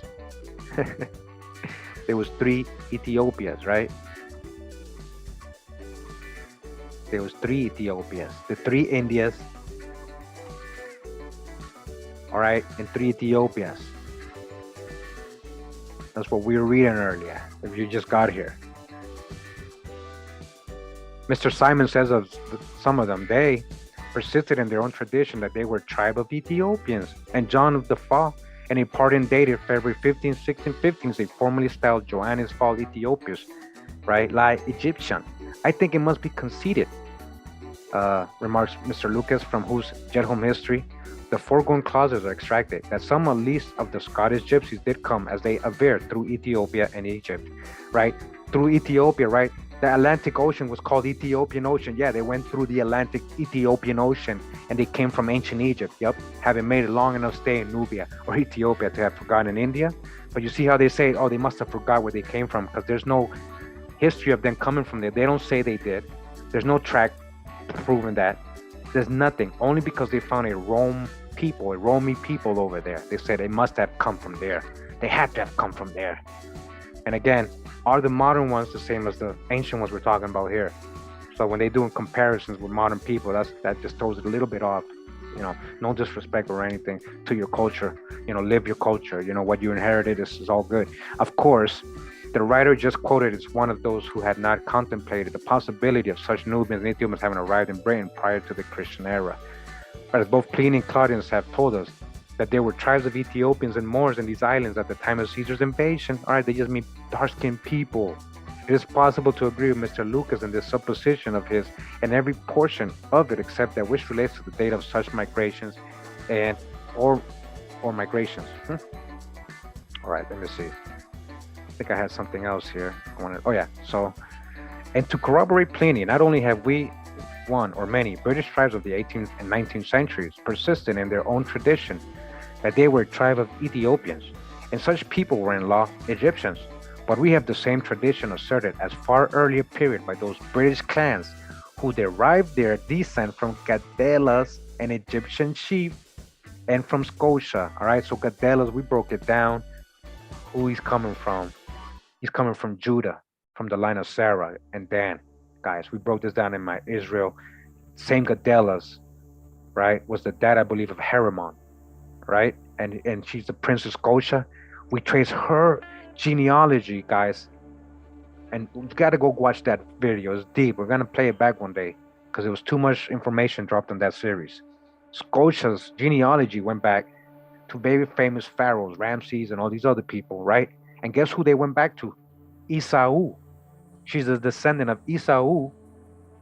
There was 3 Ethiopias, right? There was 3 Ethiopias. The 3 Indias, all right, and 3 Ethiopias. That's what we were reading earlier, if you just got here. Mr. Simon says of some of them, they persisted in their own tradition that they were a tribe of Ethiopians. And John of the Fall, in a pardon dated February 15, 1615, they formally styled Johannes Fall Ethiopians, right, like Egyptian. I think it must be conceded, remarks Mr. Lucas, from whose Jet Home history the foregoing clauses are extracted, that some at least of the Scottish gypsies did come, as they averred, through Ethiopia and Egypt, right? Through Ethiopia, right? The Atlantic Ocean was called Ethiopian Ocean. Yeah, they went through the Atlantic Ethiopian Ocean, and they came from ancient Egypt. Yep, having made a long enough stay in Nubia or Ethiopia to have forgotten India. But you see how they say, oh, they must have forgot where they came from, because there's no history of them coming from there. They don't say they did. There's no track proving that. There's nothing. Only because they found a Romy people over there. They said they must have come from there. They had to have come from there. And again, are the modern ones the same as the ancient ones we're talking about here? So when they're doing comparisons with modern people, that just throws it a little bit off. You know, no disrespect or anything to your culture. You know, live your culture. You know, what you inherited is all good. Of course, the writer just quoted is one of those who had not contemplated the possibility of such Nubians and Ethiopians having arrived in Britain prior to the Christian era. But as both Pliny and Claudius have told us, that there were tribes of Ethiopians and Moors in these islands at the time of Caesar's invasion. All right, they just mean dark-skinned people. It is possible to agree with Mr. Lucas in this supposition of his and every portion of it except that which relates to the date of such migrations and or migrations. All right, let me see. I think I had something else here. And to corroborate Pliny, not only have we one or many British tribes of the 18th and 19th centuries persisted in their own tradition that they were a tribe of Ethiopians, and such people were in law Egyptians, but we have the same tradition asserted as far earlier period by those British clans who derived their descent from Calalus, an Egyptian chief, and from Scotia. All right, so Calalus, we broke it down who he's coming from. He's coming from Judah, from the line of Sarah and Dan. Guys, we broke this down in my Israel. Same Calalus, right, was the dad, I believe, of Heremon, right? and she's the Princess Scotia. We trace her genealogy, guys, and you got to go watch that video. It's deep. We're gonna play it back one day because it was too much information dropped in that series. Scotia's genealogy went back to very famous pharaohs, Ramses, and all these other people, right? And guess who they went back to? Esau. She's a descendant of Esau.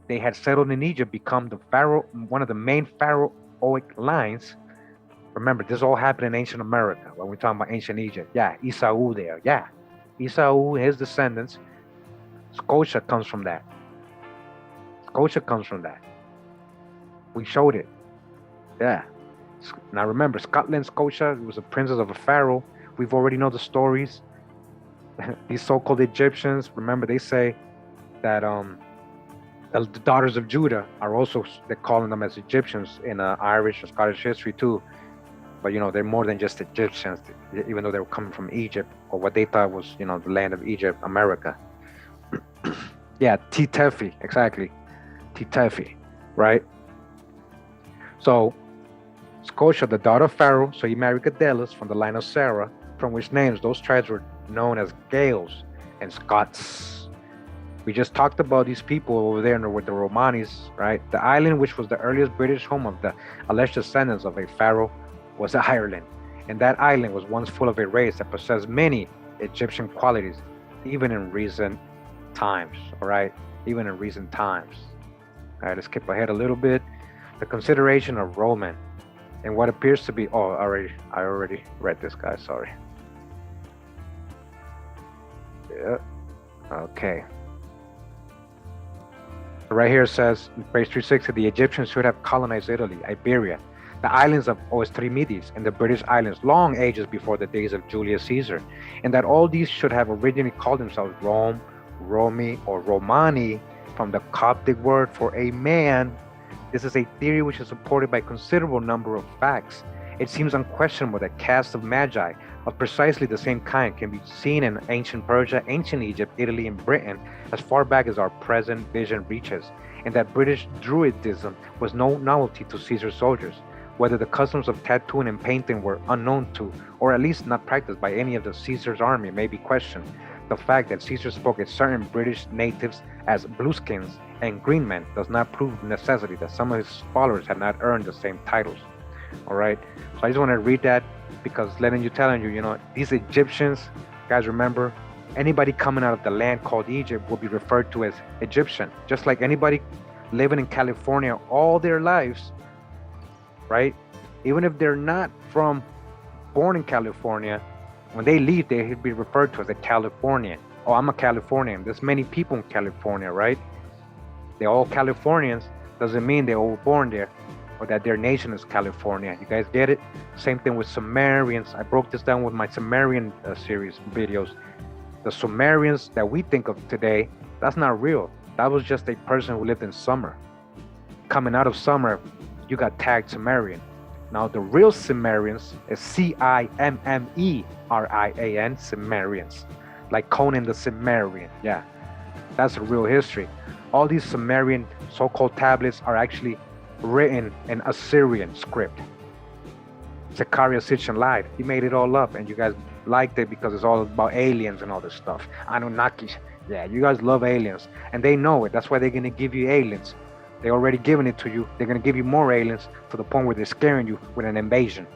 They had settled in Egypt, become the pharaoh, one of the main pharaohic lines. Remember, this all happened in ancient America when we're talking about ancient Egypt. Yeah, Esau there. Yeah, Esau, his descendants. Scotia comes from that. Scotia comes from that. We showed it. Yeah. Now remember, Scotland, Scotia, was a princess of a pharaoh. We've already know the stories. These so-called Egyptians, remember, they say that the daughters of Judah are also, they're calling them as Egyptians in Irish and Scottish history too. But they're more than just Egyptians, even though they were coming from Egypt, or what they thought was, the land of Egypt, America. Yeah, Tefi, exactly. Tefi, right? So Scotia, the daughter of Pharaoh, so he married Calalus from the line of Sarah, from which names those tribes were known as Gaels and Scots. We just talked about these people over there with the Romanis, right? The island, which was the earliest British home of the alleged descendants of a pharaoh, was Ireland. And that island was once full of a race that possessed many Egyptian qualities, even in recent times, all right? Even in recent times. All right, let's skip ahead a little bit. The consideration of Roman and what appears to be, I already read this, guys, sorry. Yeah, okay. Right here it says, in page 360, the Egyptians should have colonized Italy, Iberia, the islands of Oestrimides, and the British Islands long ages before the days of Julius Caesar, and that all these should have originally called themselves Rome, Romi, or Romani, from the Coptic word for a man. This is a theory which is supported by a considerable number of facts. It seems unquestionable that casts of magi of precisely the same kind can be seen in ancient Persia, ancient Egypt, Italy, and Britain as far back as our present vision reaches, and that British Druidism was no novelty to Caesar's soldiers. Whether the customs of tattooing and painting were unknown to, or at least not practiced by any of the Caesar's army, may be questioned. The fact that Caesar spoke at certain British natives as blueskins and green men does not prove the necessity that some of his followers had not earned the same titles. All right, so I just want to read that because telling you, these Egyptians, guys, remember, anybody coming out of the land called Egypt will be referred to as Egyptian, just like anybody living in California all their lives, right? Even if they're not born in California, when they leave, they be referred to as a Californian. Oh, I'm a Californian. There's many people in California, right? They're all Californians. Doesn't mean they're all born there or that their nation is California. You guys get it? Same thing with Sumerians. I broke this down with my Sumerian series videos. The Sumerians that we think of today, that's not real. That was just a person who lived in Sumer. Coming out of Sumer, you got tagged Sumerian. Now the real Sumerians is Cimmerian, Sumerians. Like Conan the Cimmerian. Yeah, that's a real history. All these Sumerian so-called tablets are actually written in Assyrian script. Zechariah Sitchin lied. He made it all up, and you guys liked it because it's all about aliens and all this stuff. Anunnaki. Yeah, you guys love aliens, and they know it. That's why they're gonna give you aliens. They already given it to you. They're gonna give you more aliens to the point where they're scaring you with an invasion.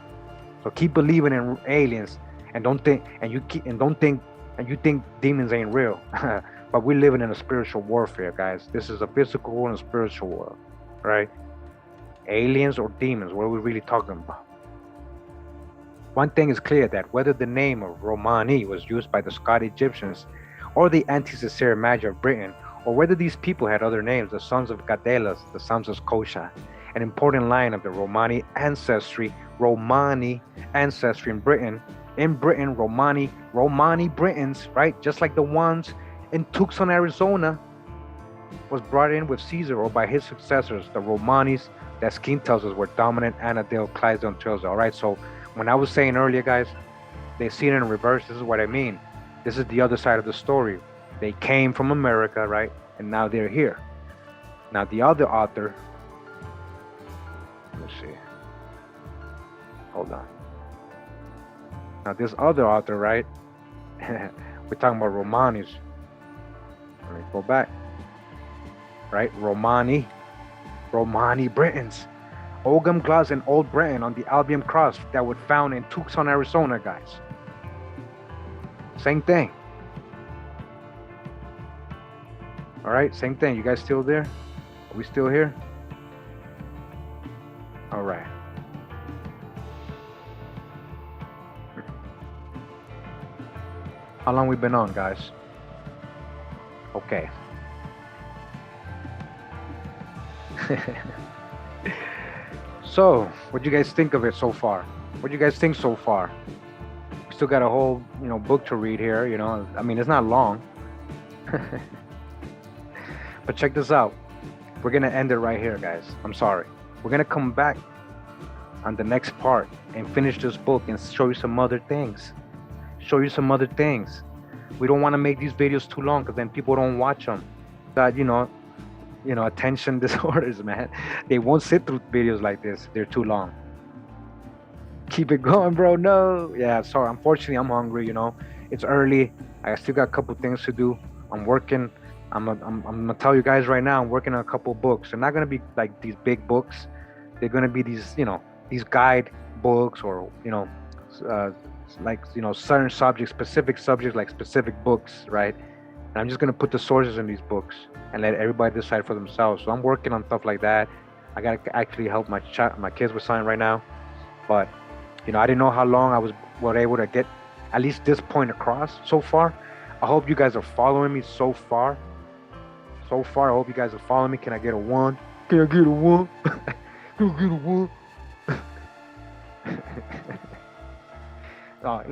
So keep believing in aliens, and you think demons ain't real. But we're living in a spiritual warfare, guys. This is a physical and a spiritual world, right? Aliens or demons, what are we really talking about? One thing is clear, that whether the name of Romani was used by the Scottish Egyptians or the anti-Caesar Magi of Britain, or whether these people had other names, the sons of Calalus, the sons of Scotia, an important line of the Romani ancestry in Britain. In Britain, Romani Britons, right? Just like the ones in Tucson, Arizona, was brought in with Caesar or by his successors, the Romanis, that Skene tells us were dominant Anadale, Clydesdale, and Trailsdale. All right, so when I was saying earlier, guys, they see it in reverse. This is what I mean. This is the other side of the story. They came from America, right? And now they're here. Now the other author, let me see. Hold on. Now this other author, right? We're talking about Romanis. Let me go back. Right? Romani Britons. Ogham Glass and Old Britain on the Albion Cross that was found in Tucson, Arizona, guys. Same thing. All right, same thing. You guys still there? Are we still here? All right. How long we been on, guys? Okay. So, what do you guys think of it so far? What do you guys think so far? We still got a whole, book to read here. I mean, it's not long. But check this out. We're gonna end it right here, guys. I'm sorry. We're gonna come back on the next part and finish this book and show you some other things. We don't want to make these videos too long because then people don't watch them. That attention disorders, man. They won't sit through videos like this. They're too long. Keep it going, bro. No. Yeah, sorry. Unfortunately, I'm hungry, It's early. I still got a couple things to do. I'm working. I'm gonna tell you guys right now, I'm working on a couple books. They're not gonna be like these big books. They're gonna be these, these guide books or, certain subjects, specific subjects, like specific books, right? And I'm just gonna put the sources in these books and let everybody decide for themselves. So I'm working on stuff like that. I gotta actually help my kids with something right now, but I didn't know how long I was able to get at least this point across so far. I hope you guys are following me so far. I hope you guys are following me. Can I get a 1? Can I get a 1? Can I get a 1? Oh,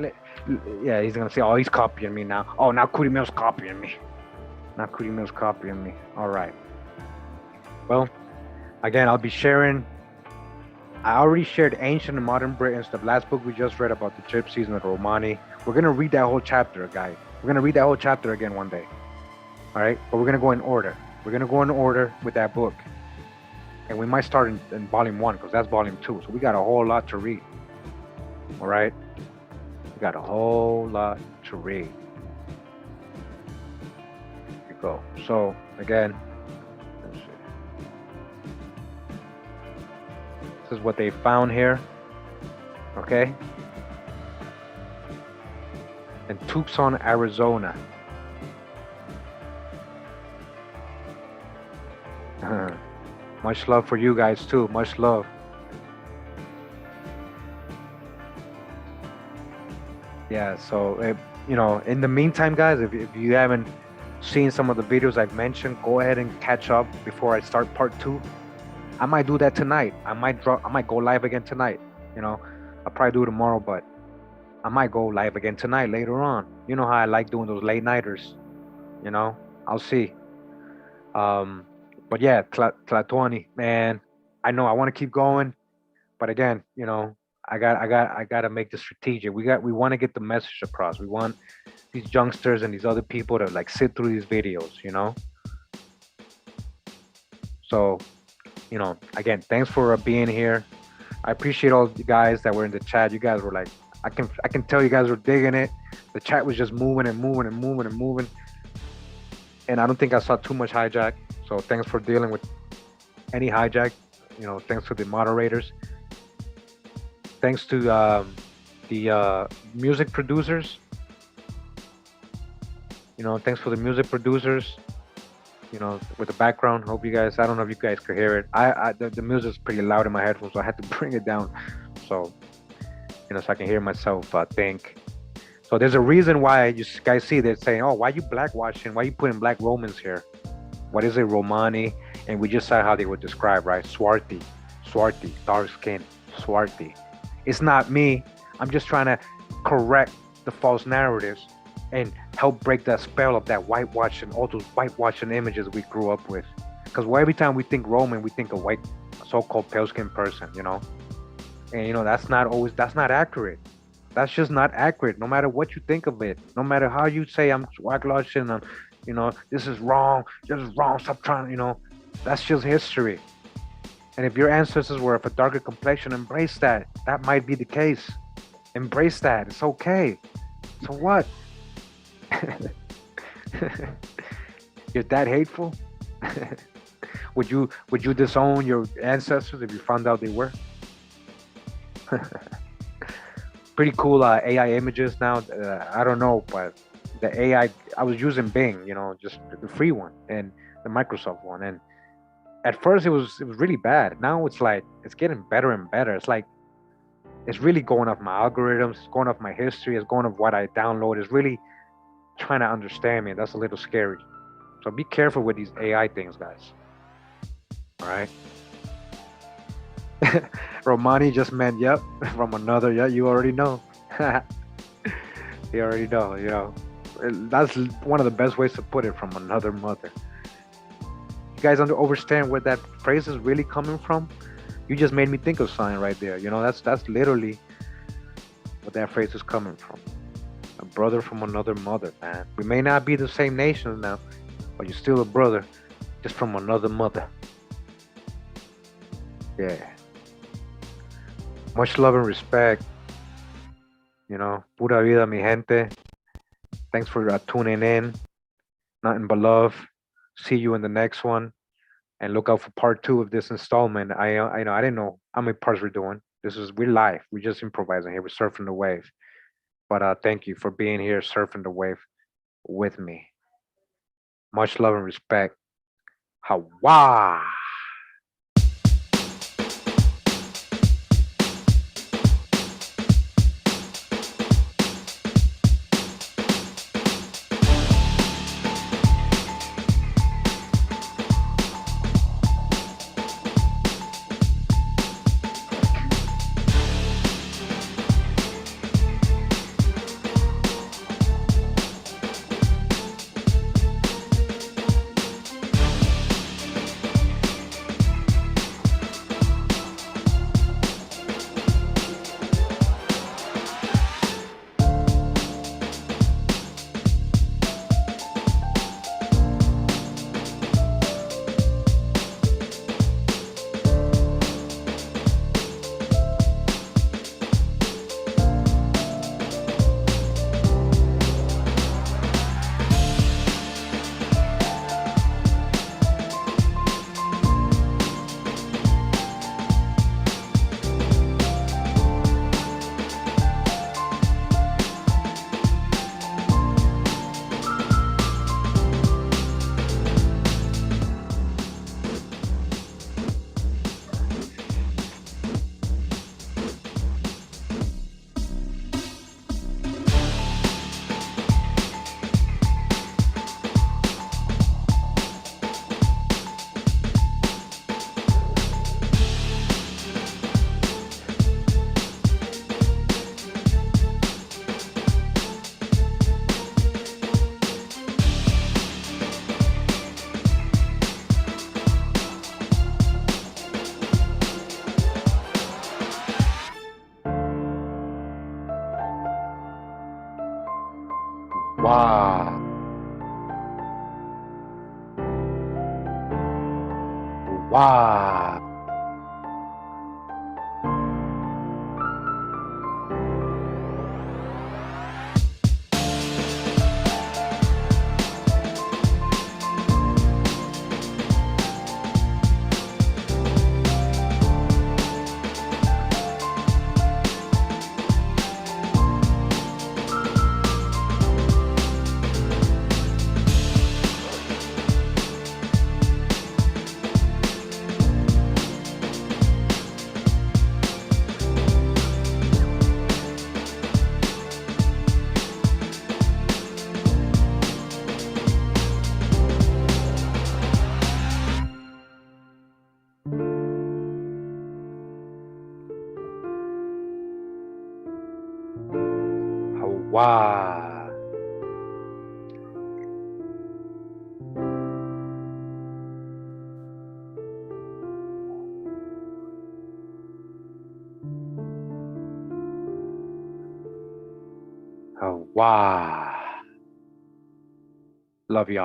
yeah, he's gonna say, oh, he's copying me now. Oh, now Kurimeo's copying me. All right. Well, again, I'll be sharing. I already shared Ancient and Modern Britons, the last book we just read about the Gypsies and the Romani. We're gonna read that whole chapter, guys. We're gonna read that whole chapter again one day. All right, but we're gonna go in order. With that book, and we might start in volume 1 because that's volume 2. So we got a whole lot to read. All right, we got a whole lot to read. Here we go. So again, let's see. This is what they found here. Okay, in Tucson, Arizona. Much love for you guys too. Much love. Yeah, so in the meantime, guys, if you haven't seen some of the videos I've mentioned, go ahead and catch up before I start part 2. I might do that tonight. I might go live again tonight. I'll probably do it tomorrow, but I might go live again tonight later on. You know how I like doing those late nighters. I'll see. But yeah, Tlatuani, man, I know I want to keep going, but again, I got to make this strategic. We want to get the message across. We want these youngsters and these other people to like sit through these videos, So, again, thanks for being here. I appreciate all the guys that were in the chat. You guys were like, I can tell you guys were digging it. The chat was just moving and moving and moving and moving, and I don't think I saw too much hijack. So thanks for dealing with any hijack. Thanks to the moderators. Thanks to the music producers. Thanks for the music producers. With the background. Hope you guys. I don't know if you guys could hear it. The music's pretty loud in my headphones, so I had to bring it down. So so I can hear myself think. So there's a reason why you guys see they're saying, oh, why you blackwashing? Why you putting black Romans here? What is it, Romani? And we just saw how they were described, right? Swarthy, dark skin, Swarthy. It's not me. I'm just trying to correct the false narratives and help break that spell of that whitewashing, all those whitewashing images we grew up with. Because every time we think Roman, we think a white, so-called pale-skinned person, And that's not accurate. That's just not accurate. No matter what you think of it, no matter how you say I'm whitewashing, this is wrong, stop trying, that's just history. And if your ancestors were of a darker complexion, embrace that. That might be the case. Embrace that. It's okay. So what? You're that hateful? Would you disown your ancestors if you found out they were? Pretty cool AI images now. I don't know, but the I was using Bing, just the free one and the Microsoft one, and at first it was really bad. Now it's like it's getting better and better. It's like it's really going off my algorithms, it's going off my history, it's going off what I download. It's really trying to understand me. That's a little scary. So be careful with these AI things, guys. All right. Romani just meant yep from another. Yeah, you already know. You already know. That's one of the best ways to put it, from another mother. You guys understand where that phrase is really coming from? You just made me think of something right there. That's literally what that phrase is coming from. A brother from another mother, man. We may not be the same nation now, but you're still a brother, just from another mother. Yeah. Much love and respect. Pura vida, mi gente. Thanks for tuning in. Nothing but love. See you in the next one, and look out for part two of this installment. I know I didn't know how many parts we're doing. We're live. We're just improvising here. We're surfing the wave. But thank you for being here, surfing the wave with me. Much love and respect. Hawa. Wow. Wow. Wow. Oh, wow. Love y'all.